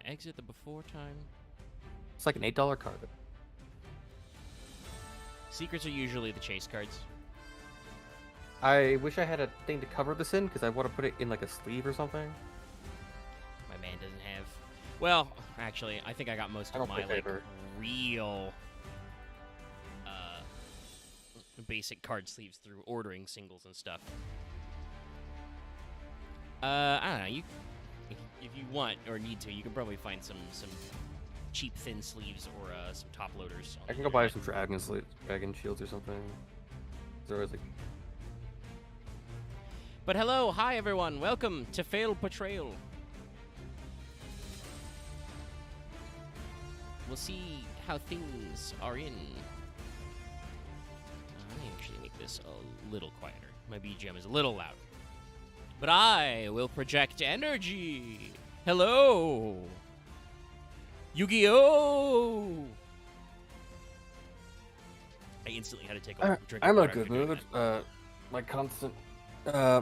Exit the before time. It's like an $8 card. Secrets are usually the chase cards. I wish I had a thing to cover this in, because I want to put it in like a sleeve or something. My man doesn't have... Well, actually, I think I got most of my, like, real... basic card sleeves through ordering singles and stuff. I don't know, if you want or need to, you can probably find some cheap thin sleeves or some top loaders. I can go buy some dragon shields or something. There was like... But hello, hi everyone, welcome to Portrayal. We'll see how things are in. Let me actually make this a little quieter. My BGM is a little loud. But I will project energy. Hello. Yu-Gi-Oh! I instantly had to take a drink of I'm in a water good after doing mood. that.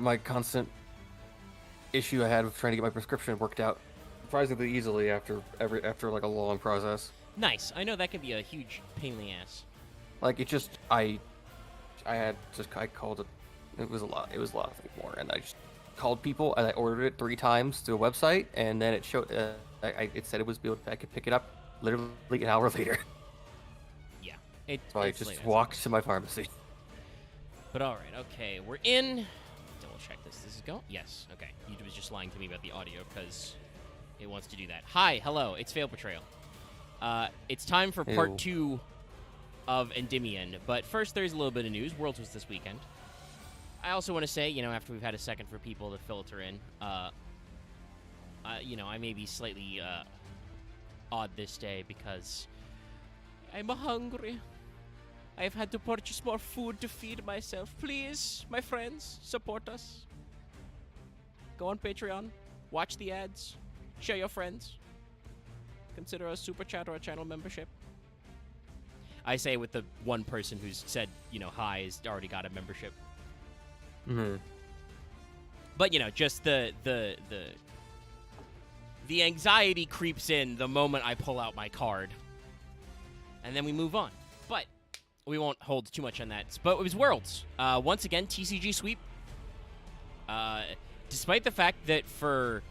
My constant issue I had with trying to get my prescription worked out surprisingly easily after like a long process. Nice. I know that can be a huge pain in the ass. Like, it just, I called it. It was a lot of things more, and I just called people and I ordered it 3 times through a website, and then it showed. It said I could pick it up literally an hour later. Yeah. So I just walked to my pharmacy. But all right, okay, we're in. Double check this. This is go. Yes. Okay. YouTube was just lying to me about the audio because it wants to do that. Hi, hello. It's Portrayal. It's time for part 2 of Endymion, but first there's a little bit of news. Worlds was this weekend. I also want to say, after we've had a second for people to filter in, I may be slightly odd this day because I'm hungry. I've had to purchase more food to feed myself. Please, my friends, support us. Go on Patreon, watch the ads, share your friends. Consider a super chat or a channel membership. I say with the one person who's said, hi, has already got a membership. Mm-hmm. But, just the anxiety creeps in the moment I pull out my card. And then we move on. But we won't hold too much on that. But it was Worlds. Once again, TCG sweep. Despite the fact that for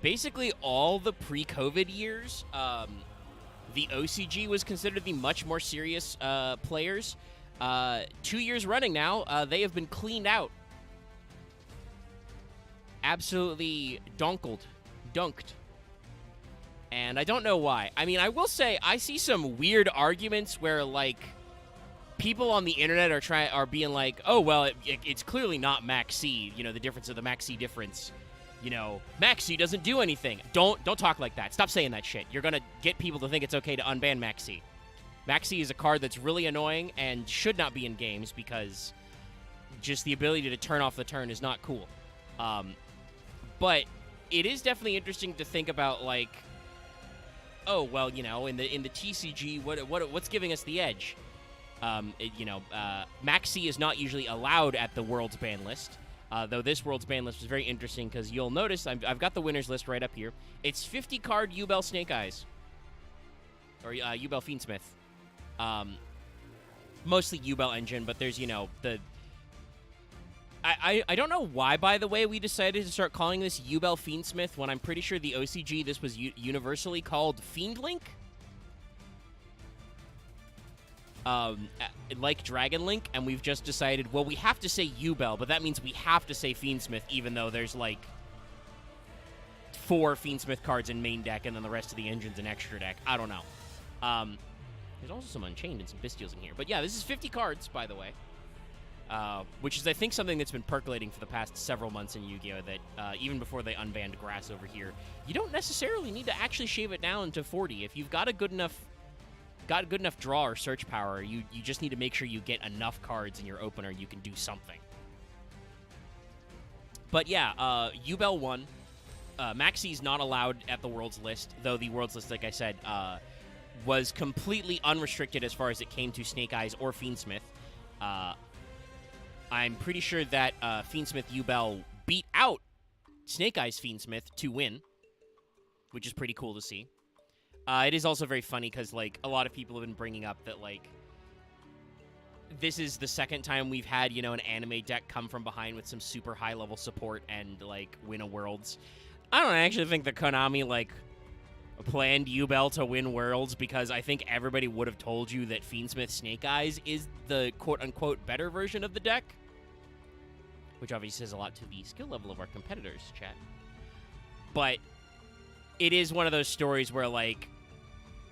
basically all the pre-COVID years, the OCG was considered the much more serious players. 2 years running now, they have been cleaned out. Absolutely dunked. And I don't know why. I mean, I will say, I see some weird arguments where, like, people on the internet are being like, oh, well, it's clearly not Max C, the difference of the Max C difference. Max C doesn't do anything. Don't talk like that. Stop saying that shit. You're going to get people to think it's okay to unban Max C. Max C is a card that's really annoying and should not be in games because just the ability to turn off the turn is not cool. But it is definitely interesting to think about, like, oh, well, in the TCG, what's giving us the edge? Max C is not usually allowed at the World's ban list. Though this World's ban list was very interesting because you'll notice I've got the winners list right up here. It's 50-card Yubel Snake Eyes. Or Yubel Fiendsmith. Mostly Yubel Engine, but there's, the... I don't know why, by the way, we decided to start calling this Yubel Fiendsmith when I'm pretty sure the OCG, this was universally called Fiend Link. Like Dragon Link, and we've just decided, well, we have to say Yubel, but that means we have to say Fiendsmith, even though there's, like, 4 Fiendsmith cards in main deck, and then the rest of the engine's in extra deck. I don't know. There's also some Unchained and some Bystials in here. But yeah, this is 50 cards, by the way. Which is, I think, something that's been percolating for the past several months in Yu-Gi-Oh! That even before they unbanned Grass over here, you don't necessarily need to actually shave it down to 40. If you've got a good enough draw or search power, you just need to make sure you get enough cards in your opener you can do something. But yeah, Yubel 1. Maxi's not allowed at the Worlds list, though the Worlds list, like I said, was completely unrestricted as far as it came to Snake Eyes or Fiendsmith. I'm pretty sure that Fiendsmith Yubel beat out Snake Eyes Fiendsmith to win. which is pretty cool to see. It is also very funny because, like, a lot of people have been bringing up that, like, this is the second time we've had, you know, an anime deck come from behind with some super high-level support and, like, win a Worlds. I don't actually think that Konami, like, planned Yubel to win Worlds because I think everybody would have told you that Fiendsmith Snake Eyes is the quote-unquote better version of the deck, which obviously says a lot to the skill level of our competitors, chat. But it is one of those stories where, like,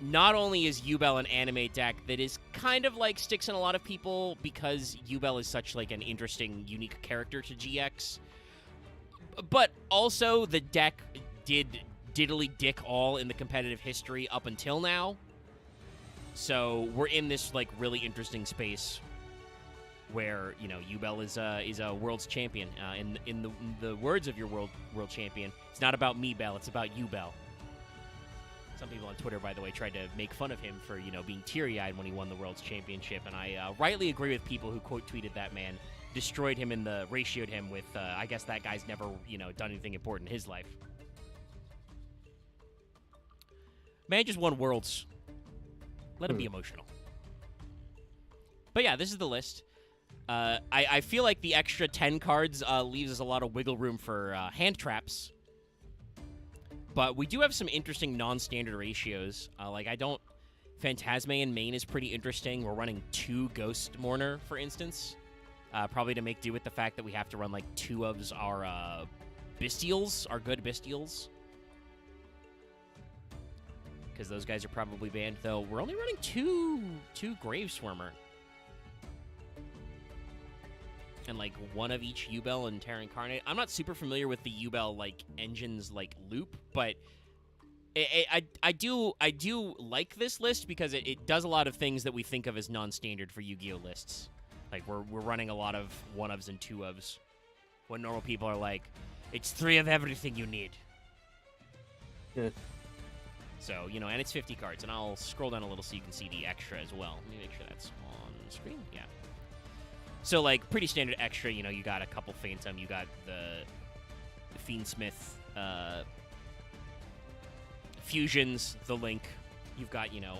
not only is Yubel an anime deck that is kind of, like, sticks in a lot of people because Yubel is such, like, an interesting, unique character to GX, but also the deck did diddly dick all in the competitive history up until now. So we're in this, like, really interesting space where, you know, Yubel is a world's champion. In the words of your world champion, it's not about me, Bell, it's about Yubel. Some people on Twitter, by the way, tried to make fun of him for, you know, being teary-eyed when he won the world's championship, and I rightly agree with people who quote tweeted that man, destroyed him ratioed him with, I guess that guy's never, you know, done anything important in his life. Man just won Worlds. Let him be emotional. But yeah, this is the list. I feel like the extra 10 cards leaves us a lot of wiggle room for hand traps. But we do have some interesting non-standard ratios. Phantasme in main is pretty interesting. We're running 2 Ghost Mourner, for instance. Probably to make do with the fact that we have to run, like, 2 of our Bestials, our good Bestials. Because those guys are probably banned, though. We're only running two Grave Swarmer. And, like, 1 of each Yubel and Terra Incarnate. I'm not super familiar with the Yubel, like, engine's, like, loop, but I do like this list because it does a lot of things that we think of as non-standard for Yu-Gi-Oh lists. Like, we're running a lot of 1-ofs and 2-ofs. When normal people are like, it's 3 of everything you need. Yeah. So, you know, and it's 50 cards, and I'll scroll down a little so you can see the extra as well. Let me make sure that's on screen. Yeah. So, like, pretty standard extra, you know, you got a couple Phantom, you got the Fiendsmith fusions, the Link, you've got, you know,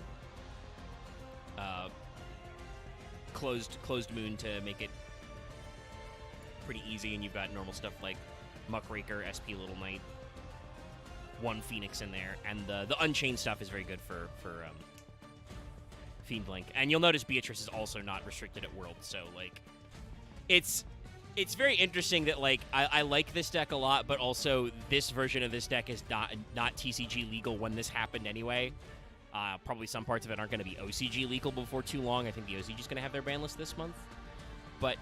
closed Moon to make it pretty easy, and you've got normal stuff like Muckraker, SP Little Knight, 1 Phoenix in there, and the Unchained stuff is very good for Fiend Link. And you'll notice Beatrice is also not restricted at World, so, like, it's very interesting that, like, I like this deck a lot, but also this version of this deck is not TCG legal when this happened anyway. Probably some parts of it aren't going to be OCG legal before too long. I think the OCG is going to have their ban list this month. But,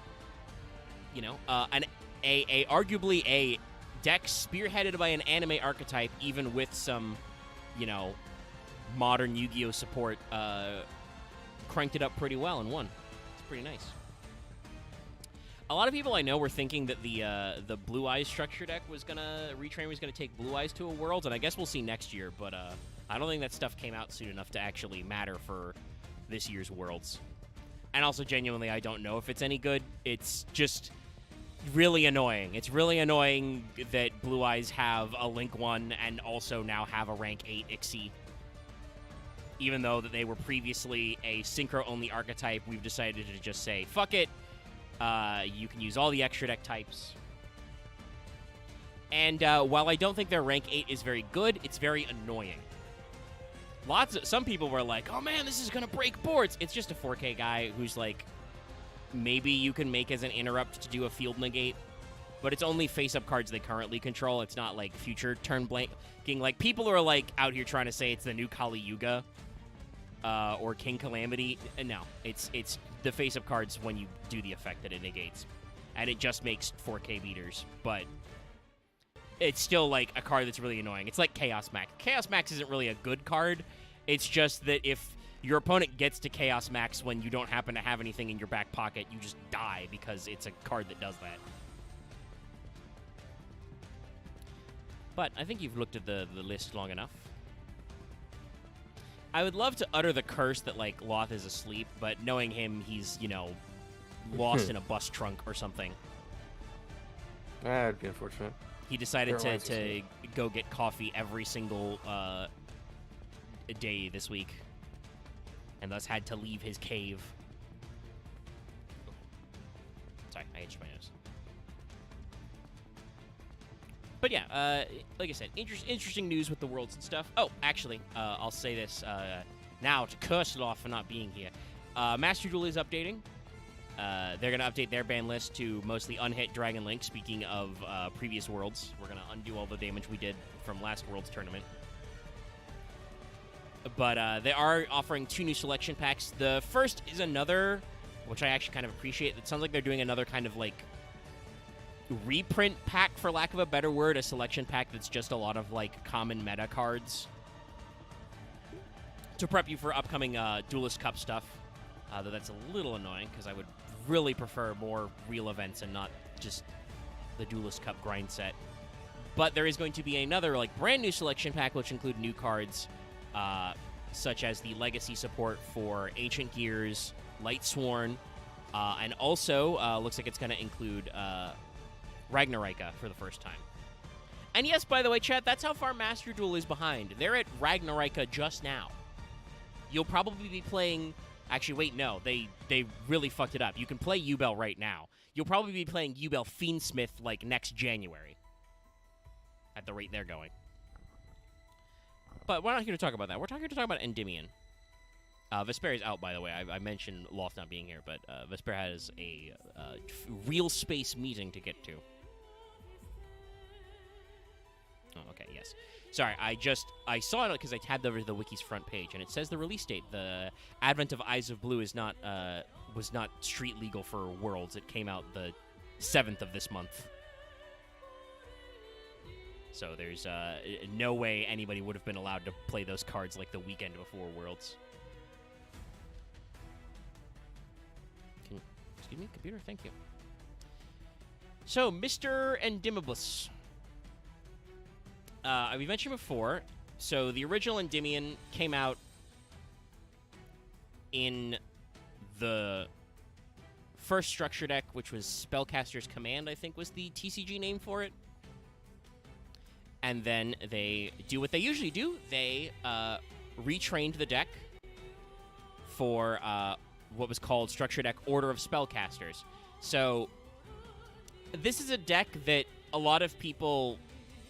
you know, arguably a deck spearheaded by an anime archetype, even with some, you know, modern Yu-Gi-Oh support, cranked it up pretty well and won. It's pretty nice. A lot of people I know were thinking that the Blue Eyes structure deck was Retrain was gonna take Blue Eyes to a World, and I guess we'll see next year. But I don't think that stuff came out soon enough to actually matter for this year's Worlds. And also, genuinely, I don't know if it's any good. It's just really annoying. It's really annoying that Blue Eyes have a Link 1 and also now have a rank 8 Ixie. Even though that they were previously a Synchro-only archetype, we've decided to just say, fuck it. You can use all the extra deck types. And while I don't think their rank 8 is very good, it's very annoying. Some people were like, oh man, this is gonna break boards. It's just a 4K guy who's like, maybe you can make as an interrupt to do a field negate, but it's only face-up cards they currently control. It's not like future turn blanking. Like, people are like out here trying to say it's the new Kali Yuga or King Calamity. No, it's the face-up cards when you do the effect that it negates, and it just makes 4K beaters, but it's still like a card that's really annoying. It's like Chaos Max. Chaos Max isn't really a good card. It's just that if your opponent gets to Chaos Max when you don't happen to have anything in your back pocket, you just die because it's a card that does that. But I think you've looked at the list long enough. I would love to utter the curse that, like, Loth is asleep, but knowing him, he's, you know, lost in a bus trunk or something. That'd be unfortunate. He decided Paralyzes to me. go get coffee every single day this week, and thus had to leave his cave. Sorry, I itched my nose. But yeah, like I said, interesting news with the worlds and stuff. Oh, actually, I'll say this now to curse it off for not being here. Master Duel is updating. They're going to update their ban list to mostly unhit Dragon Link. Speaking of previous worlds, we're going to undo all the damage we did from last Worlds tournament. But they are offering 2 new selection packs. The first is another, which I actually kind of appreciate. It sounds like they're doing another kind of like reprint pack, for lack of a better word, a selection pack that's just a lot of like common meta cards to prep you for upcoming Duelist Cup stuff. Though that's a little annoying because I would really prefer more real events and not just the Duelist Cup grind set. But there is going to be another like brand new selection pack which include new cards such as the legacy support for Ancient Gears, Lightsworn, and also looks like it's going to include Ragnarika for the first time. And yes, by the way, chat, that's how far Master Duel is behind. They're at Ragnarika just now. You'll probably be playing... Actually, wait, no. They really fucked it up. You can play Yubel right now. You'll probably be playing Yubel Fiendsmith, like, next January. At the rate they're going. But we're not here to talk about that. We're here to talk about Endymion. Vesper is out, by the way. I mentioned Loft not being here, but Vesper has a real space meeting to get to. Oh, okay, yes. Sorry, I saw it because I tabbed over to the wiki's front page, and it says the release date. The advent of Eyes of Blue is not was not street legal for Worlds. It came out the 7th of this month. So there's no way anybody would have been allowed to play those cards like the weekend before Worlds. Excuse me, computer, thank you. So, Mr. Endymibus. We mentioned before, so the original Endymion came out in the first structure deck, which was Spellcaster's Command, I think was the TCG name for it. And then they do what they usually do. They retrained the deck for what was called Structure Deck Order of Spellcasters. So this is a deck that a lot of people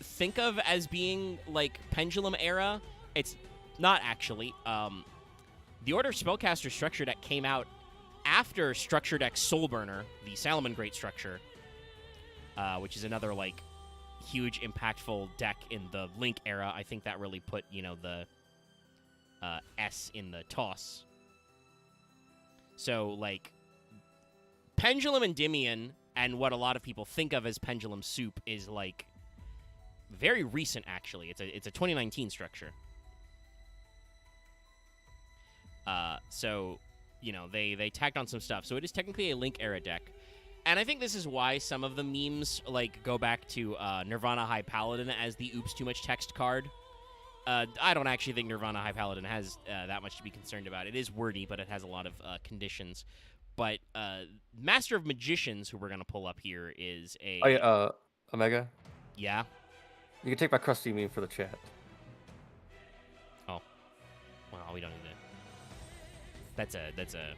think of as being like Pendulum era. It's not actually. The Order of Spellcasters Structure Deck came out after Structure Deck Soulburner, the Salamangreat structure, which is another like huge impactful deck in the Link era. I think that really put, you know, the S in the toss. So, like, Pendulum Endymion and what a lot of people think of as Pendulum Soup is, like, very recent, actually. It's a 2019 structure. So, you know, they tacked on some stuff. So it is technically a Link-era deck. And I think this is why some of the memes, like, go back to Nirvana High Paladin as the oops too much text card. I don't actually think Nirvana High Paladin has that much to be concerned about. It is wordy, but it has a lot of conditions. But Master of Magicians, who we're going to pull up here, is a... Oh, yeah, Omega? Yeah? You can take my crusty meme for the chat. Oh. Well, we don't need that. That's a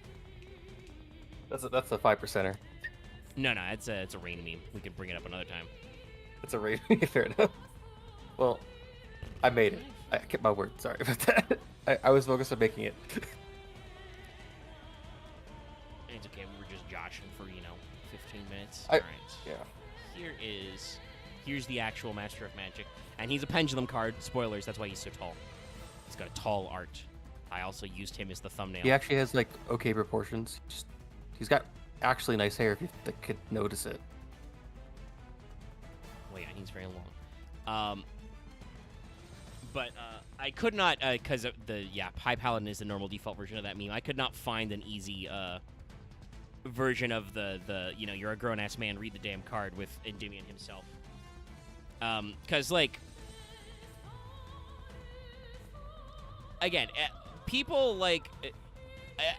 5%er. No, it's a rain meme. We could bring it up another time. It's a rain. Fair enough. Well, I made it. I kept my word. Sorry about that. I was focused on making it. It's okay. We were just joshing for, 15 minutes. All right. Yeah. Here's the actual Master of Magic. And he's a pendulum card. Spoilers, that's why he's so tall. He's got a tall art. I also used him as the thumbnail. He actually has, like, okay proportions. He's got actually nice hair if you could notice it. Well, yeah, he's very long. But I could not, because High Paladin is the normal default version of that meme. I could not find an easy version of the you're a grown-ass man, read the damn card with Endymion himself. Because, like, again, people, like,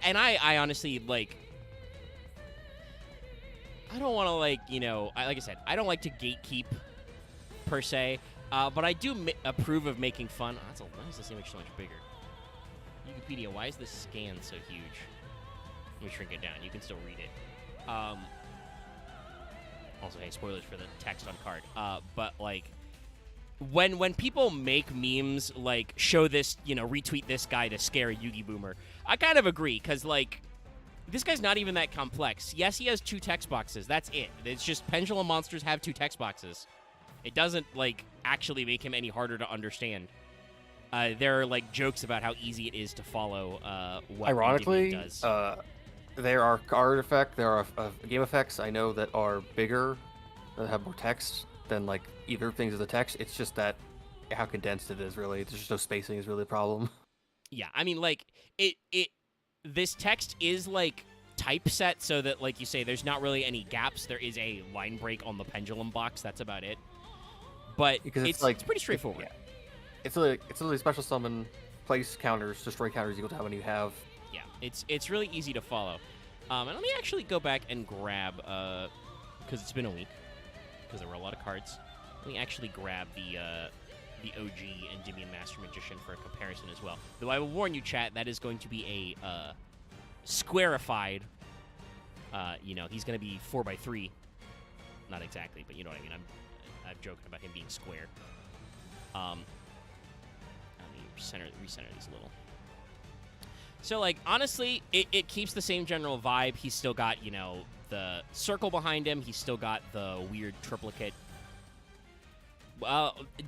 and I honestly, like, I don't want to, like, like I said, I don't like to gatekeep per se, but I do approve of making fun. Oh, why is this image so much bigger? Wikipedia, why is this scan so huge? Let me shrink it down. You can still read it. Also, hey, spoilers for the text on card. But like, when people make memes like show this, retweet this guy to scare a Yugi Boomer, I kind of agree because like, this guy's not even that complex. Yes, he has 2 text boxes. That's it. It's just pendulum monsters have 2 text boxes. It doesn't like actually make him any harder to understand. There are like jokes about how easy it is to follow what Ironically, does. There are card effects, there are game effects I know that are bigger, that have more text than like either things of the text. It's just that how condensed it is, really. There's just no spacing is really a problem. Yeah, I mean, like, this text is like typeset so that, like you say, there's not really any gaps. There is a line break on the pendulum box. That's about it. But Because it's pretty straightforward. It's literally special summon, place counters, destroy counters equal to how many you have. Yeah, it's really easy to follow. And let me actually go back and grab, because it's been a week, because there were a lot of cards. Let me actually grab the OG Endymion Master Magician for a comparison as well. Though I will warn you, chat, that is going to be a squarified. He's going to be 4x3. Not exactly, but you know what I mean. I'm joking about him being square. Let me recenter these a little. So, like, honestly, it keeps the same general vibe. He's still got, the circle behind him. He's still got the weird triplicate.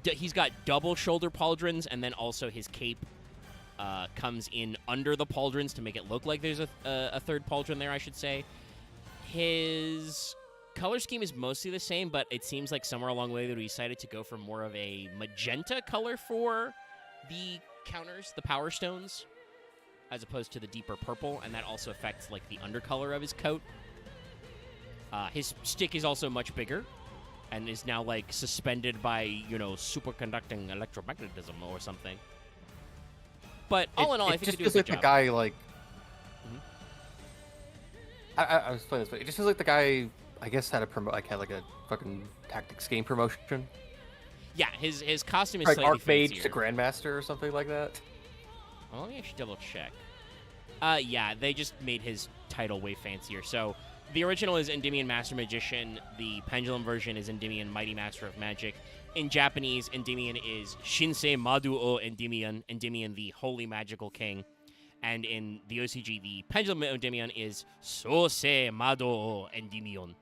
He's got double shoulder pauldrons, and then also his cape comes in under the pauldrons to make it look like there's a third pauldron there, I should say. His color scheme is mostly the same, but it seems like somewhere along the way that we decided to go for more of a magenta color for the counters, the power stones, as opposed to the deeper purple, and that also affects like the undercolor of his coat. His stick is also much bigger and is now like suspended by, superconducting electromagnetism or something. But all in all, I think they do a good job. The guy like Mm-hmm. I was playing this, but it just feels like the guy I guess had a had like a fucking tactics game promotion. Yeah, his costume is like slightly fancier. Archmage to Grandmaster or something like that. Well, let me actually double check. Yeah, they just made his title way fancier. So the original is Endymion Master Magician. The Pendulum version is Endymion Mighty Master of Magic. In Japanese, Endymion is Shinsei Madu o Endymion, Endymion the Holy Magical King. And in the OCG, the Pendulum Endymion is Sosei Mado o Endymion,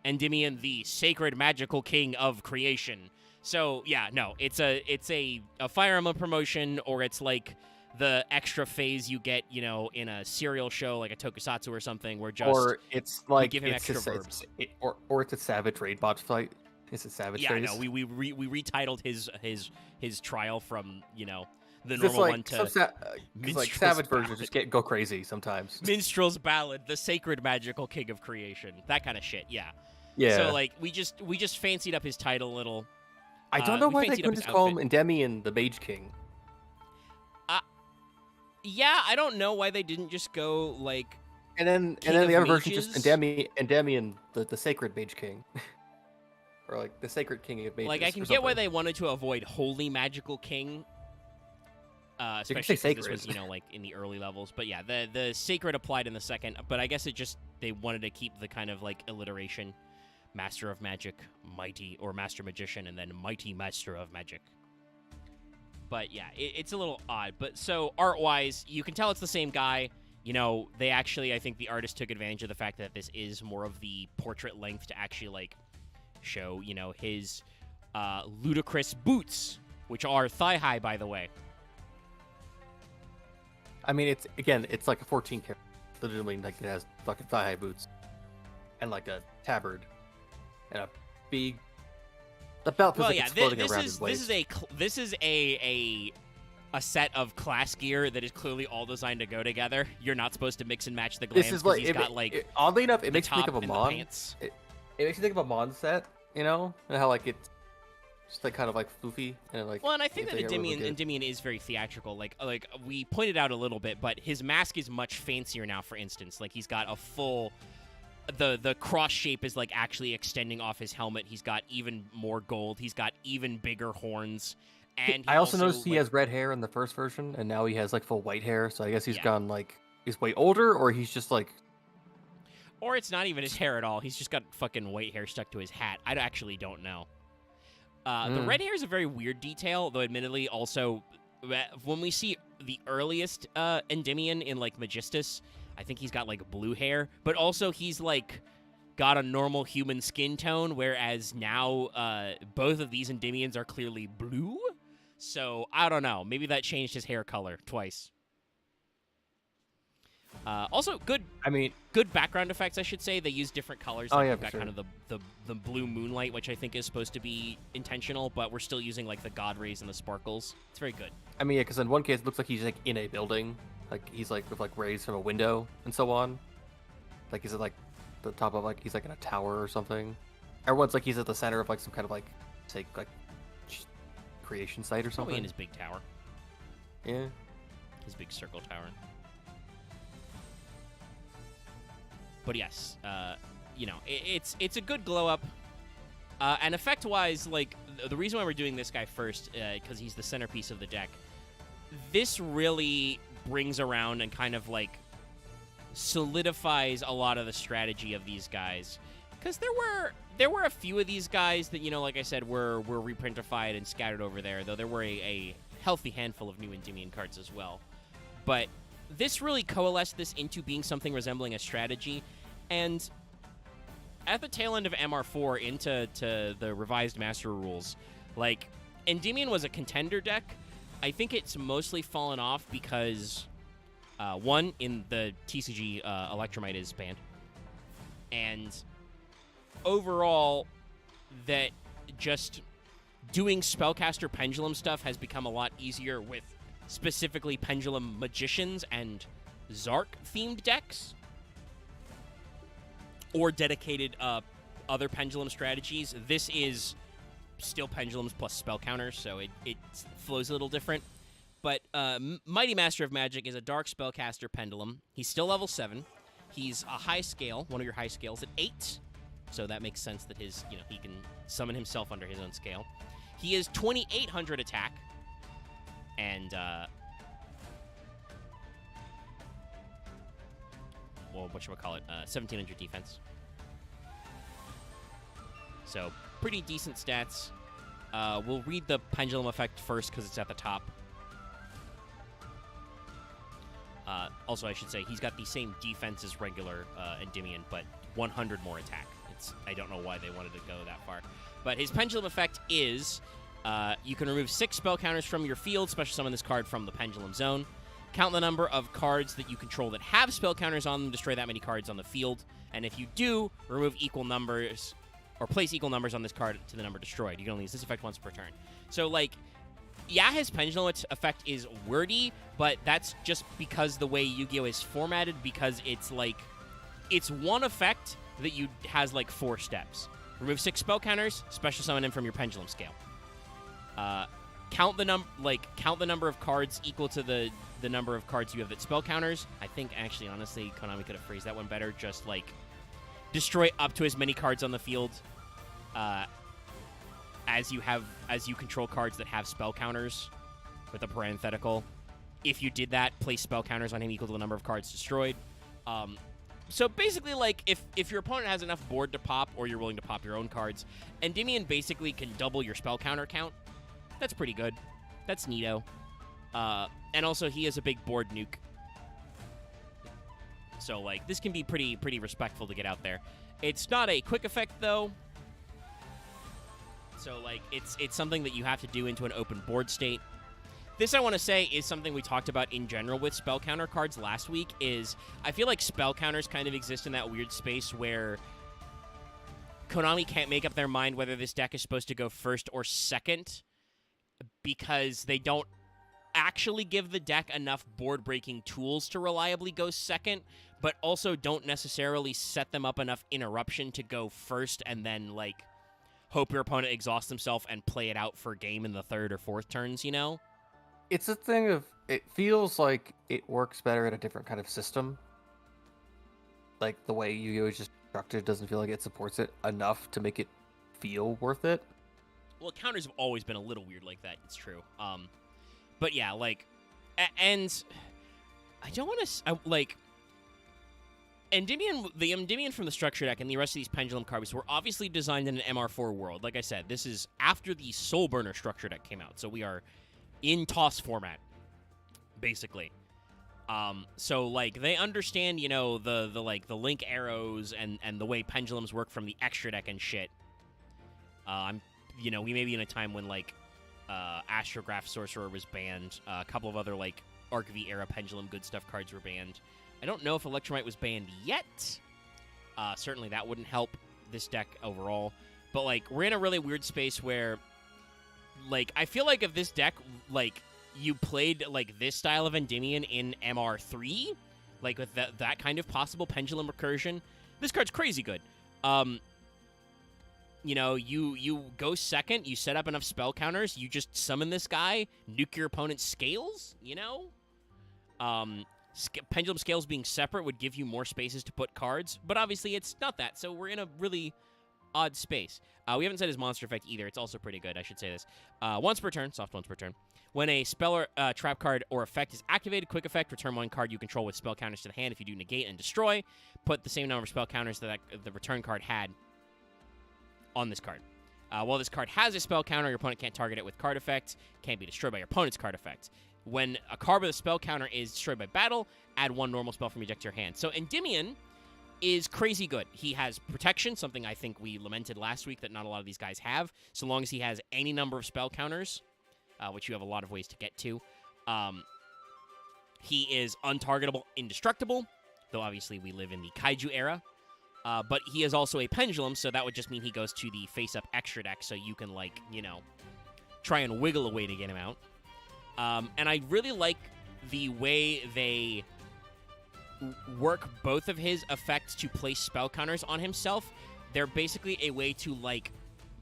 Endymion the Sacred Magical King of Creation. So yeah, no, it's a Fire Emblem promotion, or it's like the extra phase you get, in a serial show like a tokusatsu or something, where just or it's like give him extra verbs. Or it's a Savage Raid bot fight. It's a Savage Raid. Yeah, no, we retitled his trial from the Just normal one to like Savage versions just go crazy sometimes. Minstrel's Ballad, the Sacred Magical King of Creation, that kind of shit. Yeah. Yeah. So like we just fancied up his title a little. I don't know why they couldn't just call him Endymion the Mage King. Yeah, I don't know why they didn't just go like. And then the other version just Endymion the Sacred Mage King. Or like the Sacred King of Mages. Like I can get why they wanted to avoid Holy Magical King. Especially because this was, like in the early levels. But yeah, the Sacred applied in the second. But I guess they wanted to keep the kind of like alliteration. Master of Magic, Mighty, or Master Magician, and then Mighty Master of Magic. But yeah, it's a little odd. But so art-wise, you can tell it's the same guy. They actually, I think the artist took advantage of the fact that this is more of the portrait length to actually like show, his ludicrous boots, which are thigh-high, by the way. I mean, it's like a 14 character. Literally, like it has fucking thigh-high boots and like a tabard and a big. The belt is floating around his waist. This is a set of class gear that is clearly all designed to go together. You're not supposed to mix and match the glams. Oddly enough, it makes me think of a Mon. It makes me think of a Mon set, and how like it's just like kind of like floofy and like. Well, and I think that Endymion is very theatrical. Like we pointed out a little bit, but his mask is much fancier now. For instance, like he's got a full the cross shape is like actually extending off his helmet. He's got even more gold. He's got even bigger horns. And I also noticed he like, has red hair in the first version, and now he has like full white hair. So I guess he's yeah. gone like he's way older, or he's just like, Or it's not even his hair at all. He's just got fucking white hair stuck to his hat. I actually don't know. The red hair is a very weird detail, though admittedly also when we see the earliest Endymion in like Magistus, I think he's got like blue hair, but also he's like got a normal human skin tone, whereas now both of these Endymions are clearly blue. So I don't know. Maybe that changed his hair color twice. Also, good background effects, I should say. They use different colors. Oh, Like yeah, you've for got sure. kind of the blue moonlight, which I think is supposed to be intentional, but we're still using like the god rays and the sparkles. It's very good. I mean, yeah, because in one case it looks like he's like in a building, like he's like with like rays from a window and so on. Like he's at like the top of like he's like in a tower or something. Everyone's like he's at the center of like some kind of like say like creation site or something. Probably in his big tower, Yeah. his big circle tower. But yes, it's a good glow up. And effect-wise, like, the reason why we're doing this guy first, because he's the centerpiece of the deck, this really brings around and kind of, like, solidifies a lot of the strategy of these guys. Because there were a few of these guys that, like I said, were reprintified and scattered over there, though there were a healthy handful of new Endymion cards as well. But this really coalesced this into being something resembling a strategy, and at the tail end of MR4 into the revised Master Rules, like, Endymion was a contender deck. I think it's mostly fallen off because, one, in the TCG, Electromite is banned, and overall, that just doing Spellcaster Pendulum stuff has become a lot easier with specifically Pendulum Magicians and Zark-themed decks, or dedicated other Pendulum strategies. This is still Pendulums plus spell counters, so it flows a little different. But Mighty Master of Magic is a Dark Spellcaster Pendulum. He's still level 7. He's a high scale, one of your high scales, at 8. So that makes sense that his, he can summon himself under his own scale. He is 2,800 attack. And, well, whatchamacallit, 1,700 defense. So, pretty decent stats. We'll read the Pendulum effect first because it's at the top. Also, I should say, he's got the same defense as regular Endymion, but 100 more attack. I don't know why they wanted to go that far. But his Pendulum effect is... you can remove 6 spell counters from your field, special summon this card from the Pendulum Zone. Count the number of cards that you control that have spell counters on them, destroy that many cards on the field. And if you do, remove equal numbers, or place equal numbers on this card to the number destroyed. You can only use this effect once per turn. So, like, yeah, his Pendulum effect is wordy, but that's just because the way Yu-Gi-Oh! Is formatted, because it's, like, it's one effect that has, like, 4 steps. Remove 6 spell counters, special summon him from your Pendulum scale. Count the number of cards equal to the number of cards you have that spell counters. I think, actually, honestly, Konami could have phrased that one better. Just, like, destroy up to as many cards on the field as you control cards that have spell counters, with a parenthetical. If you did that, place spell counters on him equal to the number of cards destroyed. So basically, like, if your opponent has enough board to pop, or you're willing to pop your own cards, Endymion basically can double your spell counter count. That's pretty good. That's neato. And also, he is a big board nuke. So, like, this can be pretty respectful to get out there. It's not a quick effect, though. So, like, it's something that you have to do into an open board state. This, I want to say, is something we talked about in general with spell counter cards last week, is I feel like spell counters kind of exist in that weird space where Konami can't make up their mind whether this deck is supposed to go first or second, because they don't actually give the deck enough board-breaking tools to reliably go second, but also don't necessarily set them up enough interruption to go first and then, like, hope your opponent exhausts himself and play it out for a game in the 3rd or 4th turns, you know? It's a thing of, it feels like it works better in a different kind of system. Like, the way Yu-Gi-Oh! Is just structure doesn't feel like it supports it enough to make it feel worth it. Well, counters have always been a little weird like that. It's true. But yeah, like, and I don't want to like. Endymion, the Endymion from the structure deck and the rest of these Pendulum cards were obviously designed in an MR4 world. Like I said, this is after the Soul Burner structure deck came out, so we are in TOS format, basically. So like they understand, you know, the the link arrows and the way pendulums work from the extra deck and shit. You know, we may be in a time when like Astrograph Sorcerer was banned. A couple of other like Arc V era Pendulum good stuff cards were banned. I don't know if Electromite was banned yet. Certainly that wouldn't help this deck overall. But, like, we're in a really weird space where, like, I feel like if this deck, like, you played, like, this style of Endymion in MR3, like, with that kind of possible Pendulum recursion, this card's crazy good. You know, you go second, you set up enough spell counters, you just summon this guy, nuke your opponent's scales, you know? Pendulum scales being separate would give you more spaces to put cards, but obviously it's not that, so we're in a really odd space. We haven't said his monster effect either. It's also pretty good, I should say this. Once per turn, soft once per turn. When a spell or trap card or effect is activated, quick effect, return one card you control with spell counters to the hand. If you do negate and destroy, put the same number of spell counters that the return card had on this card. While this card has a spell counter, your opponent can't target it with card effects, can't be destroyed by your opponent's card effect. When a card with a spell counter is destroyed by battle, add one normal spell from your deck to your hand. So Endymion is crazy good. He has protection, something I think we lamented last week that not a lot of these guys have. So long as he has any number of spell counters, which you have a lot of ways to get to. He is untargetable, indestructible, though obviously we live in the Kaiju era. But he is also a pendulum, so that would just mean he goes to the face-up extra deck, so you can, like, you know, try and wiggle a way to get him out. And I really like the way they work both of his effects to place spell counters on himself. They're basically a way to, like,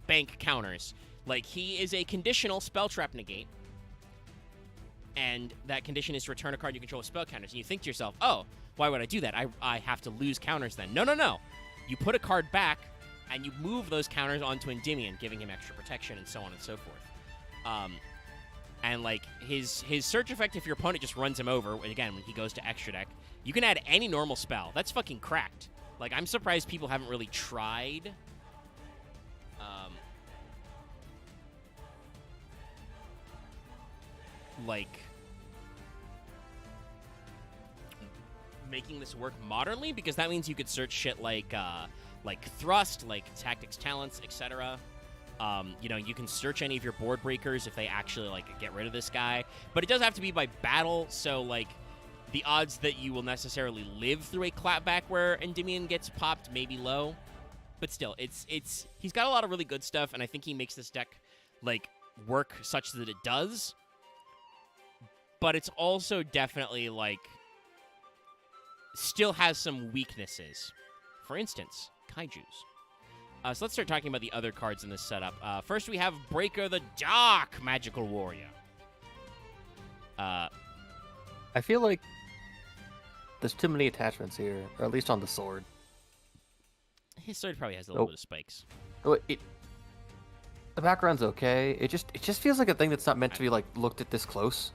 bank counters. Like, he is a conditional spell trap negate, and that condition is to return a card you control with spell counters. And you think to yourself, oh, why would I do that? I have to lose counters then. No, no, no. You put a card back, and you move those counters onto Endymion, giving him extra protection and so on and so forth. And, like, his search effect, if your opponent just runs him over, again, when he goes to extra deck, you can add any normal spell. That's fucking cracked. Like, I'm surprised people haven't really tried. Like, making this work modernly, because that means you could search shit like Thrust, like Tactics, Talents, etc. You know, you can search any of your board breakers if they actually, like, get rid of this guy. But it does have to be by battle, so, like, the odds that you will necessarily live through a clapback where Endymion gets popped may be low. But still, he's got a lot of really good stuff, and I think he makes this deck, like, work such that it does. But it's also definitely, like, still has some weaknesses. For instance, Kaijus. So let's start talking about the other cards in this setup. First, we have Breaker the Dark Magical Warrior. I feel like there's too many attachments here, or at least on the sword. His sword probably has a little bit of spikes. Oh, the background's okay. It just feels like a thing that's not meant to be, like, looked at this close.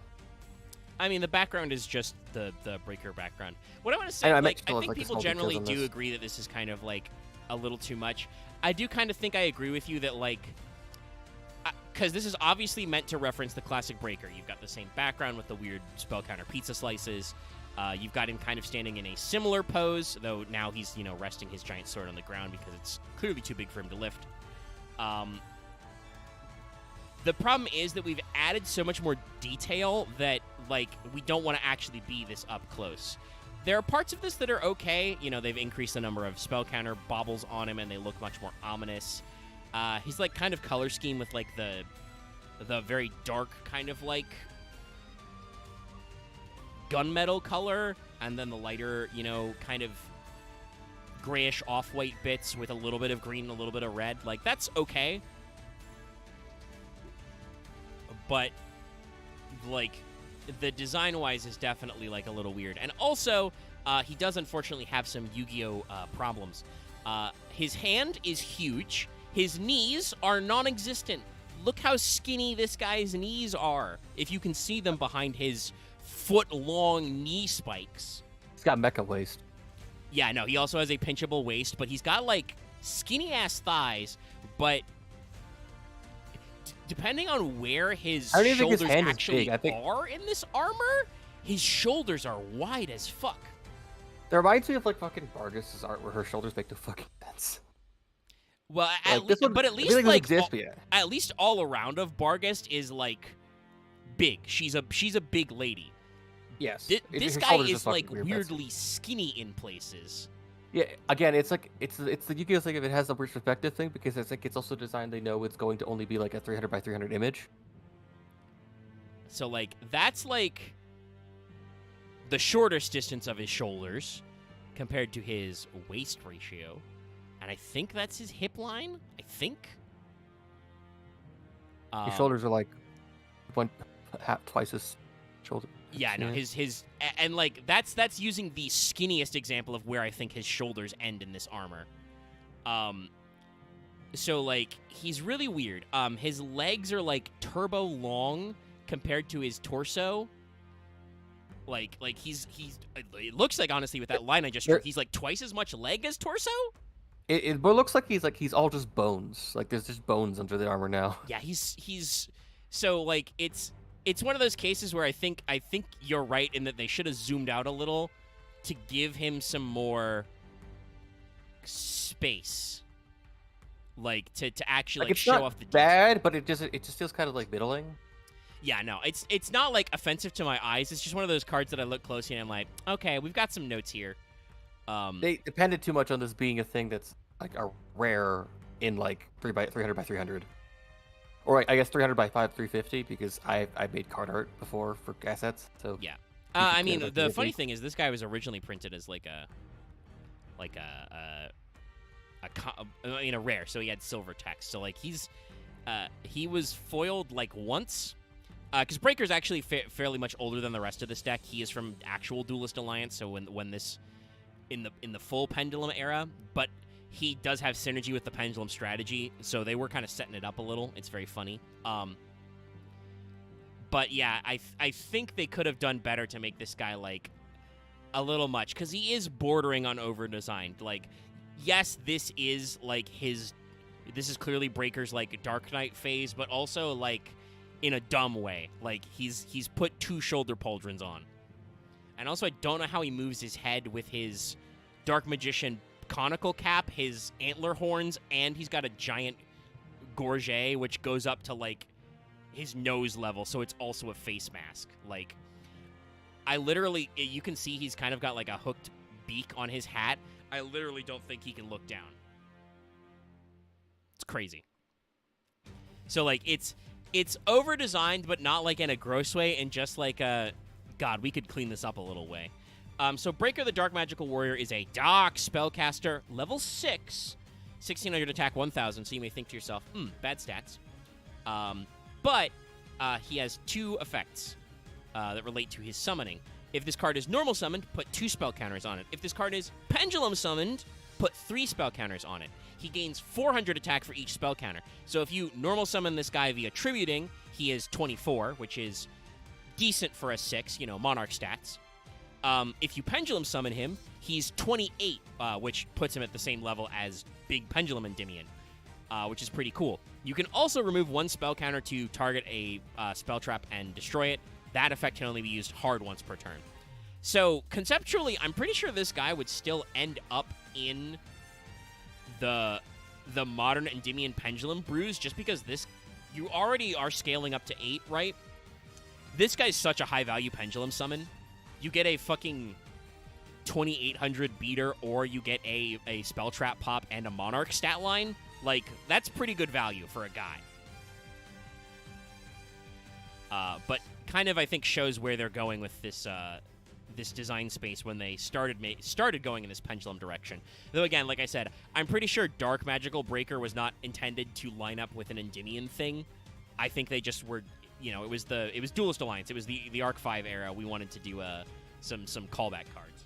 I mean, the background is just the Breaker background. What I want to say, I think people generally do agree that this is kind of, like, a little too much. I do kind of think I agree with you that, like, because this is obviously meant to reference the classic Breaker. You've got the same background with the weird spell counter pizza slices. You've got him kind of standing in a similar pose, though now he's, you know, resting his giant sword on the ground because it's clearly too big for him to lift. The problem is that we've added so much more detail that, like, we don't want to actually be this up close. There are parts of this that are okay. You know, they've increased the number of spell counter baubles on him, and they look much more ominous. He's, like, kind of color scheme with, like, the very dark kind of, like, gunmetal color, and then the lighter, you know, kind of grayish off-white bits with a little bit of green and a little bit of red. Like, that's okay. But, like, the design-wise is definitely, like, a little weird. And also, he does unfortunately have some Yu-Gi-Oh! Problems. His hand is huge. His knees are non-existent. Look how skinny this guy's knees are, if you can see them behind his foot-long knee spikes. He's got mecha waist. Yeah, no, he also has a pinchable waist, but he's got, like, skinny-ass thighs, but depending on where his shoulders actually are in this armor, his shoulders are wide as fuck. That reminds me of, like, fucking Vargas's art where her shoulders make no fucking sense. Well, at least at least all around of Barghest is like big. She's a big lady. Yes. This guy is like weirdly skinny in places. Yeah. Again, it's like it's the you can think of it has a weird perspective thing because it's like it's also designed. They know it's going to only be like a 300 by 300 image. So like that's like the shortest distance of his shoulders compared to his waist ratio. And I think that's his hip line. I think. His shoulders are like twice his shoulder. Yeah, no, his and like that's using the skinniest example of where I think his shoulders end in this armor. So like he's really weird. His legs are like turbo long compared to his torso. Like he's it looks like honestly with that line I just drew, he's like twice as much leg as torso. It looks like he's all just bones. Like there's just bones under the armor now. Yeah, he's so like it's one of those cases where I think you're right in that they should have zoomed out a little to give him some more space, like to actually like show off the bad, but it just feels kind of like middling. Yeah, no, it's not like offensive to my eyes. It's just one of those cards that I look closely and I'm like, okay, we've got some notes here. They depended too much on this being a thing that's like a rare in like 300 by 300, or I guess 300 by 350 because I made card art before for assets. So yeah, I mean the funny thing is this guy was originally printed as like a rare, so he had silver text. So like he was foiled like once. Because Breaker's actually fairly much older than the rest of this deck. He is from actual Duelist Alliance, so when this in the full Pendulum era, but he does have synergy with the Pendulum strategy, so they were kind of setting it up a little. It's very funny. But yeah, I think they could have done better to make this guy like a little much, because he is bordering on over-designed. Like, yes, this is like this is clearly Breaker's like Dark Knight phase, but also like in a dumb way. Like he's put 2 shoulder pauldrons on. And also I don't know how he moves his head with his Dark Magician conical cap, his antler horns, and he's got a giant gorget which goes up to like his nose level, so it's also a face mask. Like I literally, you can see he's kind of got like a hooked beak on his hat. I literally don't think he can look down. It's crazy. So like it's over-designed, but not like in a gross way, and just like a, God, we could clean this up a little way. So Breaker the Dark Magical Warrior is a Doc spellcaster, level 6, 1600 attack, 1000, so you may think to yourself, bad stats. But he has 2 effects that relate to his summoning. If this card is normal summoned, put 2 spell counters on it. If this card is pendulum summoned, put 3 spell counters on it. He gains 400 attack for each spell counter. So if you normal summon this guy via tributing, he is 24, which is decent for a 6, Monarch stats. If you pendulum summon him, he's 28, which puts him at the same level as Big Pendulum Endymion, which is pretty cool. You can also remove 1 spell counter to target a spell trap and destroy it. That effect can only be used hard once per turn. So conceptually, I'm pretty sure this guy would still end up in the modern Endymion Pendulum brews, just because you already are scaling up to 8, right? This guy's such a high value pendulum summon. You get a fucking 2800 beater, or you get a spell trap pop and a monarch stat line. Like, that's pretty good value for a guy. But kind of, I think, shows where they're going with this this design space when they started going in this pendulum direction. Though again, like I said, I'm pretty sure Dark Magical Breaker was not intended to line up with an Endymion thing. I think they just were, it was Duelist Alliance. It was the Arc 5 era. We wanted to do some callback cards.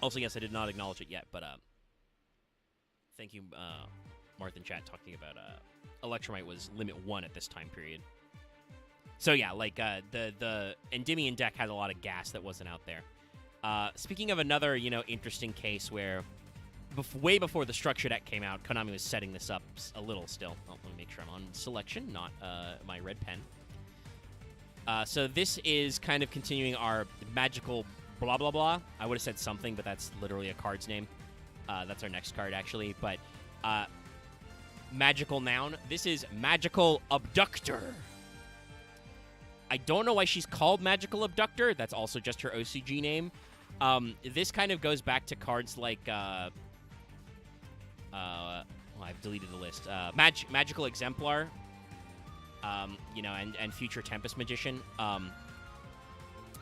Also, yes, I did not acknowledge it yet, but thank you, Martha in chat, talking about Electromite was limit 1 at this time period. So yeah, like the Endymion deck had a lot of gas that wasn't out there. Speaking of another, interesting case where way before the structure deck came out, Konami was setting this up a little still. Oh, let me make sure I'm on selection, not my red pen. So this is kind of continuing our magical blah, blah, blah. I would have said something, but that's literally a card's name. That's our next card, actually. But magical noun. This is Magical Abductor. I don't know why she's called Magical Abductor. That's also just her OCG name. This kind of goes back to cards like... well, I've deleted the list. Magical Exemplar. And Future Tempest Magician.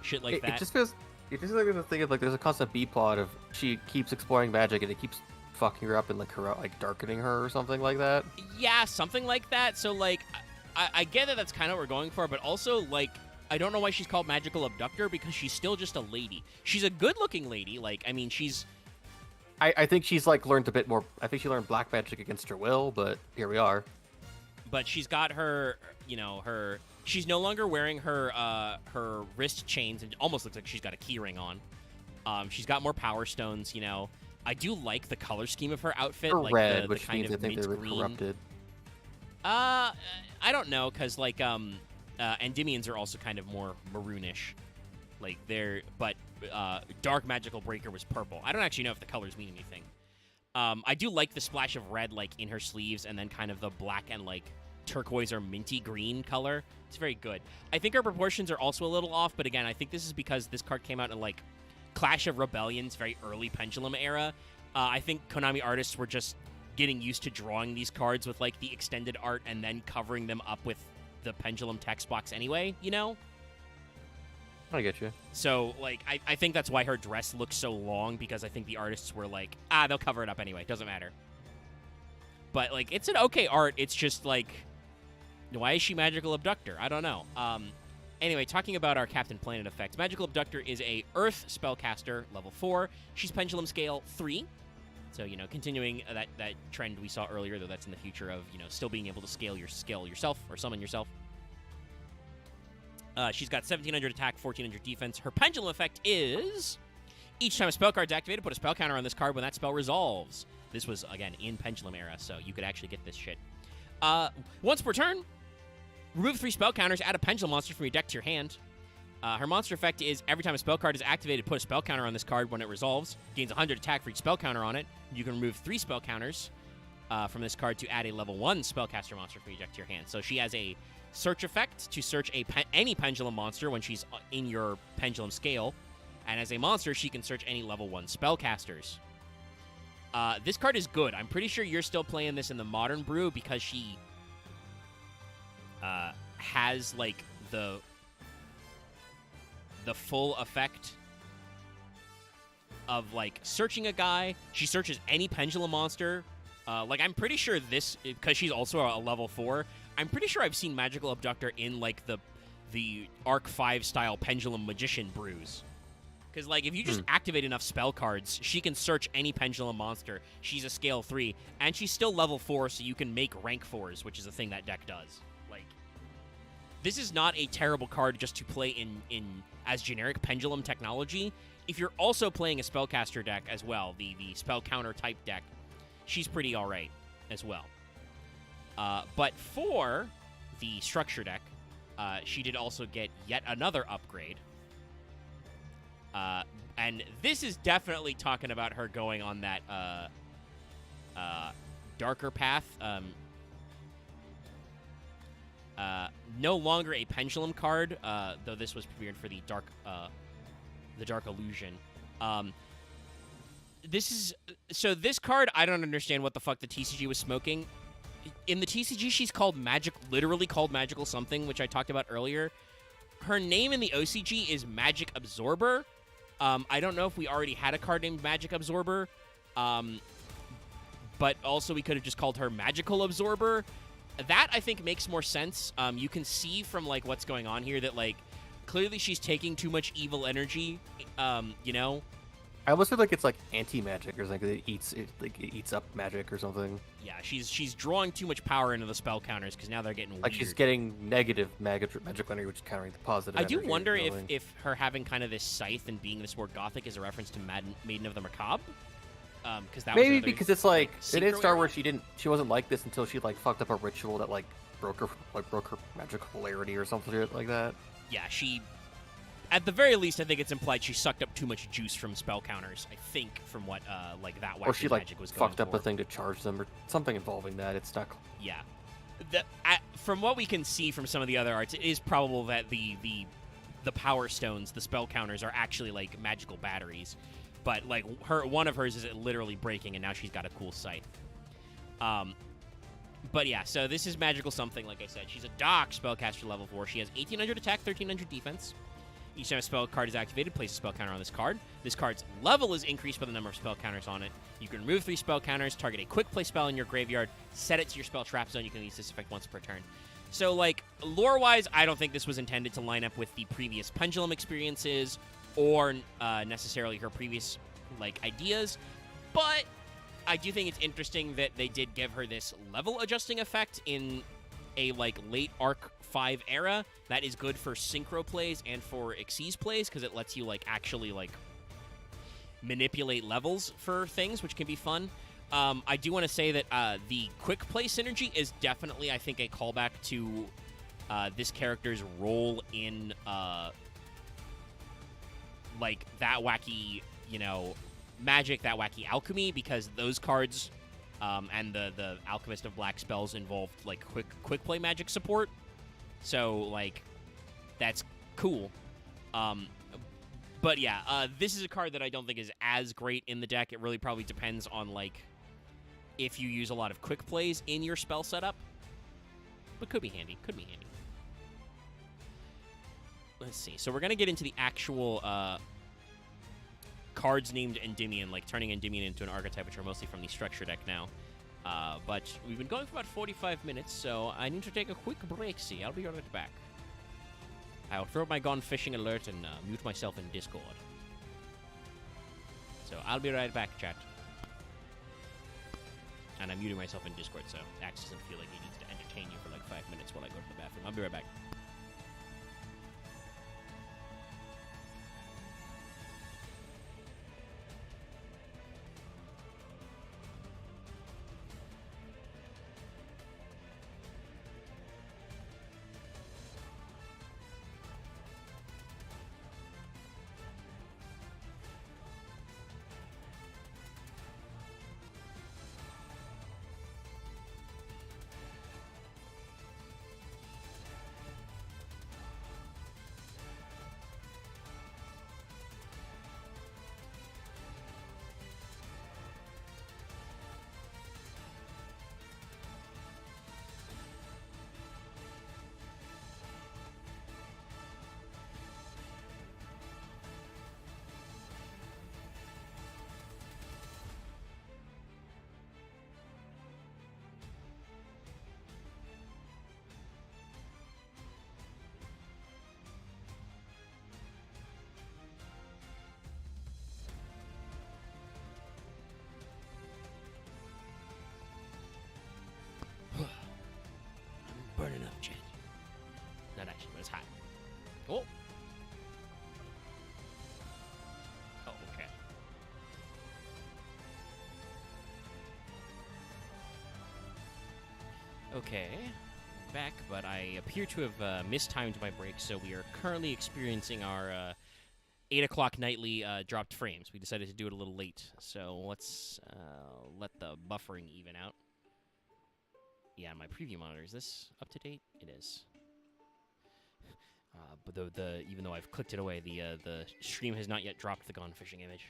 Shit like that. It just feels like there's a thing of like there's a constant B plot of she keeps exploring magic and it keeps fucking her up and like darkening her or something like that. Yeah, something like that. So like I get that that's kind of what we're going for, but also like I don't know why she's called Magical Abductor because she's still just a lady. She's a good-looking lady. Like I mean, she's. I think she's like learned a bit more. I think she learned black magic against her will, but here we are. But she's got her, her. She's no longer wearing her wrist chains, and it almost looks like she's got a key ring on. She's got more power stones. I do like the color scheme of her outfit, her like red, the which kind means of I think mint they were green. corrupted. I don't know, cause like Endymions are also kind of more maroonish, like but Dark Magical Breaker was purple. I don't actually know if the colors mean anything. I do like the splash of red, like in her sleeves, and then kind of the black and like turquoise or minty green color. It's very good. I think her proportions are also a little off, but again, I think this is because this card came out in like Clash of Rebellions, very early Pendulum era. I think Konami artists were just getting used to drawing these cards with like the extended art and then covering them up with the Pendulum text box anyway, I get you. So, like, I think that's why her dress looks so long, because I think the artists were like, they'll cover it up anyway. Doesn't matter. But, like, it's an okay art. It's just, like, why is she Magical Abductor? I don't know. Anyway, talking about our Captain Planet effects. Magical Abductor is a Earth spellcaster, level 4. She's Pendulum Scale 3. So, continuing that trend we saw earlier, though that's in the future of, still being able to scale yourself or summon yourself. She's got 1,700 attack, 1,400 defense. Her Pendulum effect is... Each time a spell card is activated, put a spell counter on this card when that spell resolves. This was, again, in Pendulum era, so you could actually get this shit. Once per turn, remove 3 spell counters, add a Pendulum monster from your deck to your hand. Her monster effect is every time a spell card is activated, put a spell counter on this card when it resolves. Gains 100 attack for each spell counter on it. You can remove 3 spell counters from this card to add a level 1 spellcaster monster from your deck to your hand. So she has a search effect to search any Pendulum monster when she's in your Pendulum scale. And as a monster, she can search any level 1 spellcasters. This card is good. I'm pretty sure you're still playing this in the Modern Brew because she has, like, the full effect of, like, searching a guy. She searches any Pendulum monster. Like, I'm pretty sure this, because she's also a level 4, I'm pretty sure I've seen Magical Abductor in, like, the Arc 5 style Pendulum Magician brews. Because, like, if you just activate enough spell cards, she can search any Pendulum monster. She's a scale 3, and she's still level 4, so you can make rank 4s, which is a thing that deck does. Like, this is not a terrible card just to play in as generic Pendulum technology. If you're also playing a spellcaster deck as well, the spell counter type deck, she's pretty alright as well. But for the structure deck, she did also get yet another upgrade. And this is definitely talking about her going on that darker path. No longer a Pendulum card, though this was premiered for the Dark Illusion. This card, I don't understand what the fuck the TCG was smoking. In the TCG, she's literally called Magical something, which I talked about earlier. Her name in the OCG is Magic Absorber. I don't know if we already had a card named Magic Absorber, but also we could have just called her Magical Absorber. That, I think, makes more sense. You can see from, like, what's going on here that, like, clearly she's taking too much evil energy, I almost feel like it's like anti-magic or something. It eats up magic or something. Yeah, she's drawing too much power into the spell counters because now they're getting Like weird. she's getting negative magic energy, which is countering the positive. I do energy wonder or if something. if her having kind of this scythe and being this more gothic is a reference to Maiden of the Macabre. Because that Maybe was another, because it's like it in synchro Star area? Wars she wasn't like this until she like fucked up a ritual that like broke her magical polarity or something like that. Yeah, she. At the very least, I think it's implied she sucked up too much juice from spell counters. I think from what like that wacky Or she like magic was going fucked up for. a thing to charge them or something involving that. It's not. Yeah. From what we can see from some of the other arts, it is probable that the power stones, the spell counters, are actually like magical batteries. But like one of hers is literally breaking, and now she's got a cool scythe. But yeah, so this is magical something. Like I said, she's a Doc spellcaster level 4. She has 1800 attack, 1300 defense. Each time a spell card is activated, place a spell counter on this card. This card's level is increased by the number of spell counters on it. You can remove 3 spell counters, target a quick play spell in your graveyard, set it to your spell trap zone. You can use this effect once per turn. So, like, lore-wise, I don't think this was intended to line up with the previous Pendulum experiences or necessarily her previous, like, ideas. But I do think it's interesting that they did give her this level-adjusting effect in a, like, late Arc 5 era. That is good for synchro plays and for Xyz plays because it lets you, like, actually, like, manipulate levels for things, which can be fun. I do want to say that the quick play synergy is definitely, I think, a callback to this character's role in, like, that wacky, you know, magic, that wacky alchemy, because those cards and the Alchemist of Black spells involved, like, quick play magic support. So, like, that's cool. But yeah, this is a card that I don't think is as great in the deck. It really probably depends on, like, if you use a lot of quick plays in your spell setup. But could be handy. Could be handy. Let's see. So we're going to get into the actual cards named Endymion, like turning Endymion into an archetype, which are mostly from the structure deck now. But we've been going for about 45 minutes, so I need to take a quick break. See, I'll be right back. I'll throw my gone fishing alert and mute myself in Discord. So I'll be right back, chat. And I'm muting myself in Discord, so Axe doesn't feel like he needs to entertain you for like 5 minutes while I go to the bathroom. I'll be right back. Burning up, chat. Not actually, but it's hot. Oh. Oh, okay. Okay. Back, but I appear to have mistimed my break, so we are currently experiencing our 8 o'clock nightly dropped frames. We decided to do it a little late, so let's let the buffering even out. Yeah, my preview monitor, is this up to date? It is. But even though I've clicked it away, the stream has not yet dropped the gone fishing image.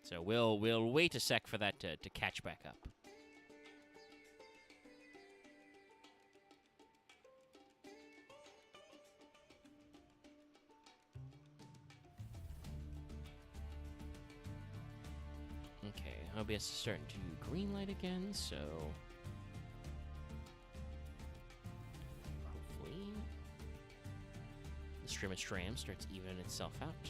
So we'll wait a sec for that to catch back up. Okay, OBS is starting to green light again, so hopefully the stream starts evening itself out.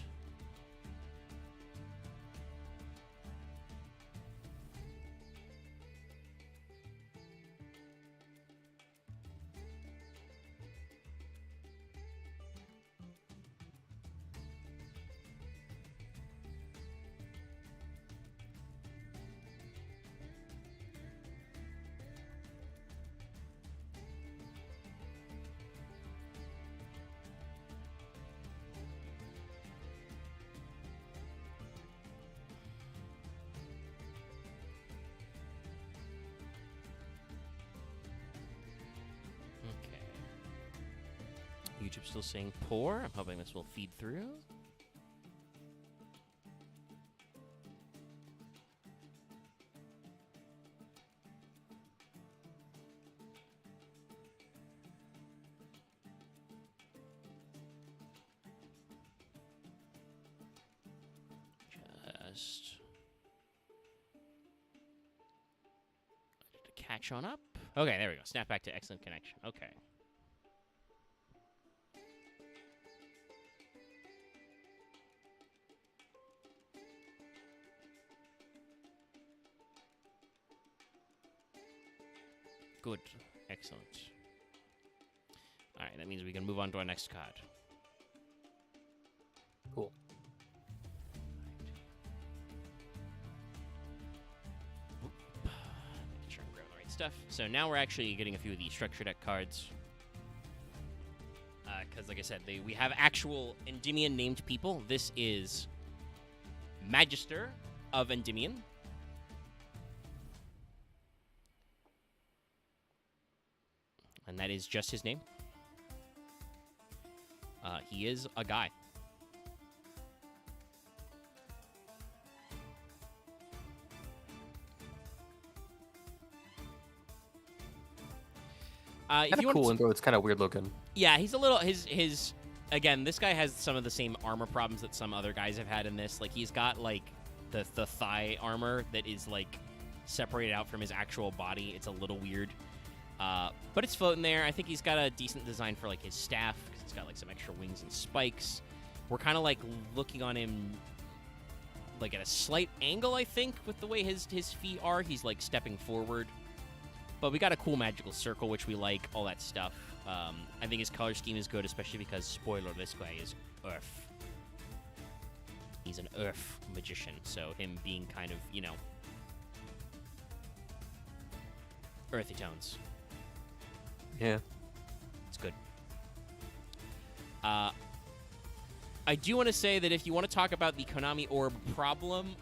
YouTube's still saying poor. I'm hoping this will feed through. Just to catch on up. Okay, there we go. Snap back to excellent connection. Okay. Good. Excellent. All right, that means we can move on to our next card. Cool. Making sure I'm grabbing the right stuff. So now we're actually getting a few of the structure deck cards. Because, like I said, we have actual Endymion named people. This is Magister of Endymion. And that is just his name. He is a guy. If you cool, though it's kind of weird looking. Yeah, he's a little his. Again, this guy has some of the same armor problems that some other guys have had in this. Like he's got like the thigh armor that is like separated out from his actual body. It's a little weird. But it's floating there. I think he's got a decent design for like his staff because it's got like some extra wings and spikes. We're kind of like looking on him like at a slight angle, I think, with the way his feet are. He's like stepping forward. But we got a cool magical circle, which we like, all that stuff. I think his color scheme is good, especially because, spoiler, this guy is Earth. He's an Earth magician, so him being kind of, you know, earthy tones. Yeah. It's good. I do want to say that if you want to talk about the Konami Orb problem,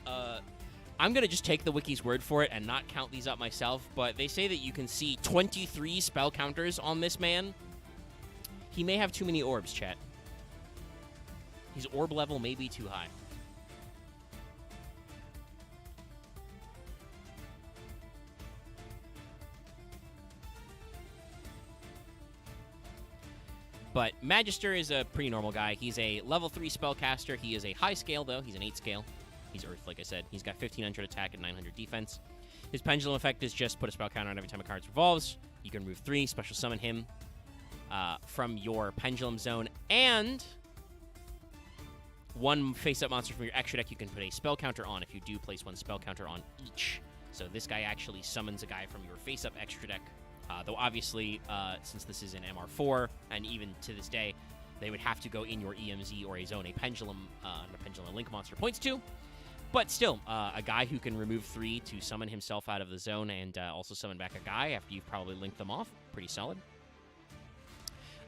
I'm going to just take the wiki's word for it and not count these up myself, but they say that you can see 23 spell counters on this man. He may have too many orbs, chat. His orb level may be too high. But Magister is a pretty normal guy. He's a level 3 spellcaster. He is a high scale, though. He's an 8 scale. He's Earth, like I said. He's got 1,500 attack and 900 defense. His pendulum effect is just put a spell counter on every time a card revolves. You can remove 3, special summon him from your pendulum zone. And one face-up monster from your extra deck you can put a spell counter on if you do place one spell counter on each. So this guy actually summons a guy from your face-up extra deck. Though obviously, since this is an MR4, and even to this day, they would have to go in your EMZ or a zone a pendulum link monster points to. But still, a guy who can remove 3 to summon himself out of the zone and also summon back a guy after you've probably linked them off. Pretty solid.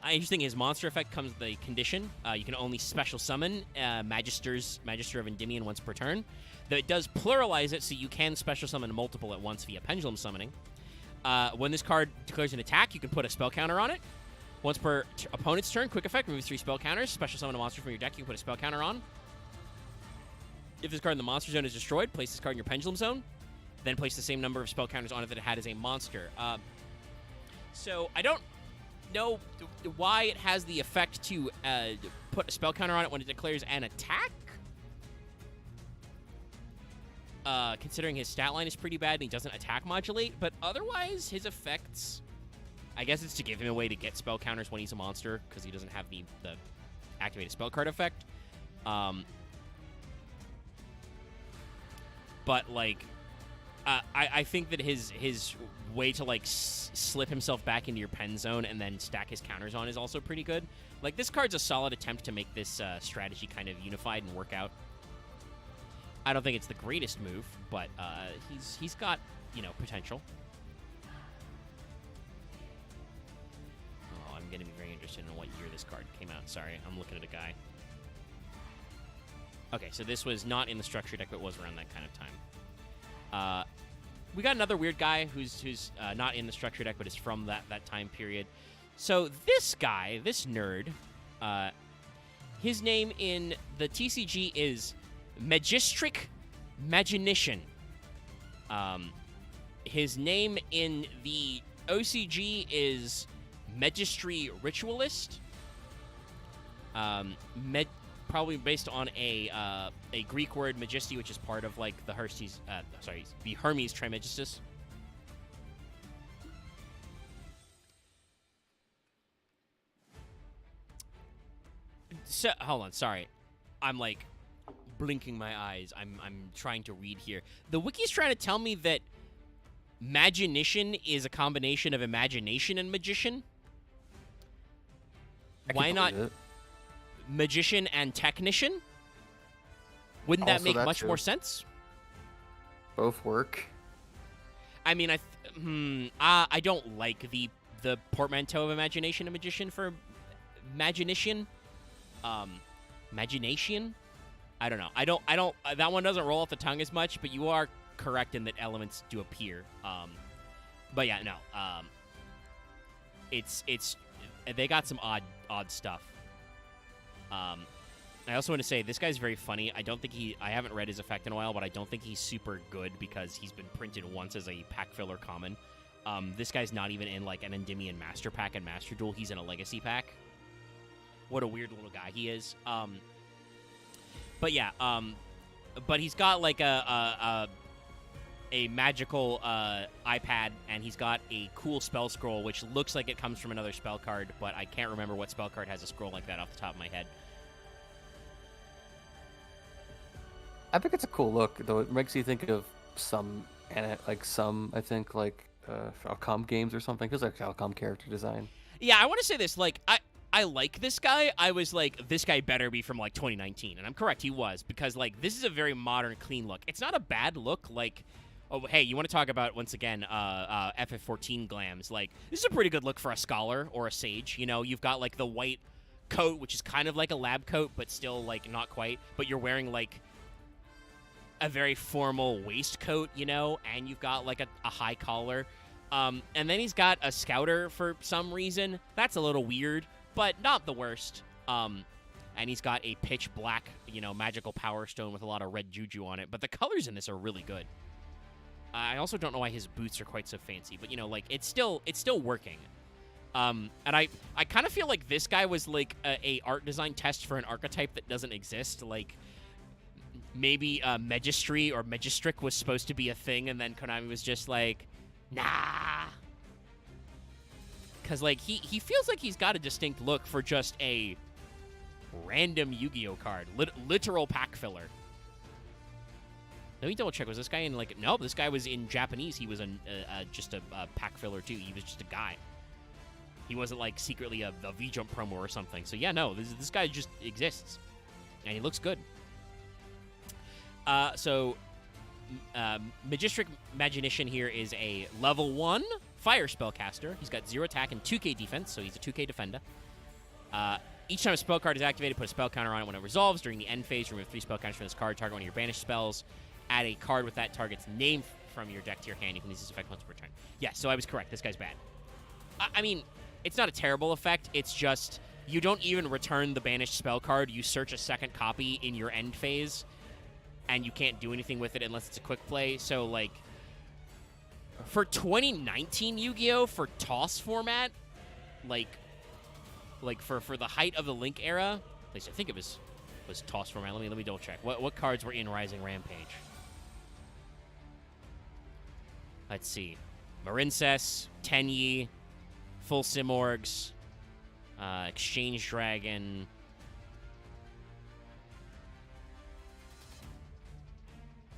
Interesting, his monster effect comes with a condition. You can only special summon Magister of Endymion once per turn. Though it does pluralize it, so you can special summon multiple at once via pendulum summoning. When this card declares an attack, you can put a spell counter on it. Once per opponent's turn, quick effect, remove 3 spell counters. Special summon a monster from your deck, you can put a spell counter on. If this card in the monster zone is destroyed, place this card in your pendulum zone. Then place the same number of spell counters on it that it had as a monster. So I don't know why it has the effect to put a spell counter on it when it declares an attack. Considering his stat line is pretty bad and he doesn't attack modulate, but otherwise his effects, I guess it's to give him a way to get spell counters when he's a monster because he doesn't have the activated spell card effect. But like, I think that his way to like slip himself back into your pen zone and then stack his counters on is also pretty good. Like this card's a solid attempt to make this strategy kind of unified and work out. I don't think it's the greatest move, but he's got, you know, potential. Oh, I'm going to be very interested in what year this card came out. Sorry, I'm looking at a guy. Okay, so this was not in the structure deck, but was around that kind of time. We got another weird guy who's not in the structure deck, but is from that time period. So this guy, this nerd, his name in the TCG is Magistric Maginician. His name in the OCG is Magistry Ritualist. Probably based on a Greek word, majesty, which is part of like the Hermes Trismegistus. So hold on, sorry, I'm like blinking my eyes. I'm trying to read here. The wiki's trying to tell me that Maginician is a combination of imagination and magician. Why not magician and technician? Wouldn't that make much more sense? Both work. I mean, I don't like the portmanteau of imagination and magician for Maginician. Magination? I don't know. I don't. That one doesn't roll off the tongue as much, but you are correct in that elements do appear. But yeah, no. It's they got some odd stuff. I also want to say this guy's very funny. I haven't read his effect in a while, but I don't think he's super good because he's been printed once as a pack filler common. This guy's not even in like an Endymion Master Pack and Master Duel. He's in a Legacy Pack. What a weird little guy he is. But yeah, but he's got like a magical iPad, and he's got a cool spell scroll, which looks like it comes from another spell card, but I can't remember what spell card has a scroll like that off the top of my head. I think it's a cool look, though. It makes you think of some Falcom games or something, because like Falcom character design. Yeah, I want to say this. Like, I like this guy. I was like, this guy better be from like 2019, and I'm correct, he was, because like this is a very modern, clean look. It's not a bad look. Like, oh hey, you want to talk about once again FF14 glams? Like, this is a pretty good look for a scholar or a sage. You know, you've got like the white coat, which is kind of like a lab coat, but still like not quite. But you're wearing like a very formal waistcoat, you know, and you've got like a high collar. And then he's got a scouter for some reason. That's a little weird, but not the worst. And he's got a pitch black, you know, magical power stone with a lot of red juju on it. But the colors in this are really good. I also don't know why his boots are quite so fancy, but you know, like it's still working. And I kind of feel like this guy was like a art design test for an archetype that doesn't exist. Like maybe Magistry or Magistric was supposed to be a thing, and then Konami was just like, nah. Because, like, he feels like he's got a distinct look for just a random Yu-Gi-Oh card. Literal pack filler. Let me double check. Was this guy in, like... No, this guy was in Japanese. He was just a pack filler, too. He was just a guy. He wasn't, like, secretly a V-Jump promo or something. So, yeah, no. This guy just exists. And he looks good. Magistric Maginician here is a level 1 fire spellcaster. He's got 0 attack and 2k defense, so he's a 2k defender. Each time a spell card is activated, put a spell counter on it when it resolves. During the end phase, remove 3 spell counters from this card. Target one of your banished spells. Add a card with that target's name from your deck to your hand. You can use this effect once per turn. Yeah, so I was correct. This guy's bad. I mean, it's not a terrible effect. It's just you don't even return the banished spell card. You search a second copy in your end phase, and you can't do anything with it unless it's a quick play. So, like, for 2019 Yu-Gi-Oh! For TOS format, like for the height of the Link era, at least I think it was TOS format. Let me double check. What cards were in Rising Rampage? Let's see. Marincess, Tenyi, Full Simorgs, Exchange Dragon.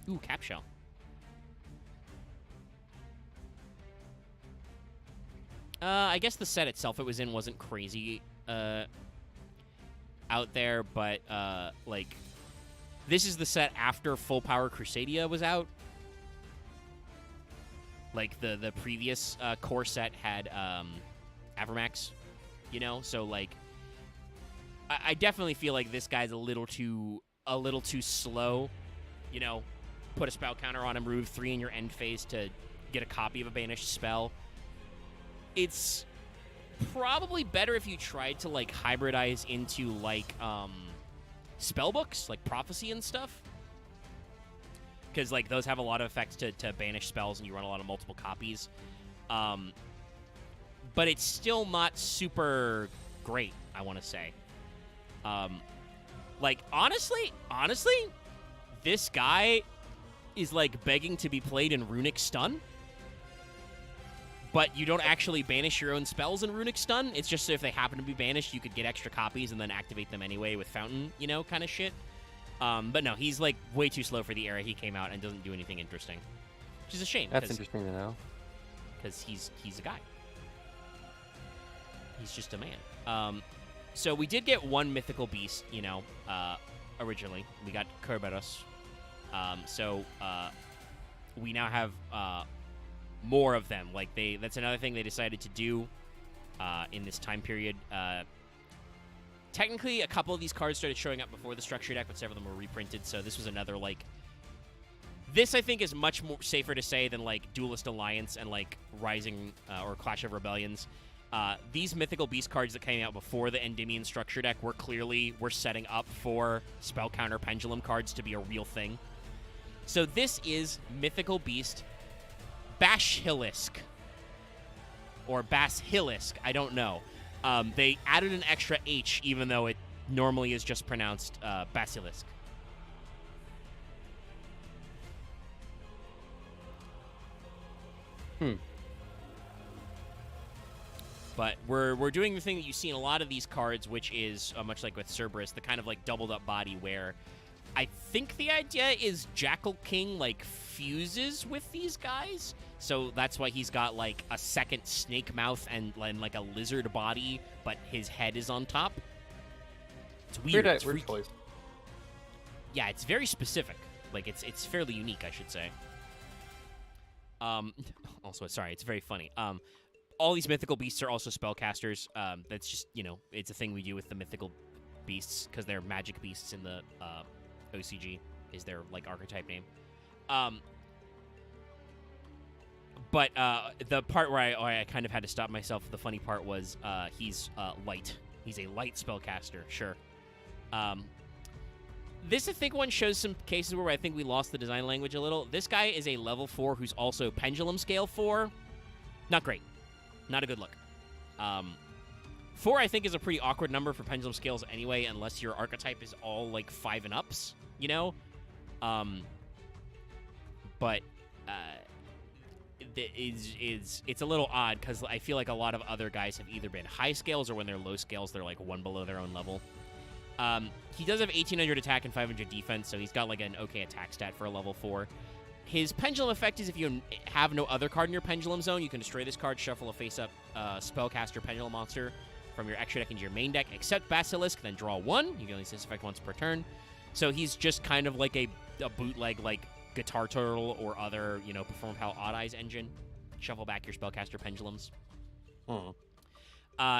Ooh, Capshell. I guess the set itself it was in wasn't crazy out there, but like this is the set after Full Power Crusadia was out. Like the previous core set had Avermax, you know, so like I definitely feel like this guy's a little too slow, you know. Put a spell counter on him, remove 3 in your end phase to get a copy of a banished spell. It's probably better if you tried to like hybridize into like spell books, like prophecy and stuff, because like those have a lot of effects to banish spells, and you run a lot of multiple copies. But it's still not super great, I want to say. Like honestly, this guy is like begging to be played in Runic Stun. But you don't actually banish your own spells in Runic Stun. It's just so if they happen to be banished, you could get extra copies and then activate them anyway with Fountain, you know, kind of shit. But no, he's like way too slow for the era he came out and doesn't do anything interesting, which is a shame. That's interesting to know. Because he's a guy. He's just a man. So we did get one mythical beast, you know, originally. We got Kerberos. So we now have more of them. Like that's another thing they decided to do in this time period. Technically, a couple of these cards started showing up before the structure deck, but several of them were reprinted. So this was another like. This I think is much more safer to say than like Duelist Alliance and like Rising or Clash of Rebellions. These mythical beast cards that came out before the Endymion structure deck were setting up for spell counter pendulum cards to be a real thing. So this is mythical beast Bashilisk. Or Basilisk, I don't know. They added an extra H, even though it normally is just pronounced Basilisk. But we're doing the thing that you see in a lot of these cards, which is much like with Cerberus, the kind of like doubled up body where I think the idea is Jackal King like fuses with these guys. So that's why he's got like a second snake mouth and like a lizard body, but his head is on top. It's weird. It's weird choice. Yeah, it's very specific. Like it's fairly unique, I should say. Also, sorry, it's very funny. All these mythical beasts are also spellcasters. That's just, you know, it's a thing we do with the mythical beasts because they're magic beasts in the OCG is their like archetype name. But the part where I kind of had to stop myself, the funny part was he's light. He's a light spellcaster, sure. This, I think, one shows some cases where I think we lost the design language a little. This guy is a level 4 who's also Pendulum Scale 4. Not great. Not a good look. 4, I think, is a pretty awkward number for Pendulum Scales anyway, unless your archetype is all, like, 5 and ups, you know? But it's a little odd, because I feel like a lot of other guys have either been high scales, or when they're low scales, they're, like, one below their own level. He does have 1,800 attack and 500 defense, so he's got, like, an okay attack stat for a level 4. His pendulum effect is if you have no other card in your pendulum zone, you can destroy this card, shuffle a face-up spellcaster pendulum monster from your extra deck into your main deck, except Basilisk, then draw 1. You can only use this effect once per turn. So he's just kind of like a bootleg, like, Guitar Turtle or other, you know, Perform Pal Odd Eyes engine. Shuffle back your spellcaster pendulums.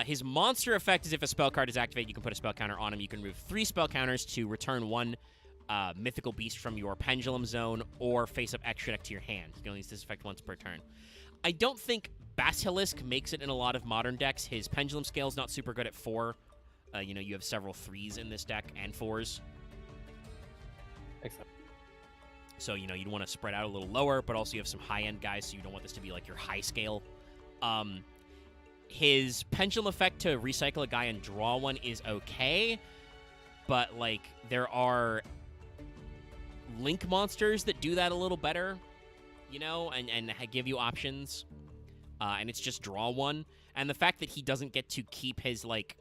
His monster effect is if a spell card is activated, you can put a spell counter on him. You can remove 3 spell counters to return 1 mythical beast from your pendulum zone or face up extra deck to your hand. You can only use this effect once per turn. I don't think Basilisk makes it in a lot of modern decks. His pendulum scale is not super good at 4. You know, you have several 3s in this deck and 4s. Excellent. So, you know, you'd want to spread out a little lower, but also you have some high-end guys, so you don't want this to be like your high scale. His pendulum effect to recycle a guy and draw 1 is okay, but, like, there are link monsters that do that a little better, you know, and give you options, and it's just draw 1. And the fact that he doesn't get to keep his, like,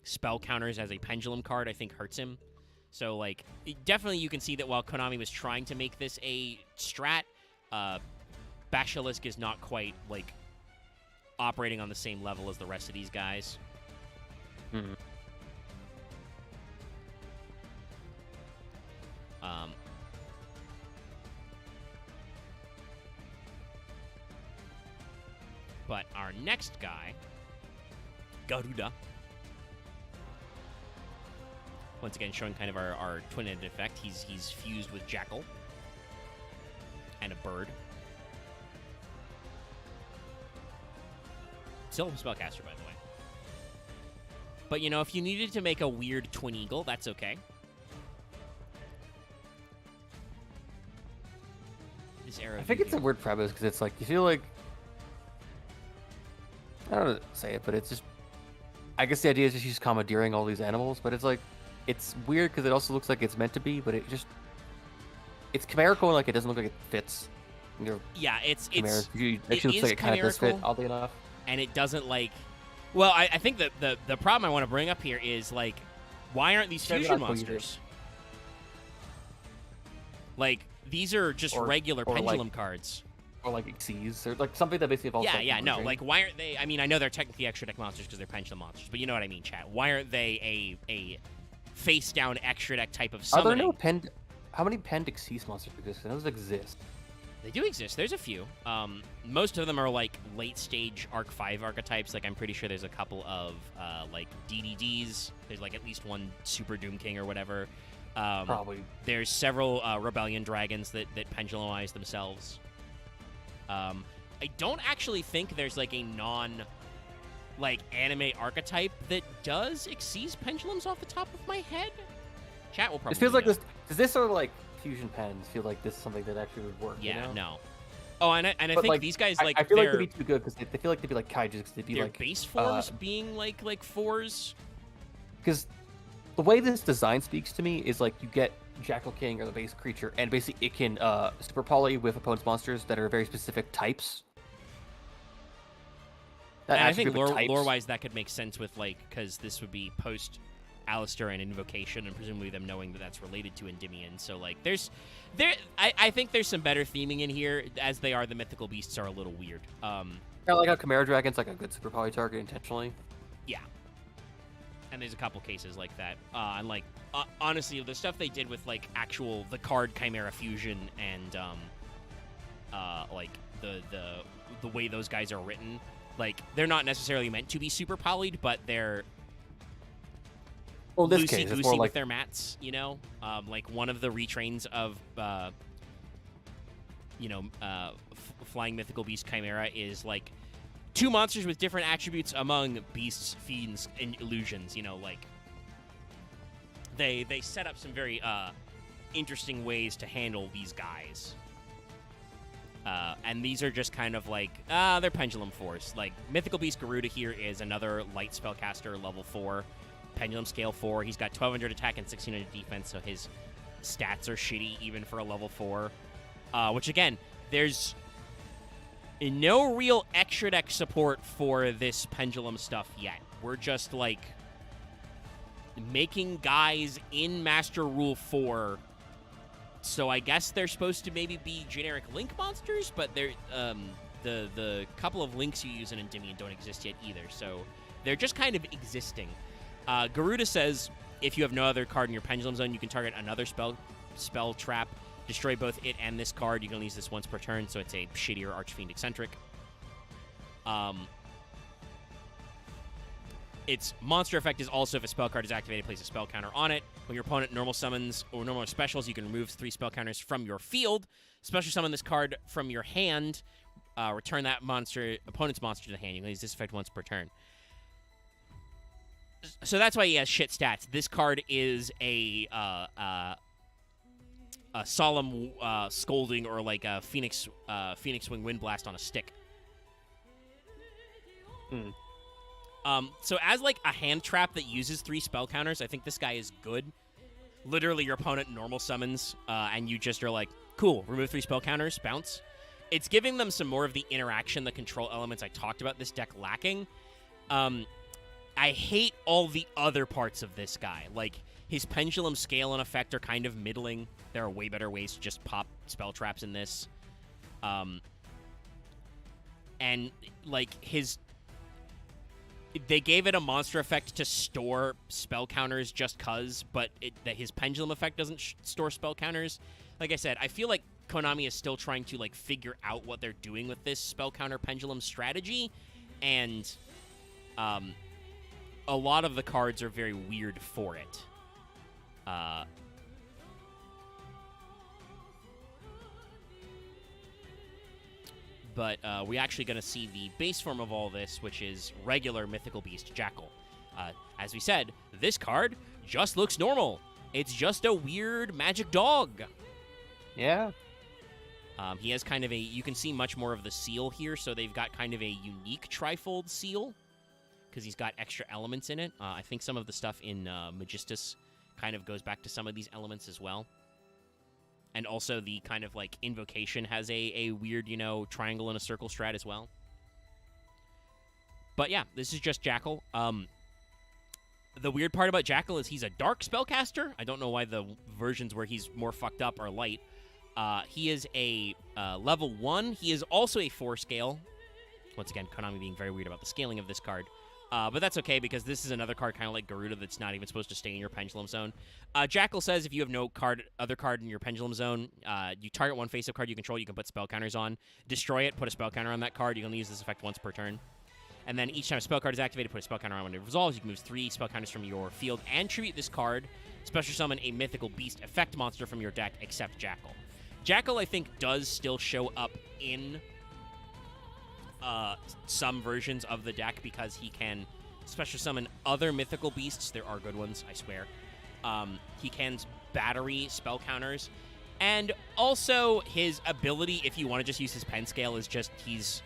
spell counters as a pendulum card, I think hurts him. So, like, definitely you can see that while Konami was trying to make this a strat, Basilisk is not quite, like, operating on the same level as the rest of these guys. Mm-hmm. But our next guy, Garuda, once again showing kind of our twin-ended effect. He's fused with Jackal and a bird. Still a spellcaster, by the way. But, you know, if you needed to make a weird twin eagle, that's okay. This era. I think it's a weird premise because it's like you feel like I don't know how to say it, but it's just I guess the idea is just she's commandeering all these animals, but it's like it's weird because it also looks like it's meant to be, but it's chimerical and like it doesn't look like it fits. Yeah, it actually looks is like it kind of does fit, chimerical. oddly enough. And it doesn't like. Well, I think that the problem I want to bring up here is like, why aren't these fusion monsters? Like these are just regular pendulum cards. Or like Xyz, or like something that basically involves. Yeah, no. Like, why aren't they? I mean, I know they're technically extra deck monsters because they're pendulum monsters, but you know what I mean, chat. Why aren't they a face down extra deck type of summoning? Are there no How many penned Xyz monsters exist? Those exist. They do exist. There's a few. Most of them are like late stage Arc 5 archetypes. Like I'm pretty sure there's a couple of like DDDs. There's like at least one Super Doom King or whatever. Probably. There's several Rebellion Dragons that pendulumize themselves. I don't actually think there's like a like anime archetype that does Xyz pendulums off the top of my head. Chat will probably. It feels like this. Does this sort of like fusion pens feel like this is something that actually would work? Yeah, you know? no. Oh, and I think like, these guys like I feel like they'd be too good because they feel like they'd be like kaijus. Because they'd be their like base forms being like fours. Because the way this design speaks to me is like you get Jackal King or the base creature, and basically it can super poly with opponent's monsters that are very specific types. And I think lore-wise that could make sense with like because this would be post Alistair and Invocation, and presumably them knowing that that's related to Endymion. So like I think there's some better theming in here, as they are the mythical beasts are a little weird. Kind of like how Chimera Dragon's like a good super poly target intentionally. Yeah. And there's a couple cases like that. And like honestly, the stuff they did with like the card Chimera Fusion and like the way those guys are written, like they're not necessarily meant to be super polyed, but they're loosey-goosey with their mats, you know? Like one of the retrains of Flying Mythical Beast Chimera is like 2 monsters with different attributes among beasts, fiends, and illusions. You know, like they set up some very interesting ways to handle these guys. And these are just kind of like they're pendulum force. Like Mythical Beast Garuda here is another light spellcaster, level 4, pendulum scale 4. He's got 1200 attack and 1600 defense, so his stats are shitty even for a level 4. Which again, there's no real extra deck support for this pendulum stuff yet. We're just like making guys in Master Rule 4. So I guess they're supposed to maybe be generic link monsters, but they're the couple of links you use in Endymion don't exist yet either. So they're just kind of existing. Garuda says if you have no other card in your pendulum zone, you can target another spell trap. Destroy both it and this card. You can only use this once per turn, so it's a shittier Archfiend Eccentric. Its monster effect is also if a spell card is activated, place a spell counter on it. When your opponent normal summons or normal specials, you can remove 3 spell counters from your field. Special summon this card from your hand. Return that opponent's monster to the hand. You can use this effect once per turn. So that's why he has shit stats. This card is a solemn scolding or like a Phoenix Wing Wind Blast on a stick. So as like a hand trap that uses 3 spell counters, I think this guy is good. Literally, your opponent normal summons, and you just are like, cool, remove 3 spell counters, bounce. It's giving them some more of the interaction, the control elements I talked about this deck lacking. I hate all the other parts of this guy. Like, his pendulum scale and effect are kind of middling. There are way better ways to just pop spell traps in this. And, like, they gave it a monster effect to store spell counters just cuz, but his pendulum effect doesn't store spell counters. Like I said, I feel like Konami is still trying to, like, figure out what they're doing with this spell counter pendulum strategy, and a lot of the cards are very weird for it. But we're actually going to see the base form of all this, which is regular Mythical Beast Jackal. As we said, this card just looks normal. It's just a weird magic dog. Yeah. He has kind of a, you can see much more of the seal here, so they've got kind of a unique trifold seal because he's got extra elements in it. I think some of the stuff in Magistus kind of goes back to some of these elements as well. And also the kind of like invocation has a weird, you know, triangle and a circle strat as well. But yeah, this is just Jackal. The weird part about Jackal is he's a dark spellcaster. I don't know why the versions where he's more fucked up are light. He is a level 1. He is also a 4 scale. Once again, Konami being very weird about the scaling of this card. But that's okay, because this is another card kind of like Garuda that's not even supposed to stay in your Pendulum Zone. Jackal says if you have no other card in your Pendulum Zone, you target one face-up card you control, you can put spell counters on. Destroy it, put a spell counter on that card. You can only use this effect once per turn. And then each time a spell card is activated, put a spell counter on when it resolves. You can move 3 spell counters from your field and tribute this card. Special summon a mythical beast effect monster from your deck, except Jackal. Jackal, I think, does still show up in some versions of the deck because he can special summon other mythical beasts. There are good ones, I swear. He can battery spell counters. And also his ability, if you want to just use his pen scale, is just he's...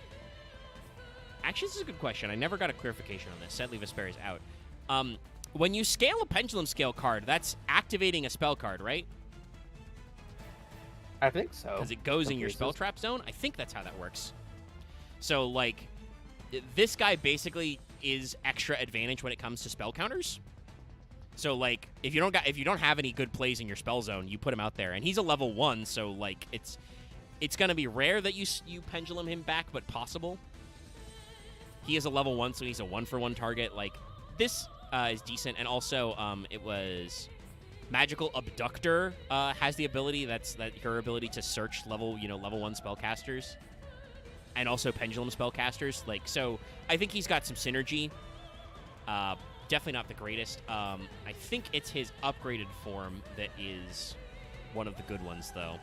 Actually, this is a good question. I never got a clarification on this. Sadly, Vesper is out. When you scale a Pendulum Scale card, that's activating a spell card, right? I think so. Because it goes in your spell trap zone. I think that's how that works. So, like, this guy basically is extra advantage when it comes to spell counters. So, like, if you don't have any good plays in your spell zone, you put him out there, and he's a level 1, so like it's gonna be rare that you pendulum him back, but possible. He is a level 1, so he's a 1-for-1 target. Like, this is decent, and also it was Magical Abductor has the ability her ability to search level 1 spellcasters, and also pendulum spellcasters. Like, so I think he's got some synergy. Definitely not the greatest. I think it's his upgraded form that is one of the good ones, though.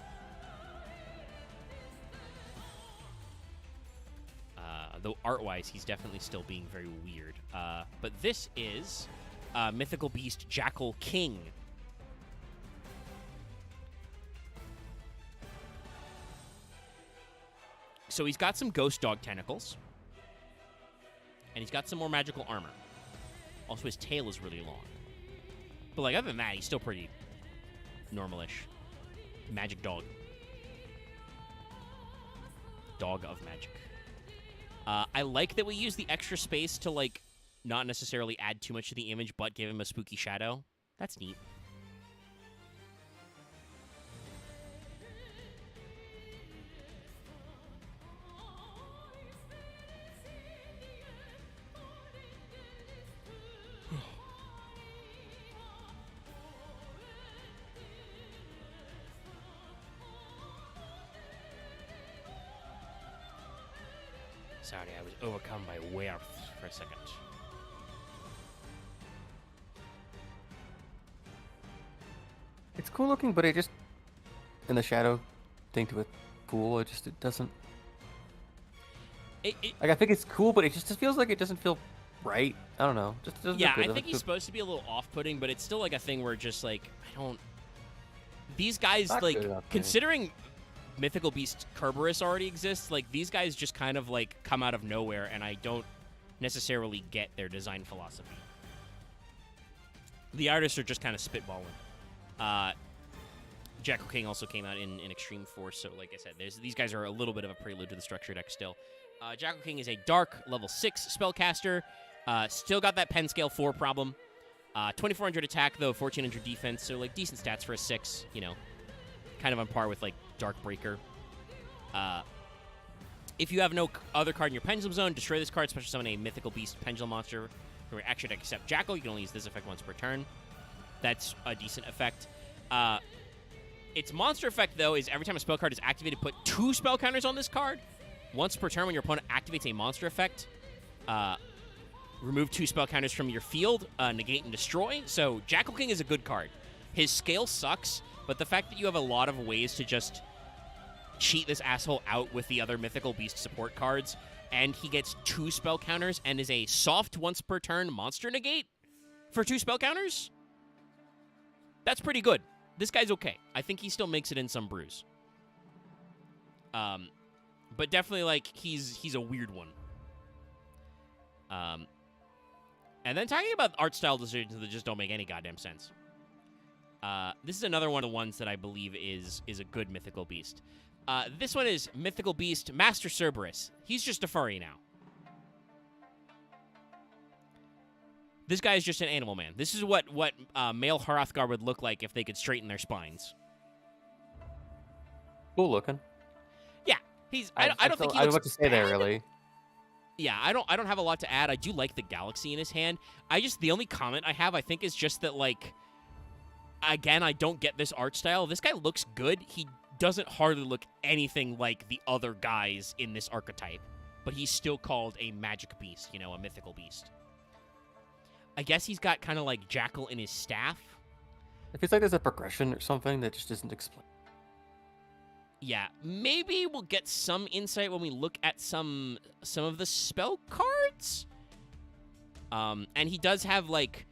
Though art-wise, he's definitely still being very weird. But this is Mythical Beast Jackal King. So he's got some Ghost Dog tentacles. And he's got some more magical armor. Also, his tail is really long. But, like, other than that, he's still pretty normal-ish. Magic dog. Dog of magic. I like that we use the extra space to, like, not necessarily add too much to the image, but give him a spooky shadow. That's neat. Sorry, I was overcome by Werth for a second. It's cool looking, but it just... in the shadow thing to a pool, it doesn't... Like, I think it's cool, but it just feels like it doesn't feel right. I don't know. Just doesn't yeah, I think he's supposed to be a little off-putting, but it's still like a thing where just like, I don't... These guys, like, considering Mythical Beast Kerberos already exists, like, these guys just kind of, like, come out of nowhere, and I don't necessarily get their design philosophy. The artists are just kind of spitballing. Jackal King also came out in Extreme Force, so like I said, these guys are a little bit of a prelude to the structure deck still. Jackal King is a dark, level 6 spellcaster. Still got that pen scale 4 problem. 2400 attack, though, 1400 defense, so, like, decent stats for a 6, you know. Kind of on par with, like, Dark Breaker. If you have no other card in your Pendulum Zone, destroy this card, special summon a Mythical Beast Pendulum Monster from your extra deck except Jackal. You can only use this effect once per turn. That's a decent effect. Its monster effect, though, is every time a spell card is activated, put 2 spell counters on this card. Once per turn, when your opponent activates a monster effect, remove 2 spell counters from your field, negate and destroy. So Jackal King is a good card. His scale sucks, but the fact that you have a lot of ways to just cheat this asshole out with the other Mythical Beast support cards, and he gets 2 spell counters and is a soft once per turn monster negate, For 2 spell counters, that's pretty good. This guy's okay. I think he still makes it in some brews. But definitely, like, he's a weird one. And then talking about art style decisions that just don't make any goddamn sense. This is another one of the ones that I believe is a good mythical beast. This one is Mythical Beast Master Cerberus. He's just a furry now. This guy is just an animal man. This is what male Hrothgar would look like if they could straighten their spines. Cool looking. Yeah, he's. I don't think he looks I don't know what to say there, bad. really. Yeah, I don't have a lot to add. I do like the galaxy in his hand. The only comment I have, I think, is just that, like, again, I don't get this art style. This guy looks good. He doesn't hardly look anything like the other guys in this archetype, but he's still called a magic beast, you know, a mythical beast. I guess he's got kind of like Jackal in his staff. It feels like there's a progression or something that just isn't explained. Yeah, maybe we'll get some insight when we look at some of the spell cards. And he does have, like,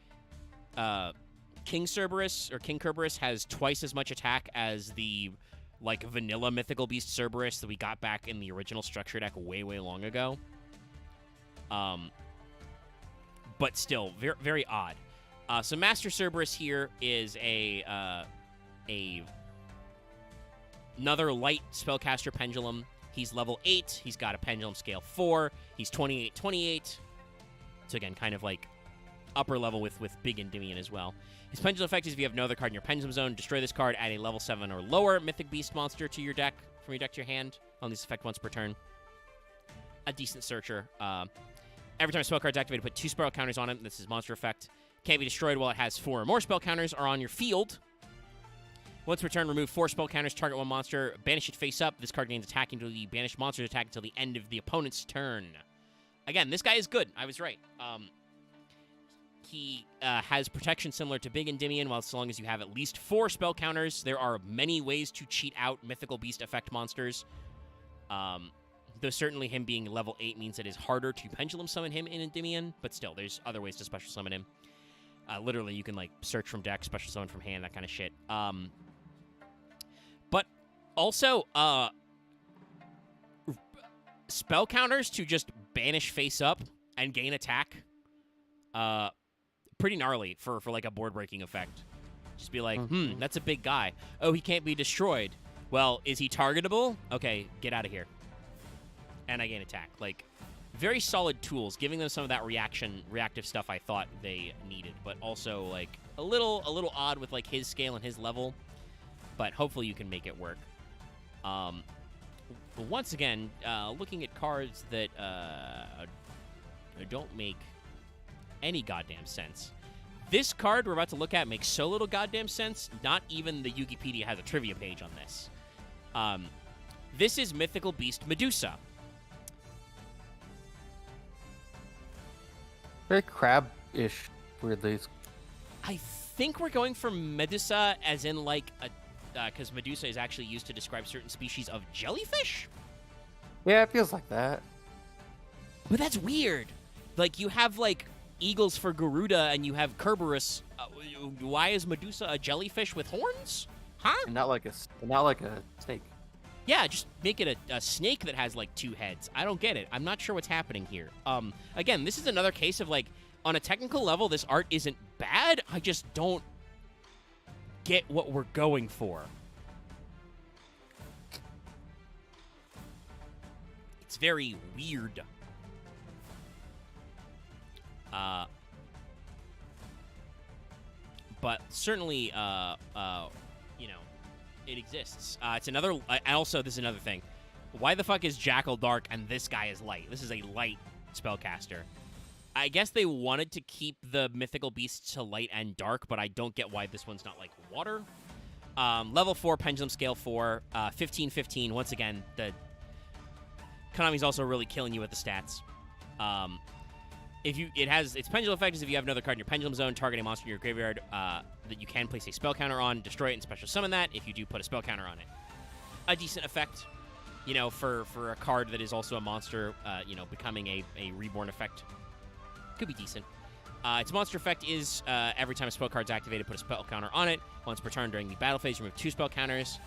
King Cerberus or King Kerberos has twice as much attack as the, like, vanilla mythical beast Cerberus that we got back in the original structure deck way long ago. But still, very, very odd. So Master Cerberus here is another light spellcaster pendulum. He's level 8. He's got a pendulum scale 4. He's 28. So again, kind of like upper level with Big Endymion as well. His pendulum effect is if you have no other card in your pendulum zone, destroy this card, add a level 7 or lower mythic beast monster to your deck, from your deck to your hand. On this effect once per turn. A decent searcher. Every time a spell card is activated, put 2 spell counters on it. This is monster effect. Can't be destroyed while it has 4 or more spell counters are on your field. Once per turn, remove 4 spell counters, target 1 monster, banish it face up. This card gains attack until the banished monster's attack until the end of the opponent's turn. Again, this guy is good. I was right. He has protection similar to Big Endymion, while so long as you have at least 4 spell counters. There are many ways to cheat out mythical beast effect monsters. Though certainly him being level 8 means it is harder to pendulum summon him in Endymion, but still, there's other ways to special summon him. Literally, you can, like, search from deck, special summon from hand, that kind of shit. But also, spell counters to just banish face up and gain attack. Pretty gnarly for like a board-breaking effect. Just be like, that's a big guy. Oh, he can't be destroyed. Well, is he targetable? Okay, get out of here. And I gain attack. Like, very solid tools, giving them some of that reactive stuff I thought they needed, but also, like, a little odd with, like, his scale and his level, but hopefully you can make it work. But once again, looking at cards that don't make any goddamn sense. This card we're about to look at makes so little goddamn sense, not even the Wikipedia has a trivia page on this. This is Mythical Beast Medusa. Very crab-ish, weirdly. I think we're going for Medusa as in, like, because Medusa is actually used to describe certain species of jellyfish? Yeah, it feels like that. But that's weird. Like, you have, like, eagles for Garuda, and you have Kerberos. Why is Medusa a jellyfish with horns? Huh? And not like a snake. Yeah, just make it a snake that has, like, 2 heads. I don't get it. I'm not sure what's happening here. Again, this is another case of, like, on a technical level, this art isn't bad. I just don't get what we're going for. It's very weird. But certainly, you know, it exists. It's another. Also, this is another thing. Why the fuck is Jackal dark and this guy is light? This is a light spellcaster. I guess they wanted to keep the mythical beasts to light and dark, but I don't get why this one's not like water. Level 4, pendulum scale 4, 15/15. Once again, the Konami's also really killing you with the stats. Its pendulum effect is if you have another card in your pendulum zone, target a monster in your graveyard that you can place a spell counter on, destroy it and special summon that. If you do, put a spell counter on it. A decent effect, you know, for a card that is also a monster, you know, becoming a reborn effect. Could be decent. Its monster effect is every time a spell card's activated, put a spell counter on it. Once per turn during the battle phase, remove 2 spell counters.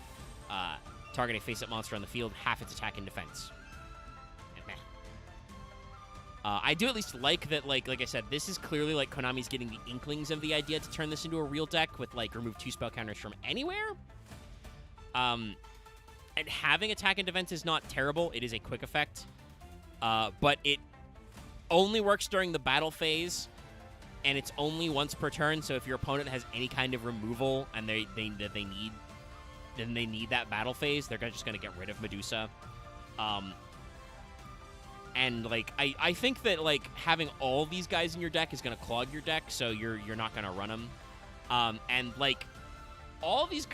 Target a face-up monster on the field, half its attack and defense. Meh. I do at least like that, like I said, this is clearly like Konami's getting the inklings of the idea to turn this into a real deck with like remove 2 spell counters from anywhere. And having attack and defense is not terrible. It is a quick effect, but it only works during the battle phase, and it's only once per turn. So if your opponent has any kind of removal and they need that battle phase, they're just gonna get rid of Medusa. And like I think that like having all these guys in your deck is gonna clog your deck, so you're not gonna run them. And like all these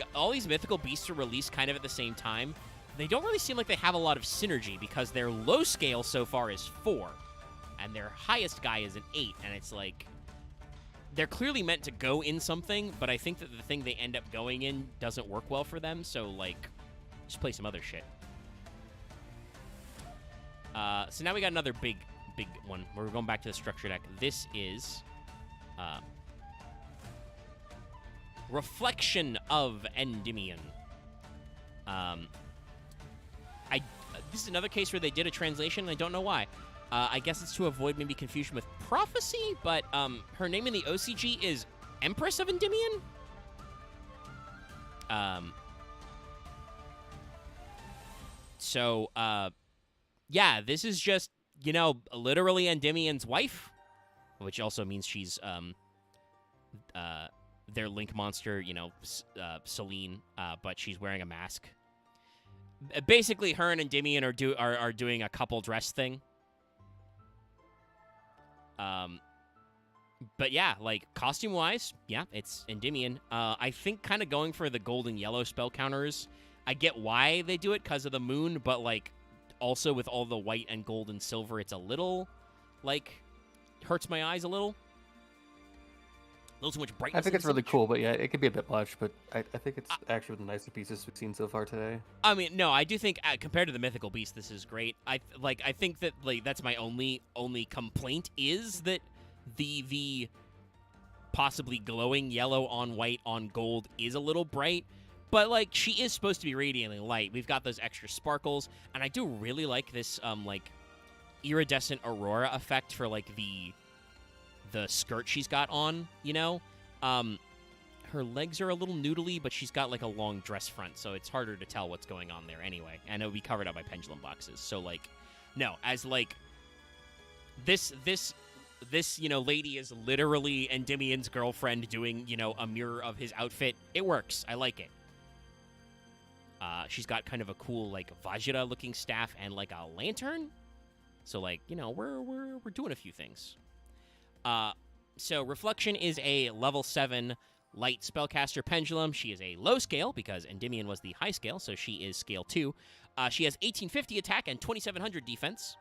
mythical beasts are released kind of at the same time. They don't really seem like they have a lot of synergy because their low scale so far is 4, and their highest guy is an 8, and it's like they're clearly meant to go in something, but I think that the thing they end up going in doesn't work well for them, so like just play some other shit. So now we got another big one. We're going back to the structure deck. This is Reflection of Endymion. This is another case where they did a translation, and I don't know why. I guess it's to avoid maybe confusion with Prophecy, but her name in the OCG is Empress of Endymion? Yeah, this is just, literally Endymion's wife, which also means she's their Link monster, Celine, but she's wearing a mask. Basically, her and Endymion are doing a couple dress thing. But yeah, like costume-wise, yeah, it's Endymion. I think kind of going for the gold and yellow spell counters. I get why they do it because of the moon, but like also with all the white and gold and silver, it's a little like hurts my eyes a little. A little too much brightness. I think it's really cool, but yeah, it could be a bit much. But I think it's actually one of the nicer pieces we've seen so far today. I mean, no, I do think compared to the Mythical Beast, this is great. I think that like that's my only complaint is that the possibly glowing yellow on white on gold is a little bright. But, like, she is supposed to be radiantly light. We've got those extra sparkles. And I do really like this, like, iridescent aurora effect for, like, the skirt she's got on, Her legs are a little noodly, but she's got, like, a long dress front. So it's harder to tell what's going on there anyway. And it'll be covered up by pendulum boxes. So, like, no. As, like, this lady is literally Endymion's girlfriend doing, a mirror of his outfit. It works. I like it. She's got kind of a cool, like, Vajra-looking staff and, like, a lantern. So, like, we're doing a few things. So Reflection is a level 7 light spellcaster pendulum. She is a low scale because Endymion was the high scale, so she is scale 2. She has 1850 attack and 2700 defense.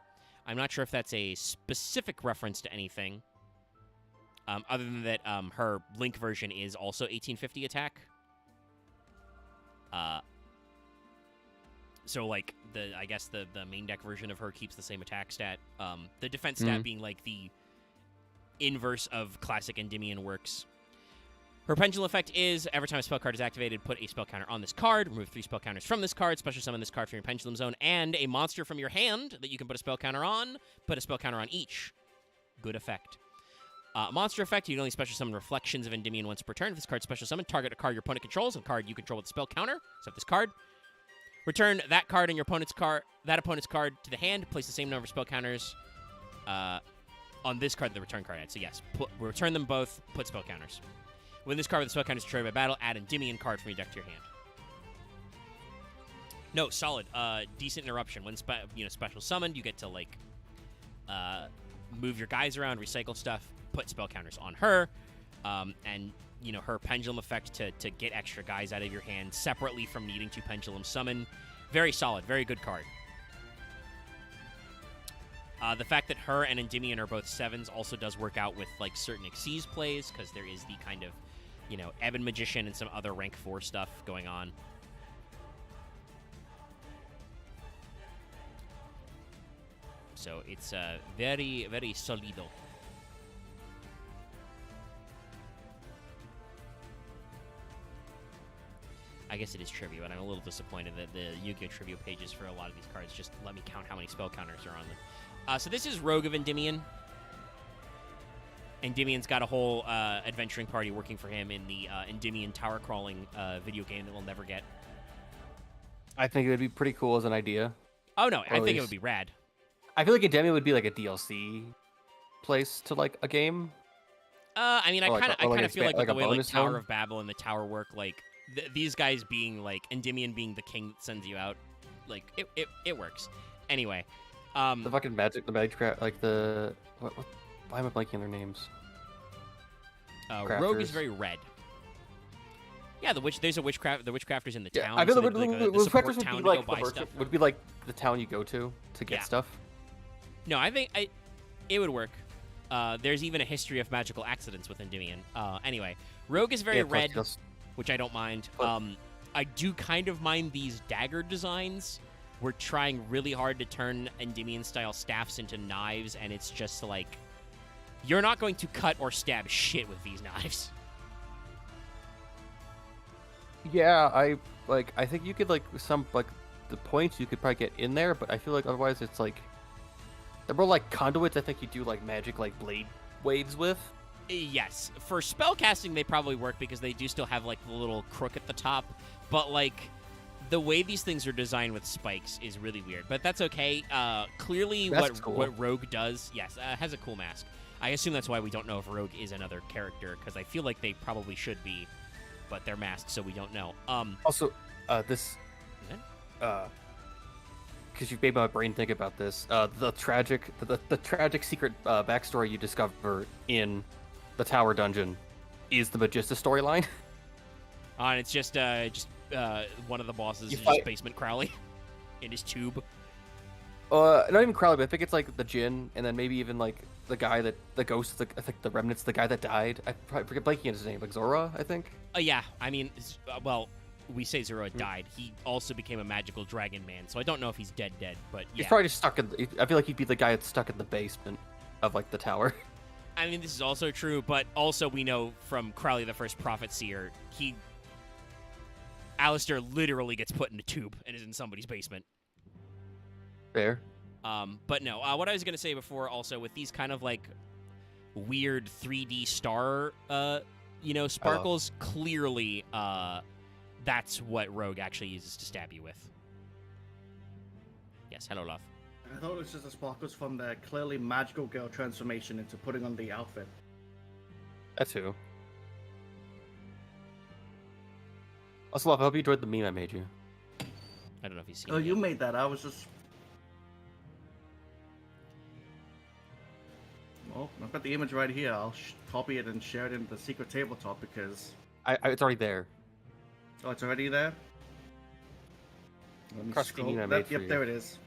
I'm not sure if that's a specific reference to anything. Other than that, her Link version is also 1850 attack. So, like, I guess the main deck version of her keeps the same attack stat. The defense stat being, like, the inverse of classic Endymion works. Her pendulum effect is, every time a spell card is activated, put a spell counter on this card, remove 3 spell counters from this card, special summon this card from your pendulum zone, and a monster from your hand that you can put a spell counter on, put a spell counter on each. Good effect. Monster effect, you can only special summon Reflections of Endymion once per turn. If this card's special summon, target a card your opponent controls, and a card you control with a spell counter, except this card. Return that card and your opponent's card to the hand. Place the same number of spell counters on this card that the return card had. So yes, return them both, put spell counters. When this card with the spell counter is destroyed by battle, add Endymion card from your deck to your hand. No, solid. Decent interruption. When special summoned, you get to like move your guys around, recycle stuff, put spell counters on her, and her pendulum effect to get extra guys out of your hand separately from needing to pendulum summon. Very solid, very good card. The fact that her and Endymion are both 7s also does work out with like certain Xyz plays, because there is the kind of Ebon Magician and some other rank 4 stuff going on. So it's very, very solido. I guess it is trivia, but I'm a little disappointed that the Yu-Gi-Oh! Trivia pages for a lot of these cards just let me count how many spell counters are on them. So this is Rogue of Endymion. Endymion's got a whole adventuring party working for him in the Endymion tower crawling video game that we'll never get. I think it would be pretty cool as an idea. Oh, no, I think it would be rad. I feel like Endymion would be like a DLC place to like a game. I mean, I kind of feel like the way like Tower zone? of Babel and the Tower work, like these guys being like Endymion being the king that sends you out, like it works. Anyway, The fucking magic craft, like the why am I blanking on their names? Rogue is very red. Yeah, there's a witchcraft. The witchcrafters in the town. I feel so like the support witchcrafters town would to be go like buy stuff. would be like the town you go to get stuff. No, I think it would work. There's even a history of magical accidents with Endymion. Anyway, Rogue is very red, which I don't mind. I do kind of mind these dagger designs. We're trying really hard to turn Endymion-style staffs into knives, and it's just like, you're not going to cut or stab shit with these knives. Yeah, I think you could like the points you could probably get in there, but I feel like otherwise it's like they're more like conduits. I think you do like magic like blade waves with. Yes, for spellcasting they probably work because they do still have like the little crook at the top, but like the way these things are designed with spikes is really weird. But that's okay. Clearly, what Rogue does, yes, has a cool mask. I assume that's why we don't know if Rogue is another character because I feel like they probably should be, but they're masked, so we don't know. Also, this, because you've made my brain think about this. The tragic secret backstory you discover in the Tower Dungeon is the Magista storyline. And it's just one of the bosses is just Basement Crowley in his tube. Not even Crowley, but I think it's like the Djinn, and then maybe even like the guy that the ghost, I think the remnants, the guy that died. I probably forget blanking on his name, like Zora, I think. Yeah, I mean, well, we say Zora died. He also became a magical dragon man, so I don't know if he's dead, but yeah. He's probably just stuck in. I feel like he'd be the guy that's stuck in the basement of like the tower. I mean, this is also true, but also we know from Crowley the First Prophet Seer, Alistair literally gets put in a tube and is in somebody's basement. Fair. But no, what I was going to say before also with these kind of like weird 3D star, sparkles, clearly that's what Rogue actually uses to stab you with. Yes, hello, love. I thought it was just the sparkles from the clearly magical girl transformation into putting on the outfit. That's who. Also, love, I hope you enjoyed the meme I made you. I don't know if you've seen Oh, it you yet. made that. I was just... Well, I've got the image right here. I'll copy it and share it in the secret tabletop because... It's already there. Oh, it's already there? Let me Cross scroll. screen I made for Yep, you. there it is.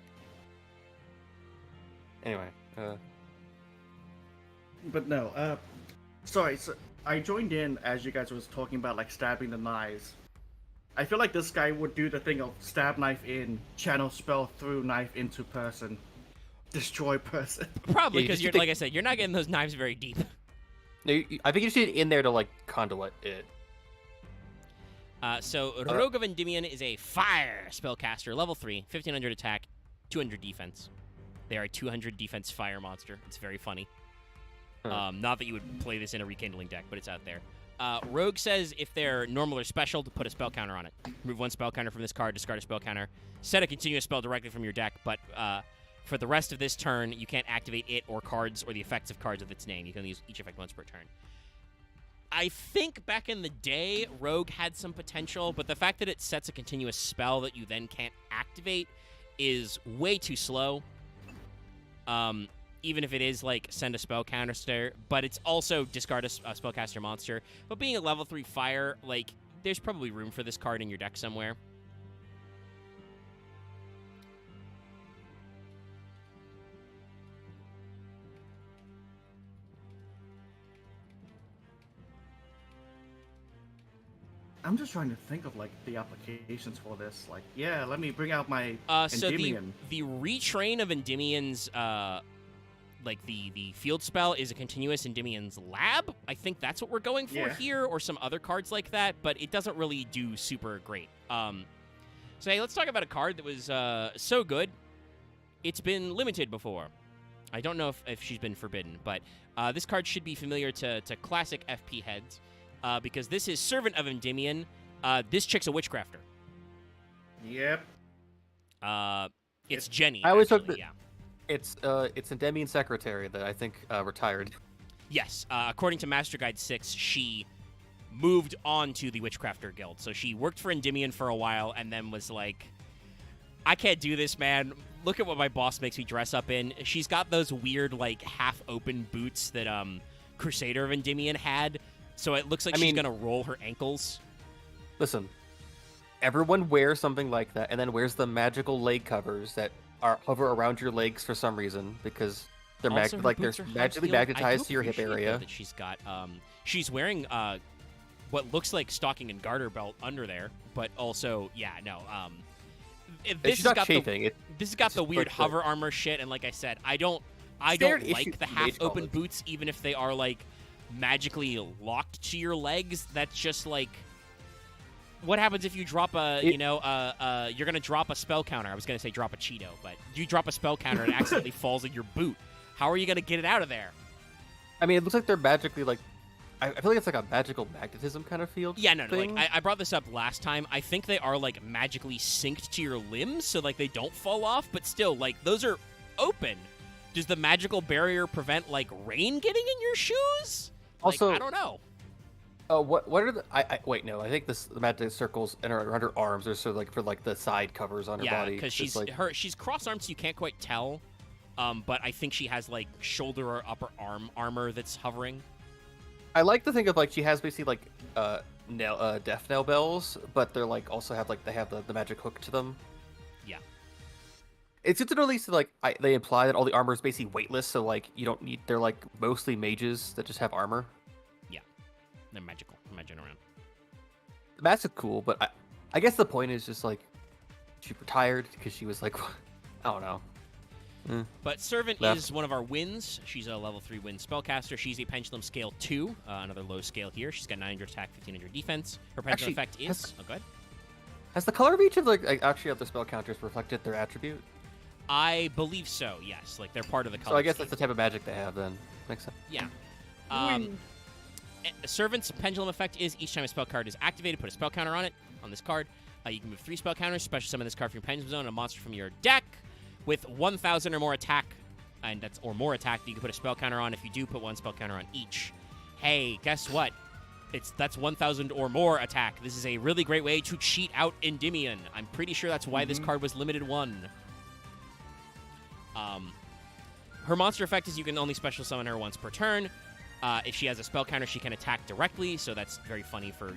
Anyway, But no, sorry, so I joined in as you guys was talking about like stabbing the knives. I feel like this guy would do the thing of stab knife in, channel spell through knife into person, destroy person. Probably Yeah, because you're like I said, you're not getting those knives very deep. no, I think you just need it in there to like conduit it. So Rogue of Endymion is a fire spellcaster, level 3, 1500 attack, 200 defense. They are a 200 defense fire monster. It's very funny. Not that you would play this in a rekindling deck, but it's out there. Rogue says if they're normal or special, to put a spell counter on it. Remove one spell counter from this card, discard a spell counter. Set a continuous spell directly from your deck, but for the rest of this turn, you can't activate it or cards or the effects of cards with its name. You can use each effect once per turn. I think back in the day, Rogue had some potential, but the fact that it sets a continuous spell that you then can't activate is way too slow. Even if it is like send a spell counter, but it's also discard a spellcaster monster. But being a level 3 fire, like there's probably room for this card in your deck somewhere. I'm just trying to think of like the applications for this. Like, yeah, let me bring out my So Endymion. the retrain of Endymion's like the field spell is a continuous Endymion's lab. I think that's what we're going for here, or some other cards like that, but it doesn't really do super great. So hey, let's talk about a card that was so good, it's been limited before. I don't know if she's been forbidden, but this card should be familiar to classic FP heads, because this is Servant of Endymion. This chick's a witchcrafter. Yep. It's Jenny. I always actually, thought that it's Endymion Secretary that I think retired. Yes. According to Master Guide 6, she moved on to the Witchcrafter Guild. So she worked for Endymion for a while and then was like, I can't do this, man. Look at what my boss makes me dress up in. She's got those weird, like, half-open boots that Crusader of Endymion had. So it looks like she's going to roll her ankles. Listen, everyone wears something like that and then wears the magical leg covers that hover around your legs for some reason because they're they're magically magnetized to your hip area. That she's got. She's wearing what looks like stocking and garter belt under there, but also this she's not chafing. This has got the weird hover armor shit, and like I said, I don't like the half open boots, even if they are like magically locked to your legs. That's just like. What happens if you drop you're going to drop a spell counter. I was going to say drop a Cheeto, but you drop a spell counter and it accidentally falls in your boot. How are you going to get it out of there? I mean, it looks like they're magically, like, I feel like it's like a magical magnetism kind of field. Yeah, no, like, I brought this up last time. I think they are, like, magically synced to your limbs, so, like, they don't fall off, but still, like, those are open. Does the magical barrier prevent, like, rain getting in your shoes? Also, I don't know. What are the? Wait, no. I think the magic circles and around her arms are sort of like for like the side covers on her body. Yeah, because she's cross-armed, so you can't quite tell. But I think she has like shoulder or upper arm armor that's hovering. I like to think of like she has basically like death knell bells, but they're like also have like they have the magic hook to them. Yeah. It's good to know at least like they imply that all the armor is basically weightless, so like you don't need. They're like mostly mages that just have armor. They're magical. Imagine around. The mask is cool, but I guess the point is just like she retired because she was like, I don't know. But Servant is one of our wins. She's a level 3 wind spellcaster. She's a Pendulum Scale 2, another low scale here. She's got 900 attack, 1500 defense. Her pendulum effect is... go ahead. Has the color of each of the actually of the spell counters reflected their attribute? I believe so, yes. Like, they're part of the color So I guess scheme. that's the type of magic they have then. Makes sense. Yeah. Servant's pendulum effect is each time a spell card is activated, put a spell counter on it, on this card. You can move 3 spell counters, special summon this card from your pendulum zone, and a monster from your deck with 1,000 or more attack, and that's or more attack that you can put a spell counter on. If you do, put 1 spell counter on each. Hey, guess what? That's 1,000 or more attack. This is a really great way to cheat out Endymion. I'm pretty sure that's why this card was limited 1. Her monster effect is you can only special summon her once per turn. If she has a spell counter, she can attack directly, so that's very funny for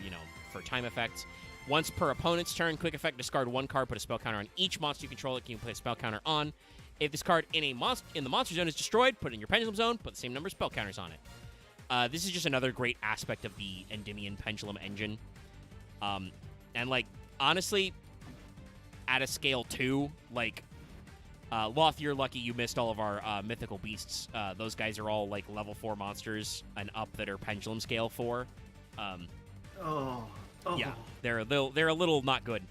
time effects. Once per opponent's turn, quick effect, discard 1 card, put a spell counter on each monster you control. It can put a spell counter on. If this card in the monster zone is destroyed, put it in your pendulum zone, put the same number of spell counters on it. This is just another great aspect of the Endymion Pendulum engine. And, like, honestly, at a scale 2, like, Loth, you're lucky you missed all of our mythical beasts. Those guys are all like level 4 monsters and up that are pendulum scale 4. Yeah, they're a little not good.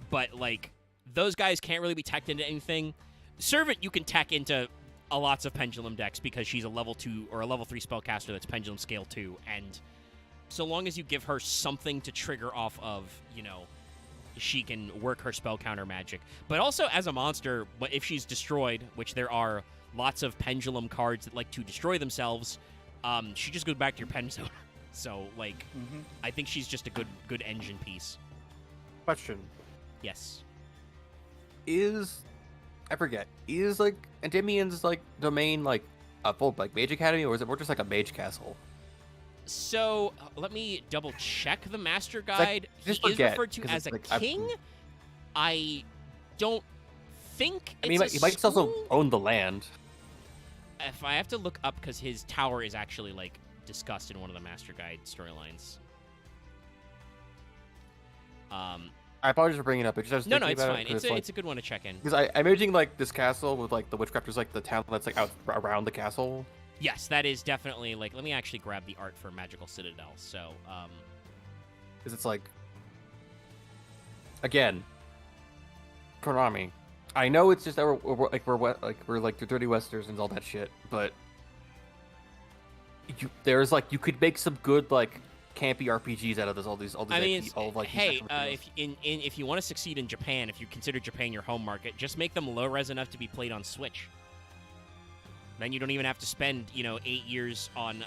But like those guys can't really be teched into anything. Servant you can tech into lots of pendulum decks because she's a level 2 or a level 3 spellcaster that's pendulum scale 2, and so long as you give her something to trigger off of, she can work her spell counter magic. But also as a monster, if she's destroyed, which there are lots of pendulum cards that like to destroy themselves, she just goes back to your pen zone. So like, I think she's just a good engine piece. Question. Yes. I forget. Is like Endymion's like domain like a full like mage academy, or is it more just like a mage castle? So let me double check the master guide. He is referred to as a king. I don't think it's he might also own the land. If I have to look up, because his tower is actually like discussed in one of the master guide storylines. I apologize for bringing it up. It's just no, it's fine. It's a good one to check in. Because I'm imagining like this castle with like the witchcrafters, like the town that's like out around the castle. Yes, that is definitely like. Let me actually grab the art for Magical Citadel. So, Because it's like, again, Konami. I know it's just that we're like the dirty westerns and all that shit, but you could make some good like campy RPGs out of this. All these. I mean, hey, if you want to succeed in Japan, if you consider Japan your home market, just make them low res enough to be played on Switch. Then you don't even have to spend 8 years on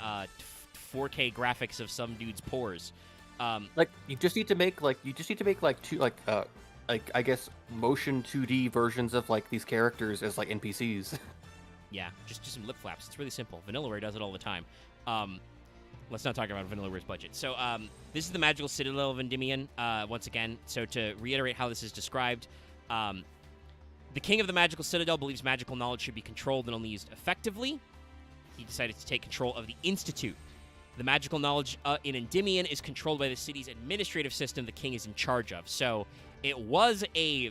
4K graphics of some dude's pores. Like you just need to make I guess motion 2D versions of like these characters as like NPCs. Yeah, just do some lip flaps. It's really simple. Vanillaware does it all the time. Let's not talk about Vanillaware's budget. So this is the magical citadel of Endymion, once again. So to reiterate how this is described, the king of the magical citadel believes magical knowledge should be controlled and only used effectively. He decided to take control of the Institute. The magical knowledge in Endymion is controlled by the city's administrative system the king is in charge of. So it was a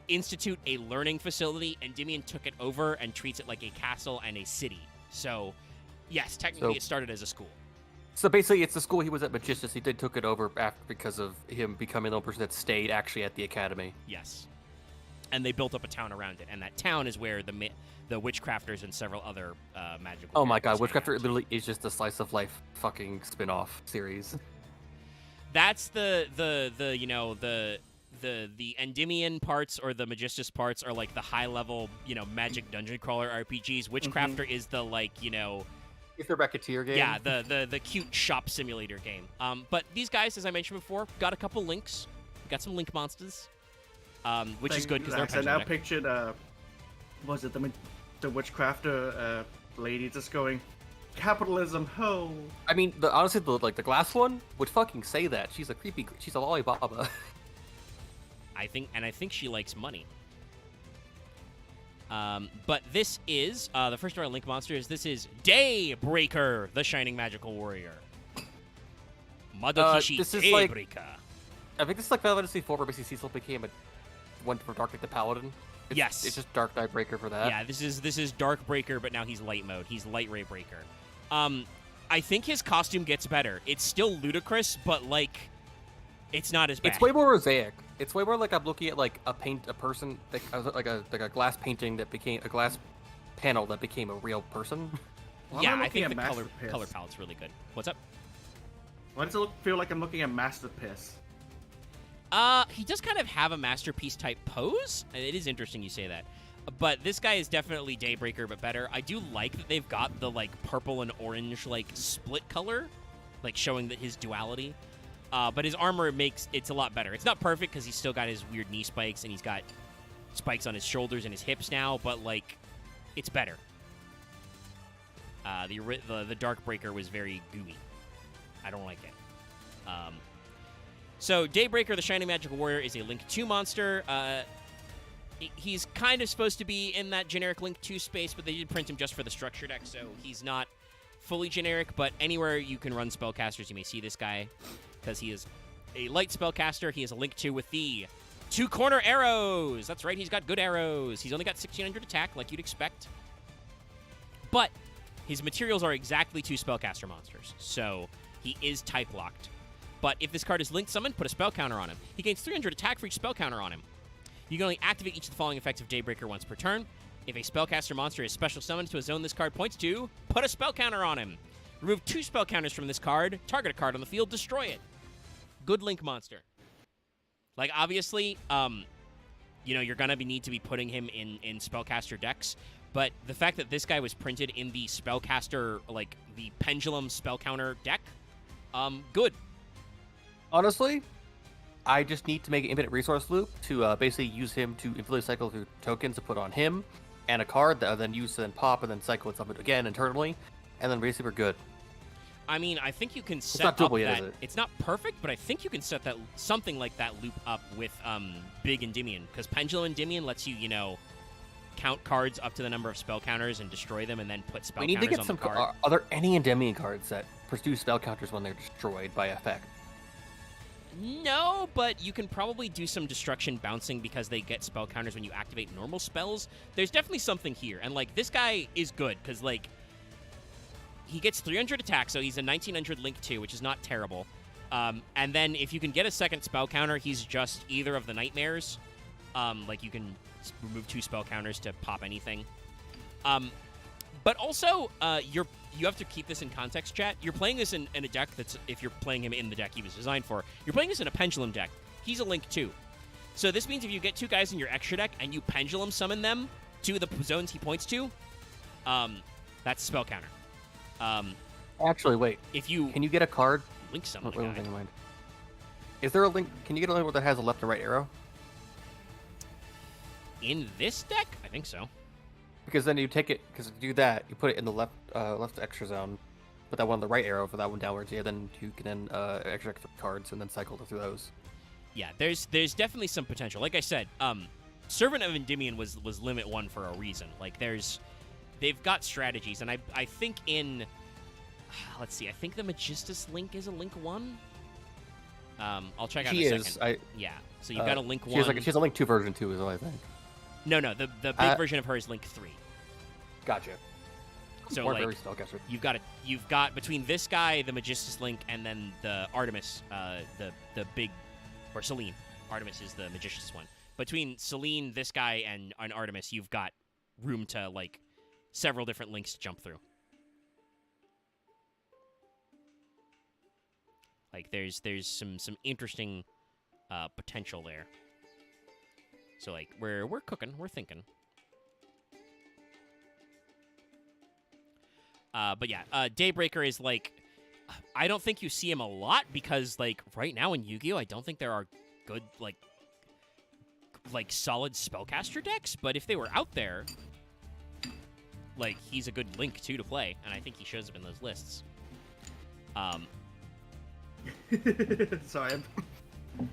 institute, a learning facility. Endymion took it over and treats it like a castle and a city. So, yes, technically it started as a school. So basically, it's the school he was at Magistus. He took it over after because of him becoming the only person that stayed actually at the academy. Yes. And they built up a town around it. And that town is where the Witchcrafters and several other magical Oh my god, Witchcrafter literally is just a slice of life fucking spin-off series. That's the Endymion parts or the Magistus parts are like the high-level, magic dungeon crawler RPGs. Witchcrafter is the, It's the Racketeer game. Yeah, the cute shop simulator game. But these guys, as I mentioned before, got a couple links. Got some link monsters, which is good because they're I now pictured, was it the Witchcrafter lady just going, capitalism, ho! I mean, honestly, the glass one would fucking say that. She's a lollipop. I think she likes money. But this is the first of our link monsters. This is Daybreaker, the Shining Magical Warrior. Madokishi Daybreaker. I think this is like Final Fantasy IV, where basically Cecil became a one for Dark Knight the Paladin. Yes, it's just Dark Knight Breaker for that. Yeah, this is Dark Breaker, but now he's light mode. He's Light Ray Breaker. I think his costume gets better. It's still ludicrous, but it's not as bad. It's way more mosaic. It's way more like I'm looking at like a person like a glass painting that became a glass panel that became a real person. Well, yeah, I think the color palette's really good. What's up? Why does it feel like I'm looking at Master Piss? He does kind of have a masterpiece type pose. It is interesting you say that. But this guy is definitely Daybreaker, but better. I do like that they've got the purple and orange split color, showing that his duality. But his armor it's a lot better. It's not perfect because he's still got his weird knee spikes and he's got spikes on his shoulders and his hips now, but it's better. The Dark Breaker was very gooey. I don't like it. So Daybreaker, the Shining Magical Warrior, is a Link 2 monster. He's kind of supposed to be in that generic Link 2 space, but they did print him just for the structure deck, so he's not fully generic, but anywhere you can run spellcasters, you may see this guy, because he is a light spellcaster. He is a Link 2 with the 2-corner arrows. That's right, he's got good arrows. He's only got 1600 attack, like you'd expect. But his materials are exactly 2 spellcaster monsters, so he is type locked. But if this card is Link summoned, put a spell counter on him. He gains 300 attack for each spell counter on him. You can only activate each of the following effects of Daybreaker once per turn. If a spellcaster monster is special summoned to a zone this card points to, put a spell counter on him. Remove 2 spell counters from this card, target a card on the field, destroy it. Good Link monster. Obviously, you're going to need to be putting him in spellcaster decks, but the fact that this guy was printed in the spellcaster, the pendulum spell counter deck, good. Honestly, I just need to make an infinite resource loop to basically use him to infinitely cycle through tokens to put on him, and a card that I then use to then pop and then cycle it up again internally, and then basically we're good. I mean, I think you can set up that. Yet, is it? It's not perfect, but I think you can set that something like that loop up with Big Endymion, because Pendulum Endymion lets you, count cards up to the number of spell counters and destroy them, and then put spell counters on the card. We need to get some. Are there any Endymion cards that produce spell counters when they're destroyed by effect? No, but you can probably do some destruction bouncing because they get spell counters when you activate normal spells. There's definitely something here. And, this guy is good because, he gets 300 attack, so he's a 1900 Link 2, which is not terrible. And then if you can get a second spell counter, he's just either of the nightmares. Like you can remove 2 spell counters to pop anything. But also, you have to keep this in context, chat. You're playing this in a deck that's, if you're playing him in the deck he was designed for, you're playing this in a Pendulum deck. He's a Link too. So this means if you get 2 guys in your extra deck and you Pendulum summon them to the zones he points to, that's a spell counter. Actually, wait. If you Can you get a card? Link summon Wait, a guy. never mind. Is there a link? Can you get a link that has a left and right arrow? In this deck? I think so. Because then you take it, because if you do that, you put it in the left extra zone, put that one on the right arrow for that one downwards. Yeah, then you can then extra cards and then cycle through those. Yeah, there's definitely some potential. Like I said, Servant of Endymion was limit 1 for a reason. Like they've got strategies, and I think in, let's see, I think the Magistus Link is a Link 1. I'll check out in a second. Yeah, so you've got a Link 1. She has a Link 2 version too, is what I think. No, the big version of her is Link 3. Gotcha. So Or like very spellcaster. you've got between this guy, the Magistus Link, and then the Artemis, the big, or Selene. Artemis is the Magistus one. Between Selene, this guy, and Artemis, you've got room to like several different links to jump through. Like there's some interesting potential there. So like we're cooking, we're thinking. But yeah, Daybreaker is like, I don't think you see him a lot because like right now in Yu-Gi-Oh, I don't think there are good like solid spellcaster decks. But if they were out there, like he's a good Link too to play, and I think he shows up in those lists. Sorry,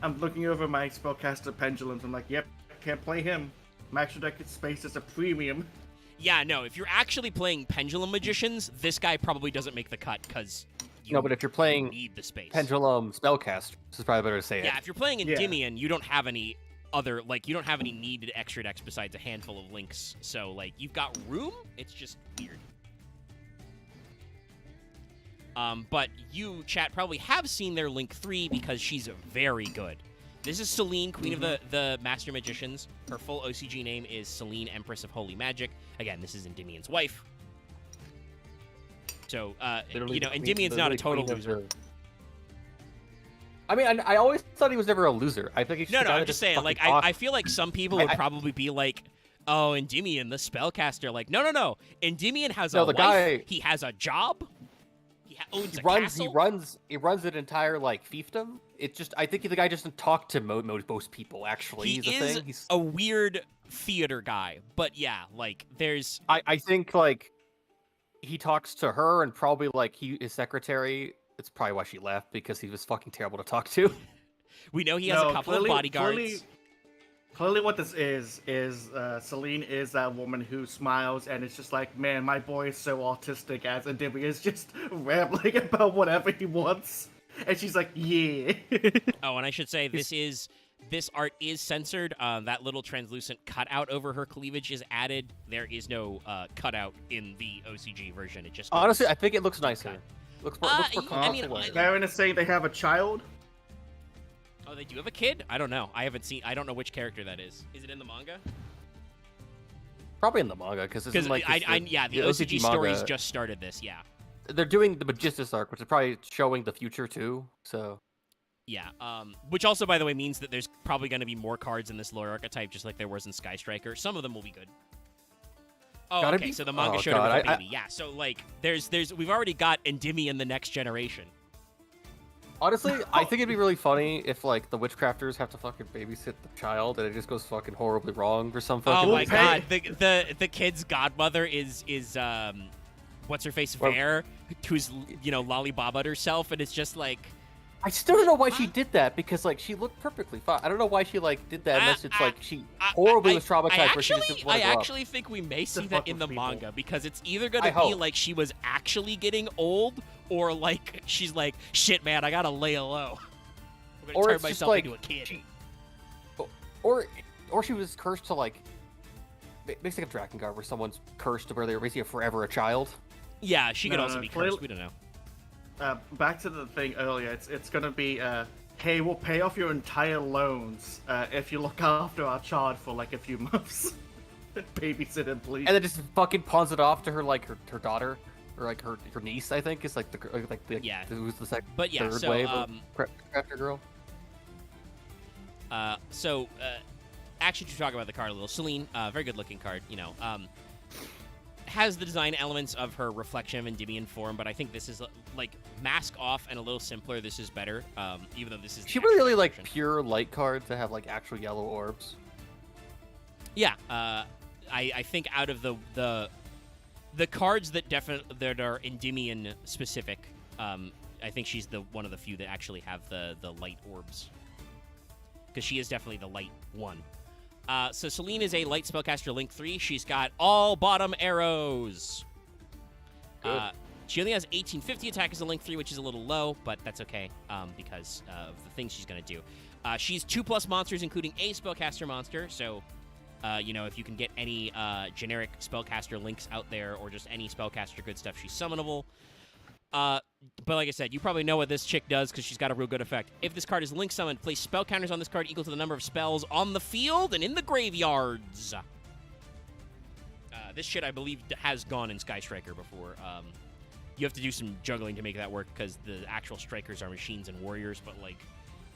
I'm looking over my spellcaster pendulums. I'm like, yep, can't play him. My extra deck space is a premium. Yeah, no, if you're actually playing Pendulum Magicians, this guy probably doesn't make the cut because No, but if you're playing need the space. Pendulum Spellcast, this is probably better to say it. Yeah, if you're playing Endymion, you don't have any other, like, you don't have any needed extra decks besides a handful of links. So, like, you've got room, it's just weird. But you, chat, probably have seen their Link 3 because she's very good. This is Selene, Queen of the Master Magicians. Her full OCG name is Selene, Empress of Holy Magic. Again, this is Endymion's wife. So, you know, Endymion's not a total loser. I mean, I always thought he was never a loser. I think he's No, I'm just saying, like, I feel like some people would probably be like, oh, Endymion, the spellcaster. Like, no. Endymion has a wife. Guy, he has a job. He owns a castle. He runs an entire, like, fiefdom. It's just, I think the guy doesn't talk to most people, actually. He's a weird theater guy. But, yeah, like, there's... I think, like, he talks to her and probably, like, his secretary... It's probably why she left, because he was fucking terrible to talk to. We know he has a couple of bodyguards. Clearly what this is Selene is that woman who smiles and it's just like, man, my boy is so autistic, as Endymion is just rambling about whatever he wants. And she's like, yeah. Oh, and I should say, this art is censored. That little translucent cutout over her cleavage is added. There is no cutout in the OCG version. It just honestly, I think it looks nicer. Looks more I mean, Baron is saying they have a child. Oh, they do have a kid? I don't know. I haven't seen. I don't know which character that is. Is it in the manga? Probably in the manga, because it's like the OCG stories just started this. Yeah. They're doing the Magistus arc, which is probably showing the future too. So. Yeah. Which also, by the way, means that there's probably going to be more cards in this lore archetype, just like there was in Sky Striker. Some of them will be good. Oh, okay. So the manga showed it with a baby. Yeah. So like, we've already got Endymion the next generation. Honestly, I think it'd be really funny if like the witchcrafters have to fucking babysit the child and it just goes fucking horribly wrong for some fucking. Oh my god, the kid's godmother is what's her face Fair, who's lollibobbed herself, and it's just like. I still don't know why she did that, because like she looked perfectly fine. I don't know why she like did that unless it's like she horribly was traumatized. I actually think we may see that in the manga, because it's either gonna be like she was actually getting old, or like she's like, shit, man, I gotta lay low. I'm gonna turn myself into a kid. Or she was cursed to like, basically like a Drakengard, where someone's cursed to where they're basically forever a child. Yeah, she could also be cursed. We don't know. back to the thing earlier. It's gonna be hey, we'll pay off your entire loans if you look after our child for like a few months. Babysit him, please. And then just fucking pawns it off to her like her daughter or like her niece. I think is like the Yeah. who's the second But yeah, third so, wave of crafter girl. Actually, to talk about the card a little, Celine, very good-looking card, you know, has the design elements of her reflection of Endymion form, but I think this is, like, mask off and a little simpler. This is better, even though this is... She really like pure light cards that have, like, actual yellow orbs. Yeah, I think out of the cards that that are Endymion-specific, I think she's one of the few that actually have the light orbs. Because she is definitely the light one. So Celine is a light spellcaster Link 3. She's got all bottom arrows. She only has 1850 attack as a Link 3, which is a little low, but that's okay because of the things she's going to do. She's 2+ monsters, including a spellcaster monster. So, you know, if you can get any generic spellcaster Links out there or just any spellcaster good stuff, she's summonable. But like I said, you probably know what this chick does because she's got a real good effect. If this card is Link summoned, place spell counters on this card equal to the number of spells on the field and in the graveyards. This shit, I believe, has gone in Sky Striker before. You have to do some juggling to make that work because the actual strikers are machines and warriors. But like,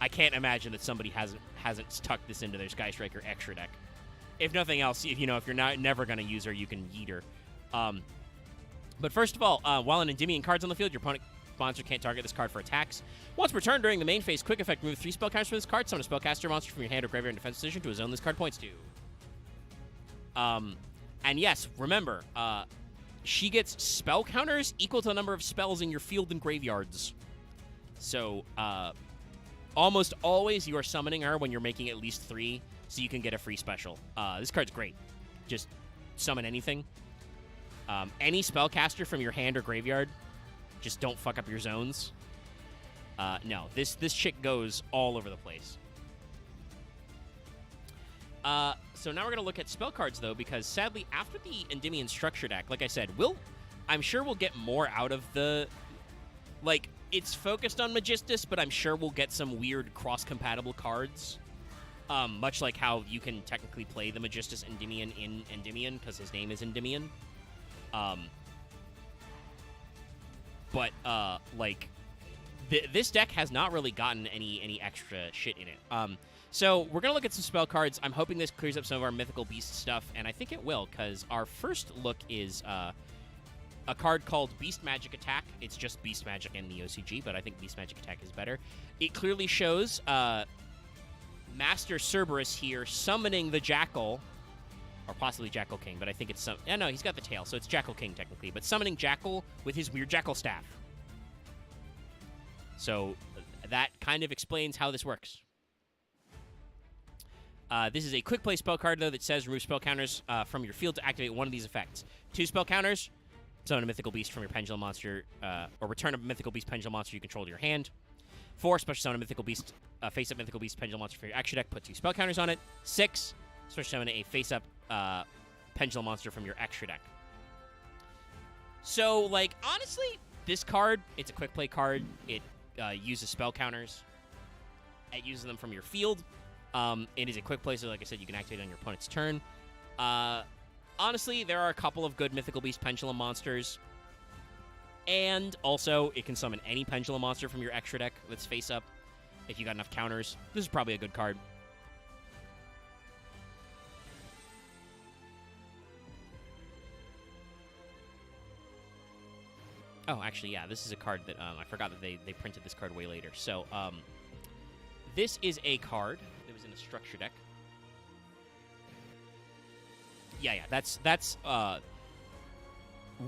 I can't imagine that somebody hasn't stuck this into their Sky Striker extra deck. If nothing else, if you're never gonna use her, you can yeet her. But first of all, while an Endymion card's on the field, your opponent monster can't target this card for attacks. Once per turn during the main phase, quick effect, remove 3 spell counters from this card. Summon a spellcaster monster from your hand or graveyard in defense position to a zone this card points to. And yes, remember, she gets spell counters equal to the number of spells in your field and graveyards. So, almost always you are summoning her when you're making at least 3, so you can get a free special. This card's great. Just summon anything. Any spellcaster from your hand or graveyard, just don't fuck up your zones. No, this chick goes all over the place. So now we're going to look at spell cards, though, because sadly, after the Endymion structure deck, like I said, I'm sure we'll get more out of the... Like, it's focused on Magistus, but I'm sure we'll get some weird cross-compatible cards. Much like how you can technically play the Magistus Endymion in Endymion, because his name is Endymion. Like, this deck has not really gotten any extra shit in it. So we're going to look at some spell cards. I'm hoping this clears up some of our Mythical Beast stuff, and I think it will, because our first look is a card called Beast Magic Attack. It's just Beast Magic in the OCG, but I think Beast Magic Attack is better. It clearly shows Master Cerberus here summoning the Jackal, or possibly Jackal King, but I think it's some... Yeah, no, he's got the tail, so it's Jackal King, technically. But summoning Jackal with his weird Jackal staff. So that kind of explains how this works. This is a quick play spell card, though, that says remove spell counters from your field to activate one of these effects. 2 spell counters, summon a Mythical Beast from your Pendulum Monster, or return a Mythical Beast Pendulum Monster you control to your hand. 4, special summon a Mythical Beast, face-up Mythical Beast Pendulum Monster for your extra deck, put 2 spell counters on it. 6, special summon a face-up Pendulum Monster from your extra deck. So, like, honestly, this card, it's a quick play card. It uses spell counters. It uses them from your field. It is a quick play, so like I said, you can activate it on your opponent's turn. Honestly, there are a couple of good Mythical Beast Pendulum Monsters. And also, it can summon any Pendulum Monster from your extra deck that's face-up. If you got enough counters, this is probably a good card. Oh, actually, yeah, this is a card that I forgot that they printed this card way later. So, this is a card that was in a structure deck. Yeah, that's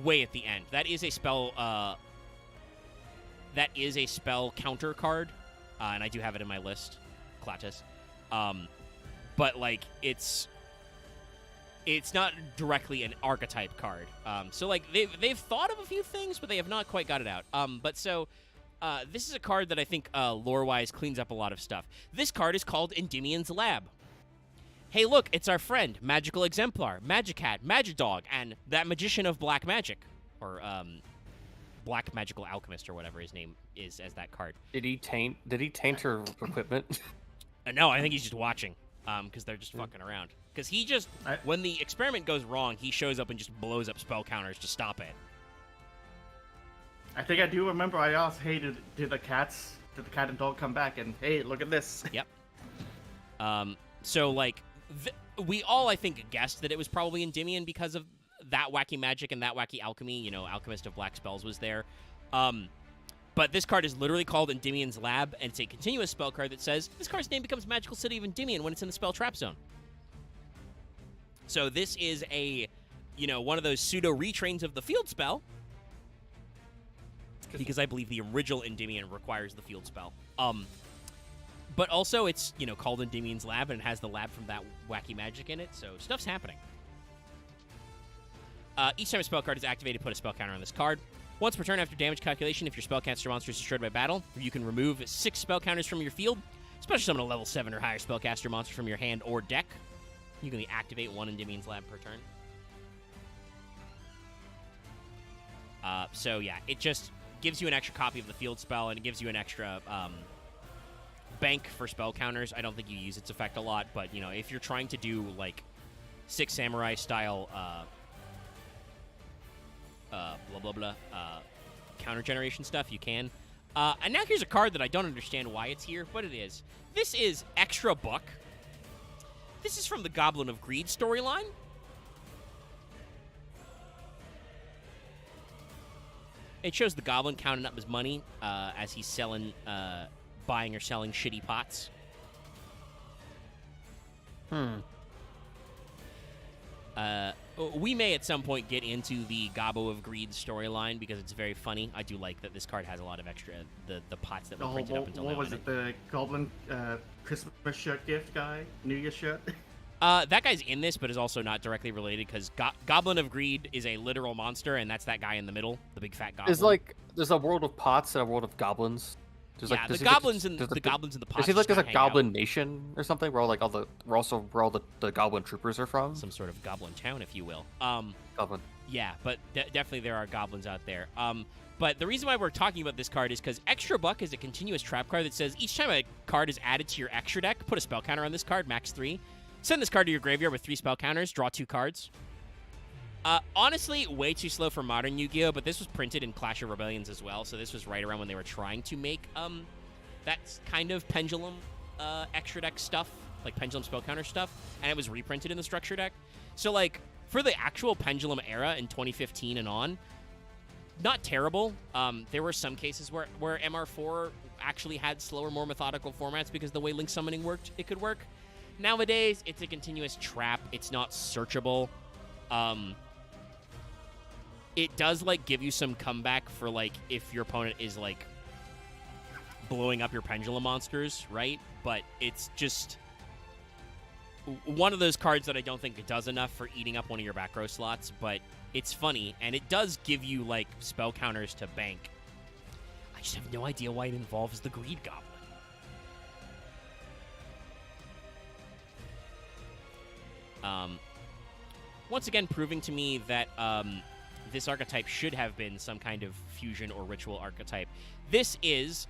way at the end. That is a spell. That is a spell counter card, and I do have it in my list, Klatus. But like it's not directly an archetype card. So like they've thought of a few things, but they have not quite got it out. This is a card that I think lore-wise cleans up a lot of stuff. This card is called Endymion's Lab. Hey, look, it's our friend, Magical Exemplar, Magicat, Magidog, and that Magician of Black Magic. Or, Black Magical Alchemist or whatever his name is as that card. Did he taint her equipment? No, I think he's just watching, because they're just fucking around. Because he just, when the experiment goes wrong, he shows up and just blows up spell counters to stop it. I think I do remember I asked, hey, did the cat and dog come back? And hey, look at this. Yep. So, like, we all, I think, guessed that it was probably Endymion because of that wacky magic and that wacky alchemy. You know, Alchemist of Black Spells was there. But this card is literally called Endymion's Lab, and it's a continuous spell card that says, this card's name becomes Magical City of Endymion when it's in the spell trap zone. So this is a, you know, one of those pseudo retrains of the field spell, because I believe the original Endymion requires the field spell. But also it's, you know, called Endymion's Lab, and it has the lab from that wacky magic in it, so stuff's happening. Each time a spell card is activated, put a spell counter on this card. Once per turn after damage calculation, if your spellcaster monster is destroyed by battle, you can remove 6 spell counters from your field, especially summon a level 7 or higher spellcaster monster from your hand or deck. You can activate 1 Endymion's Lab per turn. So yeah, it just gives you an extra copy of the field spell, and it gives you an extra bank for spell counters. I don't think you use its effect a lot, but you know, if you're trying to do like 6 Samurai style counter generation stuff, you can. And now here's a card that I don't understand why it's here, but it is. This is Extra Buck. This is from the Goblin of Greed storyline. It shows the goblin counting up his money as he's selling, buying or selling shitty pots. We may at some point get into the Gobbo of Greed storyline because it's very funny. I do like that this card has a lot of extra, the pots that were printed up until now. What was it, the Goblin Christmas shirt gift guy? New Year's shirt? That guy's in this, but is also not directly related because Goblin of Greed is a literal monster, and that's that guy in the middle, the big fat goblin. It's like there's a world of pots and a world of goblins. There's yeah, like, the goblins and the goblins and the pots. Is he like there's a hang goblin out. nation or something where like where all the goblin troopers are from? Some sort of goblin town, if you will. Goblin. Yeah, but definitely there are goblins out there. But the reason why we're talking about this card is because Extra Buck is a continuous trap card that says each time a card is added to your extra deck, put a spell counter on this card, max 3. Send this card to your graveyard with 3 spell counters, draw 2 cards. Honestly, way too slow for modern Yu-Gi-Oh!, but this was printed in Clash of Rebellions as well, so this was right around when they were trying to make that kind of pendulum extra deck stuff, like pendulum spell counter stuff, and it was reprinted in the structure deck. So, like, for the actual pendulum era in 2015 and on, not terrible. There were some cases where MR4 actually had slower, more methodical formats because the way link summoning worked, it could work. Nowadays, it's a continuous trap. It's not searchable. It does, like, give you some comeback for, like, if your opponent is, like, blowing up your pendulum monsters, right? But it's just one of those cards that I don't think it does enough for eating up one of your back row slots, but it's funny, and it does give you, like, spell counters to bank. I just have no idea why it involves the Greed Goblin. Once again, proving to me that this archetype should have been some kind of fusion or ritual archetype. This is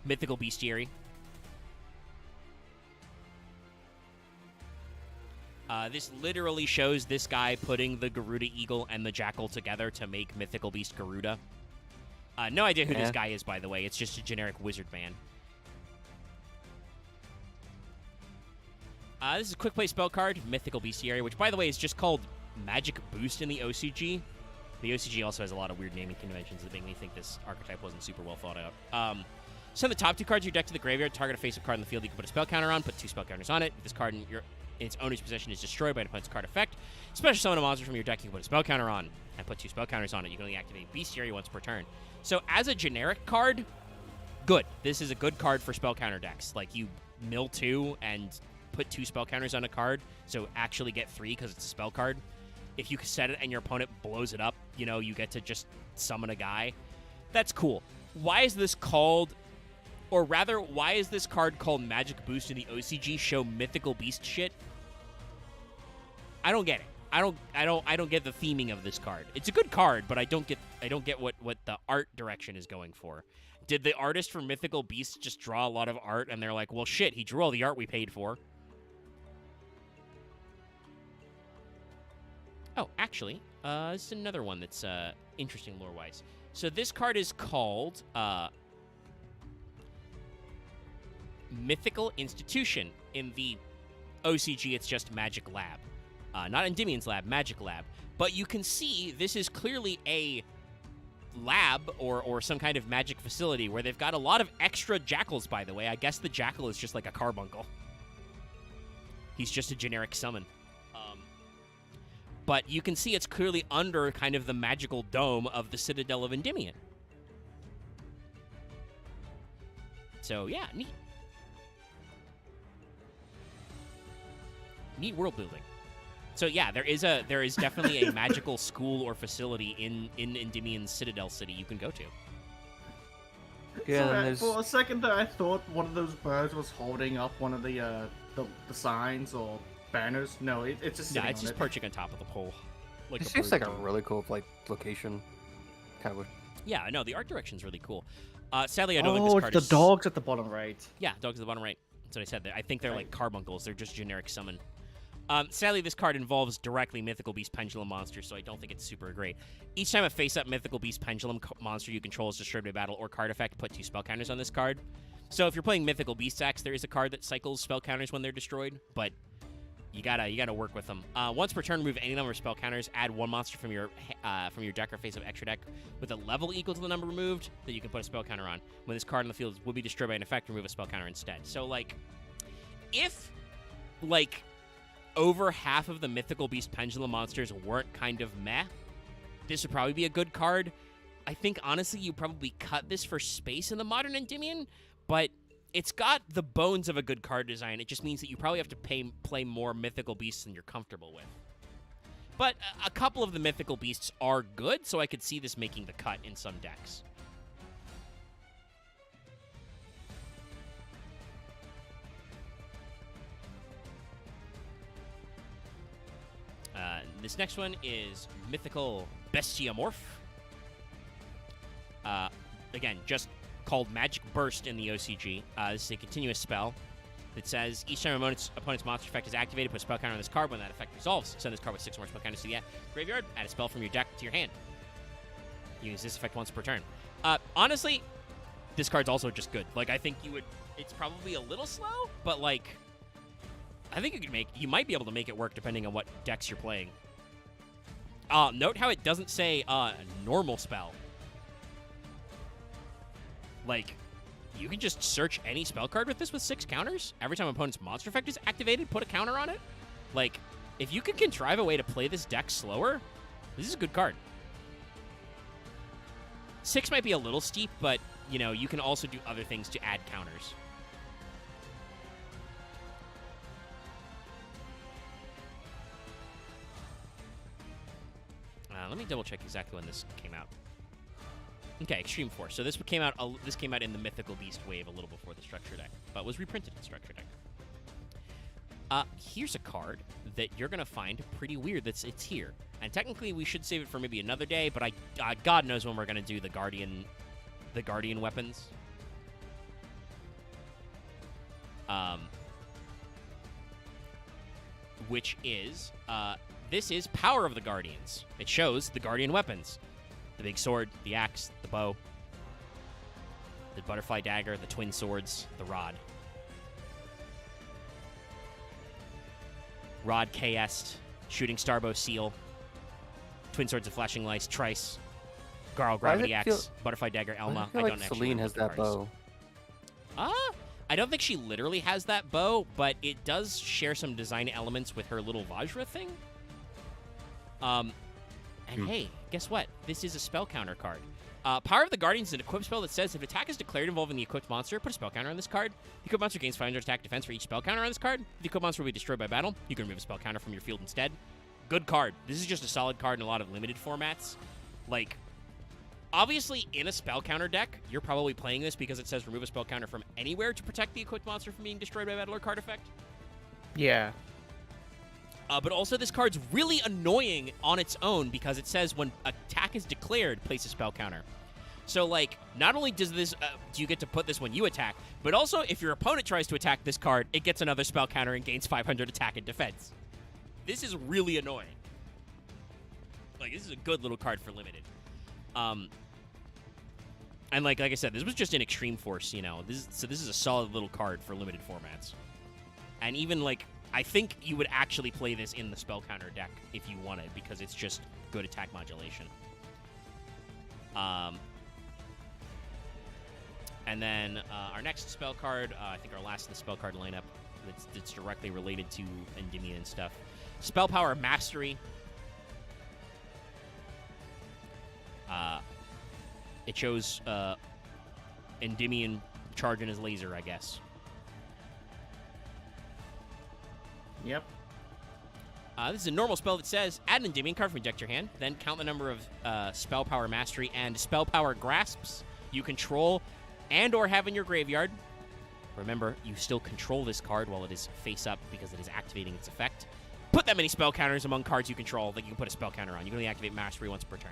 Mythical Bestiary. This literally shows this guy putting the Garuda Eagle and the Jackal together to make Mythical Beast Garuda. No idea who this guy is, by the way. It's just a generic wizard man. This is a quick play spell card, Mythical Bestiary, which, by the way, is just called Magic Boost in the OCG. The OCG also has a lot of weird naming conventions that make me think this archetype wasn't super well thought out. Send the top 2 cards of your deck to the graveyard, target a face-up card in the field you can put a spell counter on, put 2 spell counters on it. If this card in its owner's possession is destroyed by an opponent's card effect, special summon a monster from your deck you can put a spell counter on, and put 2 spell counters on it. You can only activate Bestiary once per turn. So as a generic card, good. This is a good card for spell counter decks. Like, you mill 2 and put 2 spell counters on a card, so actually get 3 because it's a spell card. If you set it and your opponent blows it up, you know, you get to just summon a guy. That's cool. Why is this called, or rather, why is this card called Magic Boost in the OCG show Mythical Beast shit? I don't get it. I don't get the theming of this card. It's a good card, but I don't get what the art direction is going for. Did the artist for Mythical Beasts just draw a lot of art and they're like, well, shit, he drew all the art we paid for? Oh, actually, this is another one that's interesting lore-wise. So this card is called Mythical Institution. In the OCG, it's just Magic Lab. Not Endymion's lab, Magic Lab. But you can see this is clearly a lab or some kind of magic facility where they've got a lot of extra jackals, by the way. I guess the jackal is just like a carbuncle. He's just a generic summon. But you can see it's clearly under kind of the magical dome of the Citadel of Endymion. So, yeah, neat. Neat world building. So yeah, there is definitely a magical school or facility in Endymion's Citadel City you can go to. Yeah, so for a second there, I thought one of those birds was holding up one of the signs or banners. No, it's just sitting it's on just it. perching on top of the pole. Like it a seems bird like a dome. really cool location. Kind of. Yeah, no, the art direction's really cool. Sadly, I don't think this Oh, card it's is... the dogs at the bottom right. Yeah, dogs at the bottom right. That's what I said. I think they're like carbuncles. They're just generic summon. Sadly, this card involves directly Mythical Beast Pendulum monsters, so I don't think it's super great. Each time a face-up Mythical Beast Pendulum monster you control is destroyed by battle or card effect, put 2 spell counters on this card. So if you're playing Mythical Beast Axe, there is a card that cycles spell counters when they're destroyed, but you gotta work with them. Once per turn, remove any number of spell counters. Add 1 monster from your deck or face-up extra deck with a level equal to the number removed that you can put a spell counter on. When this card on the field will be destroyed by an effect, remove a spell counter instead. So like, if like over half of the Mythical Beast Pendulum monsters weren't kind of meh, this would probably be a good card. I think, honestly, you probably cut this for space in the modern Endymion, but it's got the bones of a good card design. It just means that you probably have to play more Mythical Beasts than you're comfortable with. But a couple of the Mythical Beasts are good, so I could see this making the cut in some decks. This next one is Mythical Bestiamorph. Again, just called Magic Burst in the OCG. This is a continuous spell that says each time opponent's monster effect is activated, put a spell counter on this card. When that effect resolves, send this card with 6 more spell counters to the graveyard. Add a spell from your deck to your hand. Use this effect once per turn. Honestly, this card's also just good. Like, I think it's probably a little slow, but like, I think you might be able to make it work depending on what decks you're playing. Note how it doesn't say normal spell. Like, you can just search any spell card with this with 6 counters. Every time an opponent's monster effect is activated, put a counter on it. Like, if you can contrive a way to play this deck slower, this is a good card. 6 might be a little steep, but, you know, you can also do other things to add counters. Let me double check exactly when this came out. Okay, Extreme Force. So this came out in the Mythical Beast wave a little before the Structure deck, but was reprinted in Structure deck. Here's a card that you're gonna find pretty weird. It's here, and technically we should save it for maybe another day. But God knows when we're gonna do the Guardian weapons. Which is this is Power of the Guardians. It shows the Guardian weapons. The big sword, the axe, the bow, the butterfly dagger, the twin swords, the rod. Rod, KS, shooting starbow, seal, twin swords of flashing lights, trice, Garl, gravity axe, butterfly dagger, Elma. I don't actually Celine has that bow. I don't think she literally has that bow, but it does share some design elements with her little Vajra thing. And hey, guess what? This is a spell counter card. Power of the Guardians is an equipped spell that says if attack is declared involving the equipped monster, put a spell counter on this card. The equipped monster gains 500 attack defense for each spell counter on this card. The equipped monster will be destroyed by battle. You can remove a spell counter from your field instead. Good card. This is just a solid card in a lot of limited formats. Like, obviously, in a spell counter deck, you're probably playing this because it says remove a spell counter from anywhere to protect the equipped monster from being destroyed by battle or card effect. Yeah. But also, this card's really annoying on its own because it says when attack is declared, place a spell counter. So, like, not only does this do you get to put this when you attack, but also if your opponent tries to attack this card, it gets another spell counter and gains 500 attack and defense. This is really annoying. Like, this is a good little card for limited. And like I said, this was just in Extreme Force, you know. This is a solid little card for limited formats. And even, like, I think you would actually play this in the spell counter deck if you wanted, because it's just good attack modulation. And then our next spell card, I think our last in the spell card lineup, that's directly related to Endymion and stuff. Spell Power Mastery. It shows Endymion charging his laser, I guess. Yep. This is a normal spell that says, add an Endymion card from your deck to your hand, then count the number of Spell Power Mastery and Spell Power Grasps you control and or have in your graveyard. Remember, you still control this card while it is face up because it is activating its effect. Put that many spell counters among cards you control that you can put a spell counter on. You can only activate Mastery once per turn.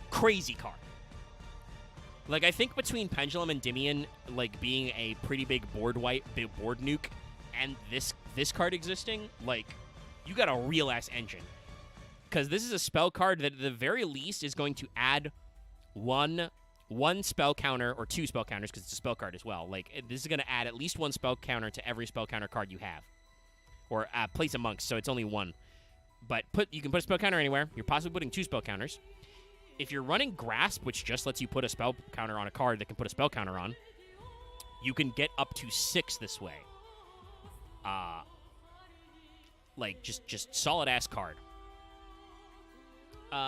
Crazy card. Like, I think between Pendulum and Endymion, like, being a pretty big board nuke, and this card existing, like, you got a real-ass engine. Because this is a spell card that, at the very least, is going to add one spell counter, or 2 spell counters, because it's a spell card as well. Like, this is going to add at least 1 spell counter to every spell counter card you have. Or place amongst, so it's only 1. But you can put a spell counter anywhere. You're possibly putting 2 spell counters. If you're running Grasp, which just lets you put a spell counter on a card that can put a spell counter on, you can get up to 6 this way. Like, just solid-ass card.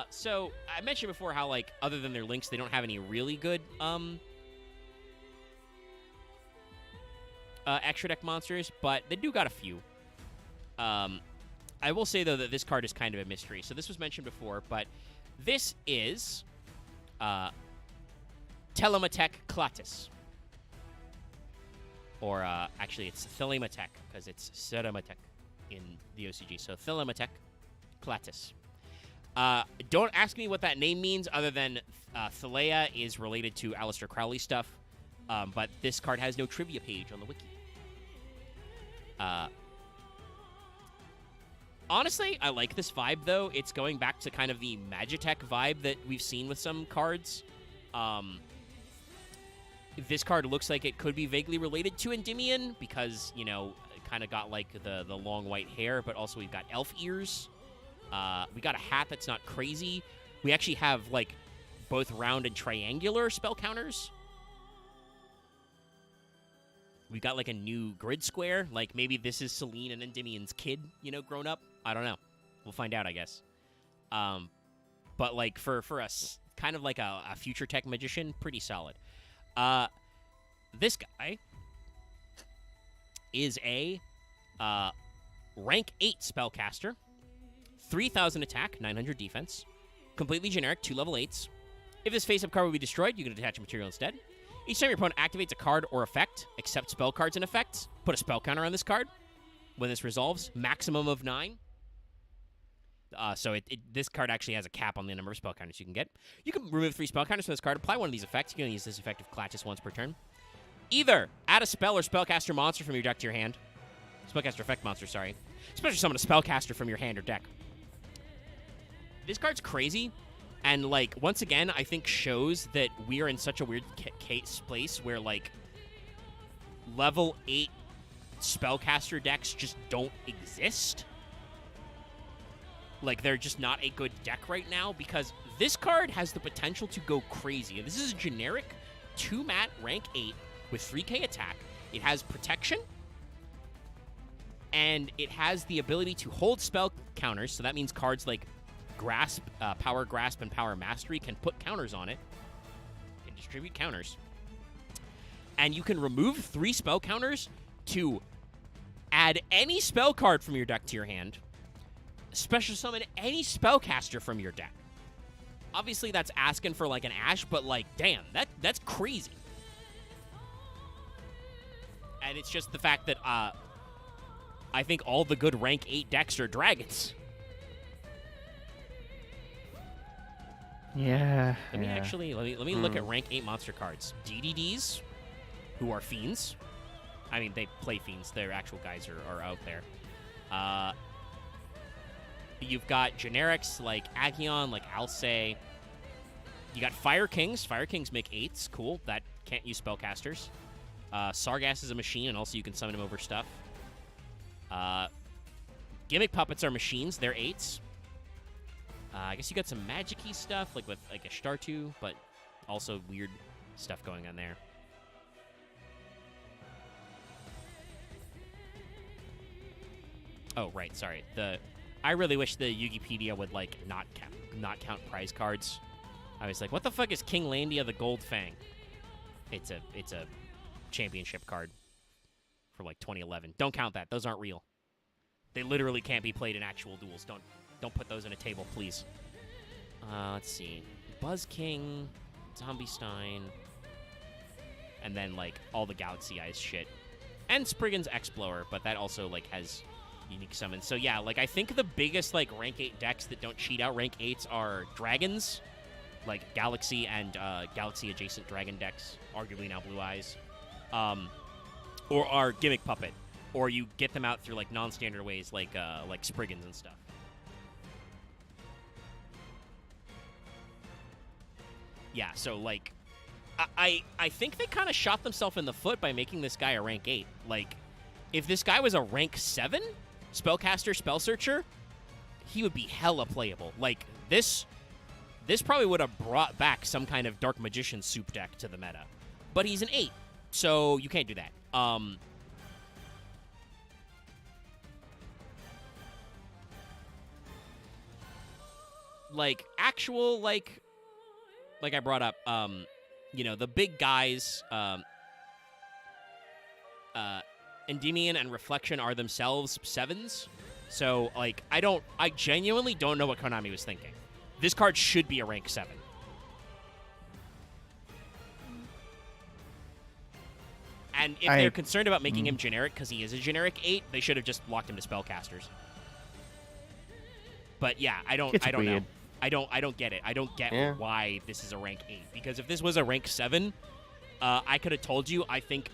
So, I mentioned before how, like, other than their links, they don't have any really good, extra deck monsters, but they do got a few. I will say, though, that this card is kind of a mystery. So, this was mentioned before, but this is, Telematek Klatis. Or, actually, it's Telematek, because it's Serematek in the OCG. So, Telematek Klatis. Don't ask me what that name means, other than Thalea is related to Aleister Crowley stuff. But this card has no trivia page on the wiki. Honestly, I like this vibe, though. It's going back to kind of the Magitech vibe that we've seen with some cards. This card looks like it could be vaguely related to Endymion, because, you know, it kind of got, like, the long white hair, but also we've got elf ears. We got a hat that's not crazy. We actually have, like, both round and triangular spell counters. We got, like, a new grid square. Like, maybe this is Selene and Endymion's kid, you know, grown up. I don't know. We'll find out, I guess. But, like, for us, kind of like a future tech magician, pretty solid. This guy is a rank 8 spellcaster. 3,000 attack, 900 defense. Completely generic, 2 level 8s. If this face-up card will be destroyed, you can attach a material instead. Each time your opponent activates a card or effect, except spell cards and effects, put a spell counter on this card. When this resolves, maximum of 9. So this card actually has a cap on the number of spell counters you can get. You can remove 3 spell counters from this card, apply one of these effects. You can only use this effect if Klatis once per turn. Either add a spell or spellcaster monster from your deck to your hand. Spellcaster effect monster, sorry. Especially summon a spellcaster from your hand or deck. This card's crazy, and, like, once again, I think shows that we are in such a weird place where, like, level 8 spellcaster decks just don't exist. Like, they're just not a good deck right now, because this card has the potential to go crazy. This is a generic 2-mat rank 8 with 3k attack. It has protection, and it has the ability to hold spell counters, so that means cards like Grasp, Power Grasp, and Power Mastery can put counters on it. Can distribute counters. And you can remove 3 spell counters to add any spell card from your deck to your hand. Special summon any spellcaster from your deck. Obviously, that's asking for, like, an Ash, but, like, damn, that's crazy. And it's just the fact that I think all the good rank 8 decks are dragons. Yeah. Let me look at rank 8 monster cards. DDDs, who are fiends. I mean, they play fiends. Their actual guys are out there. You've got generics like Agion, like Alcei. You got Fire Kings. Fire Kings make 8s. Cool. That can't use spellcasters. Sargass is a machine, and also you can summon him over stuff. Gimmick Puppets are machines. They're 8s. I guess you got some magic-y stuff, like with like a Startu, but also weird stuff going on there. Oh, right, sorry. I really wish the Yugipedia would like not count prize cards. I was like, what the fuck is King Landia the Gold Fang? It's a championship card for like 2011. Don't count that. Those aren't real. They literally can't be played in actual duels. Don't put those in a table, please. Let's see. Buzz King, Zombie Stein, and then like all the Galaxy Eyes shit. And Spriggan's Explorer, but that also like has unique summons. So yeah, like I think the biggest like rank 8 decks that don't cheat out rank 8s are dragons, like Galaxy and Galaxy adjacent dragon decks, arguably now Blue Eyes, or are Gimmick Puppet, or you get them out through like non-standard ways like Spriggans and stuff. Yeah, so like I think they kind of shot themselves in the foot by making this guy a rank 8. Like if this guy was a rank 7 spellcaster, spell searcher, he would be hella playable. Like this probably would have brought back some kind of Dark Magician soup deck to the meta. But he's an 8, so you can't do that. Like actual like I brought up, you know, the big guys, Endymion and Reflection are themselves 7s. So, like, I genuinely don't know what Konami was thinking. This card should be a rank 7. And if they're concerned about making him generic because he is a generic 8, they should have just locked him to spellcasters. But yeah, I don't know. I don't get it. I don't get why this is a rank 8. Because if this was a rank 7, I could have told you. I think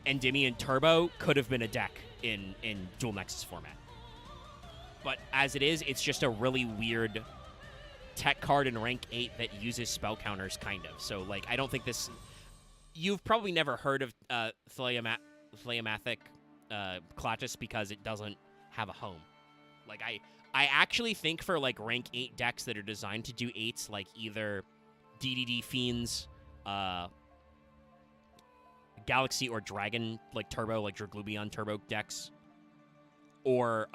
Endymion Turbo could have been a deck in Dual Nexus format. But as it is, it's just a really weird tech card in rank 8 that uses spell counters, kind of. So, like, I don't think this... You've probably never heard of Thaleamathic Klatus because it doesn't have a home. Like, I actually think for, like, rank 8 decks that are designed to do 8s, like either DDD Fiends, Galaxy or Dragon, like Turbo, like Draglubion Turbo decks, or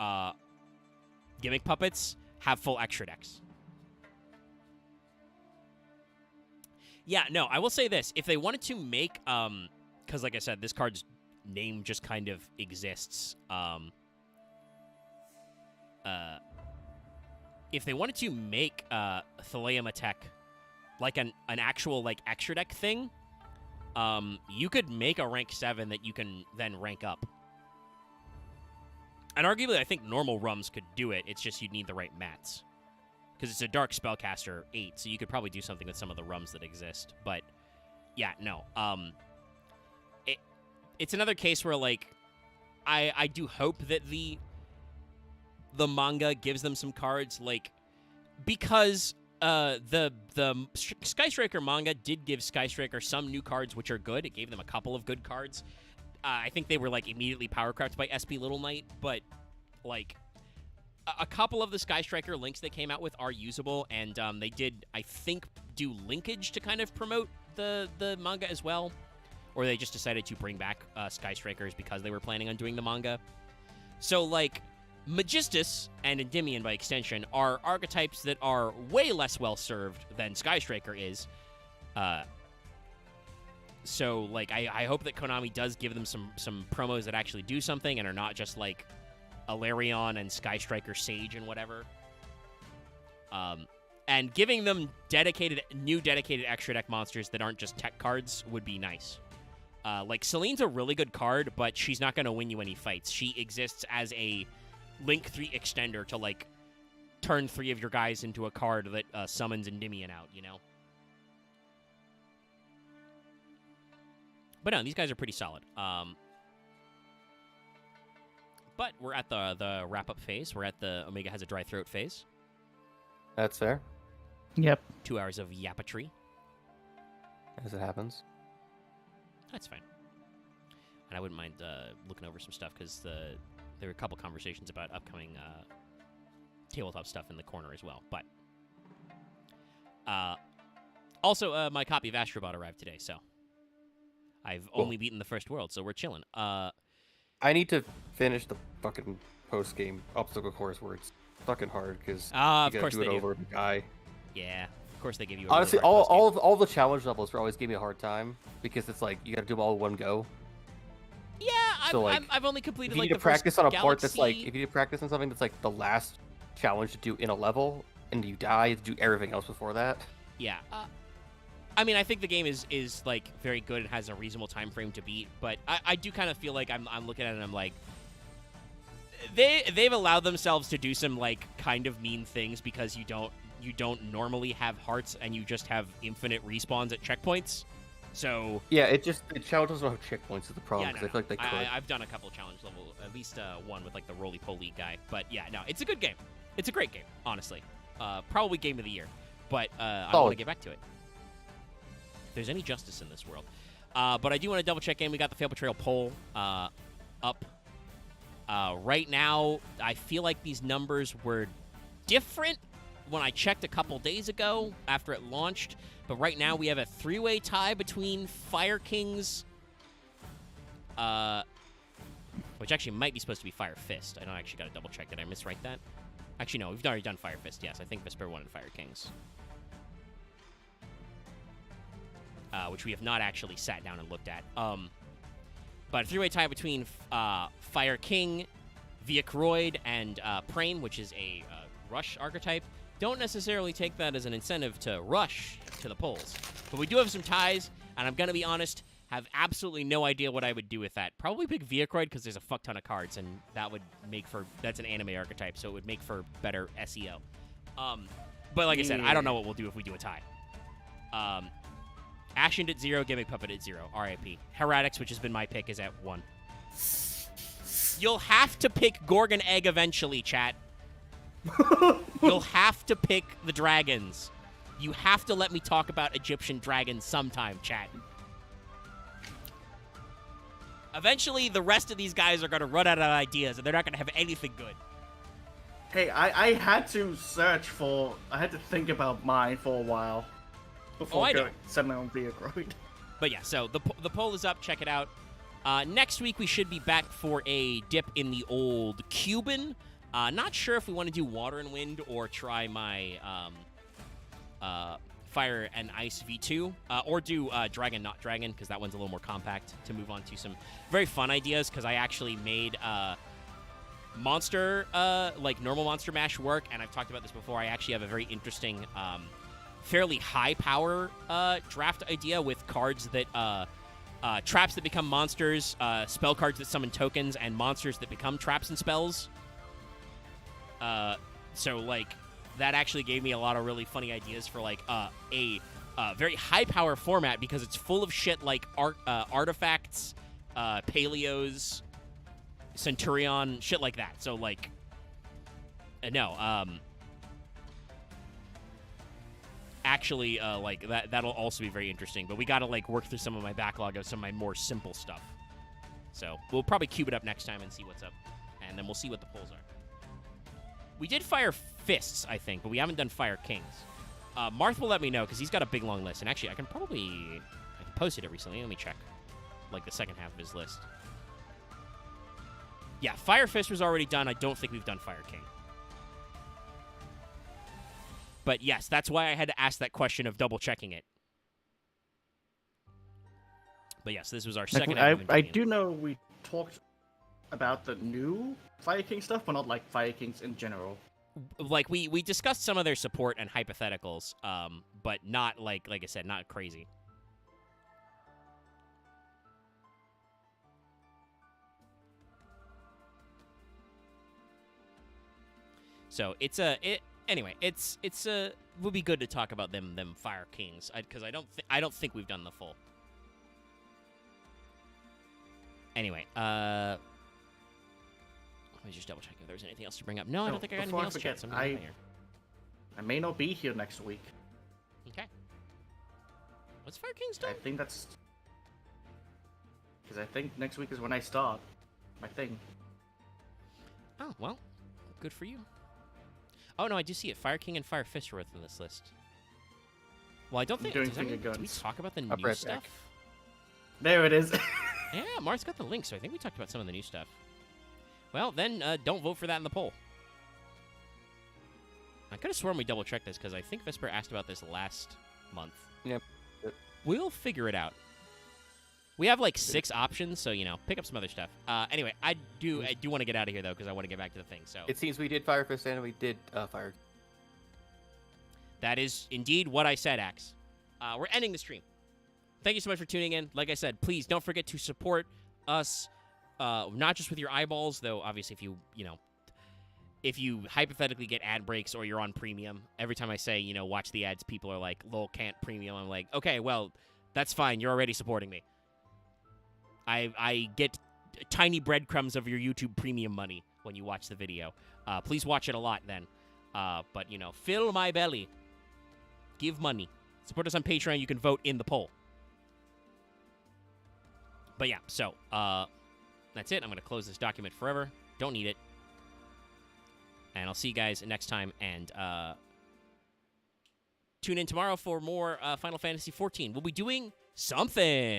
Gimmick Puppets, have full extra decks. Yeah, no, I will say this. If they wanted to make, because like I said, this card's name just kind of exists, if they wanted to make Thaleamatech like an actual like extra deck thing, you could make a rank 7 that you can then rank up. And arguably, I think normal Rums could do it. It's just you'd need the right mats. Because it's a Dark Spellcaster 8, so you could probably do something with some of the Rums that exist. But, yeah, no. It's another case where, like, I do hope that the manga gives them some cards, like, because the Sky Striker manga did give Sky Striker some new cards which are good. It gave them a couple of good cards. I think they were like immediately power crept by SP Little Knight, but like a couple of the Sky Striker links they came out with are usable, and they did, I think, do linkage to kind of promote the manga as well, or they just decided to bring back Sky Strikers because they were planning on doing the manga. So like Magistus and Endymion, by extension, are archetypes that are way less well-served than Sky Striker is. So, like, I hope that Konami does give them some promos that actually do something and are not just, like, Alarion and Sky Striker Sage and whatever. And giving them new dedicated extra deck monsters that aren't just tech cards would be nice. Like, Celine's a really good card, but she's not going to win you any fights. She exists as a Link 3 extender to, like, turn 3 of your guys into a card that summons Endymion out, you know? But no, these guys are pretty solid. But we're at the wrap-up phase. We're at the Omega has a dry throat phase. That's fair. Yep. 2 hours of yapatry. As it happens. That's fine. And I wouldn't mind looking over some stuff because there were a couple conversations about upcoming tabletop stuff in the corner as well. But also, my copy of Astrobot arrived today, so I've only beaten the first world, so we're chilling. I need to finish the fucking post-game obstacle course where it's fucking hard because you of gotta course do they it do. over the guy. Yeah, of course they give you. Honestly, a really hard post-game. all the challenge levels always give me a hard time because it's like you gotta do them all in one go. Yeah, So, like, I've only completed If you like need the to practice first on a part that's like, Galaxy- if you need to practice on something that's like the last challenge to do in a level, and you die, you have to do everything else before that. Yeah. I mean, I think the game is like very good and has a reasonable time frame to beat, but I do kind of feel like I'm looking at it and I'm like, they've allowed themselves to do some like kind of mean things because you don't normally have hearts and you just have infinite respawns at checkpoints. So Yeah, the challenges don't have checkpoints is the problem, yeah, because I feel like they could. I've done a couple challenge level, at least one with like the roly-poly guy. But yeah, no, it's a good game. It's a great game, honestly. Probably game of the year, but I want to get back to it. If there's any justice in this world. But I do want to double check in. We got the Fail Portrayal poll up. Right now, I feel like these numbers were different when I checked a couple days ago after it launched. But right now, we have a 3-way tie between Fire Kings, which actually might be supposed to be Fire Fist. I don't actually got to double check. Did I miswrite that? Actually, no, we've already done Fire Fist. Yes, I think Vesper wanted Fire Kings. Which we have not actually sat down and looked at. But a 3-way tie between Fire King, Viacroid, and Prane, which is a Rush archetype. Don't necessarily take that as an incentive to rush to the polls. But we do have some ties, and I'm going to be honest, have absolutely no idea what I would do with that. Probably pick Viacroid because there's a fuck ton of cards, and that would make for... That's an anime archetype, so it would make for better SEO. But like I said, I don't know what we'll do if we do a tie. Ashen at 0, Gimmick Puppet at 0. RIP. Heretics, which has been my pick, is at 1. You'll have to pick Gorgon Egg eventually, chat. You'll have to pick the dragons. You have to let me talk about Egyptian dragons sometime, chat. Eventually, the rest of these guys are going to run out of ideas, and they're not going to have anything good. Hey, I had to search for... I had to think about mine for a while. Before I know. sending on Viacroid. But yeah, so the poll is up. Check it out. Next week, we should be back for a dip in the old Cuban. Not sure if we want to do Water and Wind or try my Fire and Ice V2. Or do Dragon Not Dragon, because that one's a little more compact to move on to some very fun ideas, because I actually made Monster, like normal Monster Mash work, and I've talked about this before. I actually have a very interesting... fairly high power draft idea with cards that traps that become monsters, spell cards that summon tokens, and monsters that become traps and spells. So like that actually gave me a lot of really funny ideas for like a very high power format because it's full of shit like artifacts, paleos, Centurion, shit like that. So like actually like that'll also be very interesting, but we gotta like work through some of my backlog of some of my more simple stuff. So we'll probably cube it up next time and see what's up, and then we'll see what the polls are. We did Fire Fists, I think, but we haven't done Fire Kings. Marth will let me know because he's got a big long list, and actually I posted it recently. Let me check like the second half of his list. Yeah, Fire Fist was already done. I don't think we've done Fire King. But yes, that's why I had to ask that question of double-checking it. But yes, this was our second episode. I do know we talked about the new Fire King stuff, but not like Fire Kings in general. Like, we discussed some of their support and hypotheticals, but not, like I said, not crazy. So anyway, it's would be good to talk about them Fire Kings, because I don't think we've done the full. Anyway, let me just double check if there's anything else to bring up. No, I don't think I got anything else to chat. I may not be here next week. Okay. What's Fire Kings doing? I think that's because I think next week is when I start my thing. Oh well, good for you. Oh no, I do see it. Fire King and Fire Fist are within this list. Well, I don't think. Doing Did we guns. talk about the I'll new press stuff? X. There it is. Yeah, Mark's got the link, so I think we talked about some of the new stuff. Well, then don't vote for that in the poll. I could have sworn we double-checked this, because I think Vesper asked about this last month. Yep. We'll figure it out. We have, like, 6 options, so, pick up some other stuff. Anyway, I do want to get out of here, though, because I want to get back to the thing, so... It seems we did Fire Fist and we did Fire. That is indeed what I said, Axe. We're ending the stream. Thank you so much for tuning in. Like I said, please don't forget to support us, not just with your eyeballs, though, obviously, if you hypothetically get ad breaks or you're on premium, every time I say, watch the ads, people are like, lol, can't premium. I'm like, okay, well, that's fine. You're already supporting me. I get tiny breadcrumbs of your YouTube premium money when you watch the video. Please watch it a lot then. But, fill my belly. Give money. Support us on Patreon. You can vote in the poll. But yeah, so that's it. I'm going to close this document forever. Don't need it. And I'll see you guys next time. And tune in tomorrow for more Final Fantasy XIV. We'll be doing something.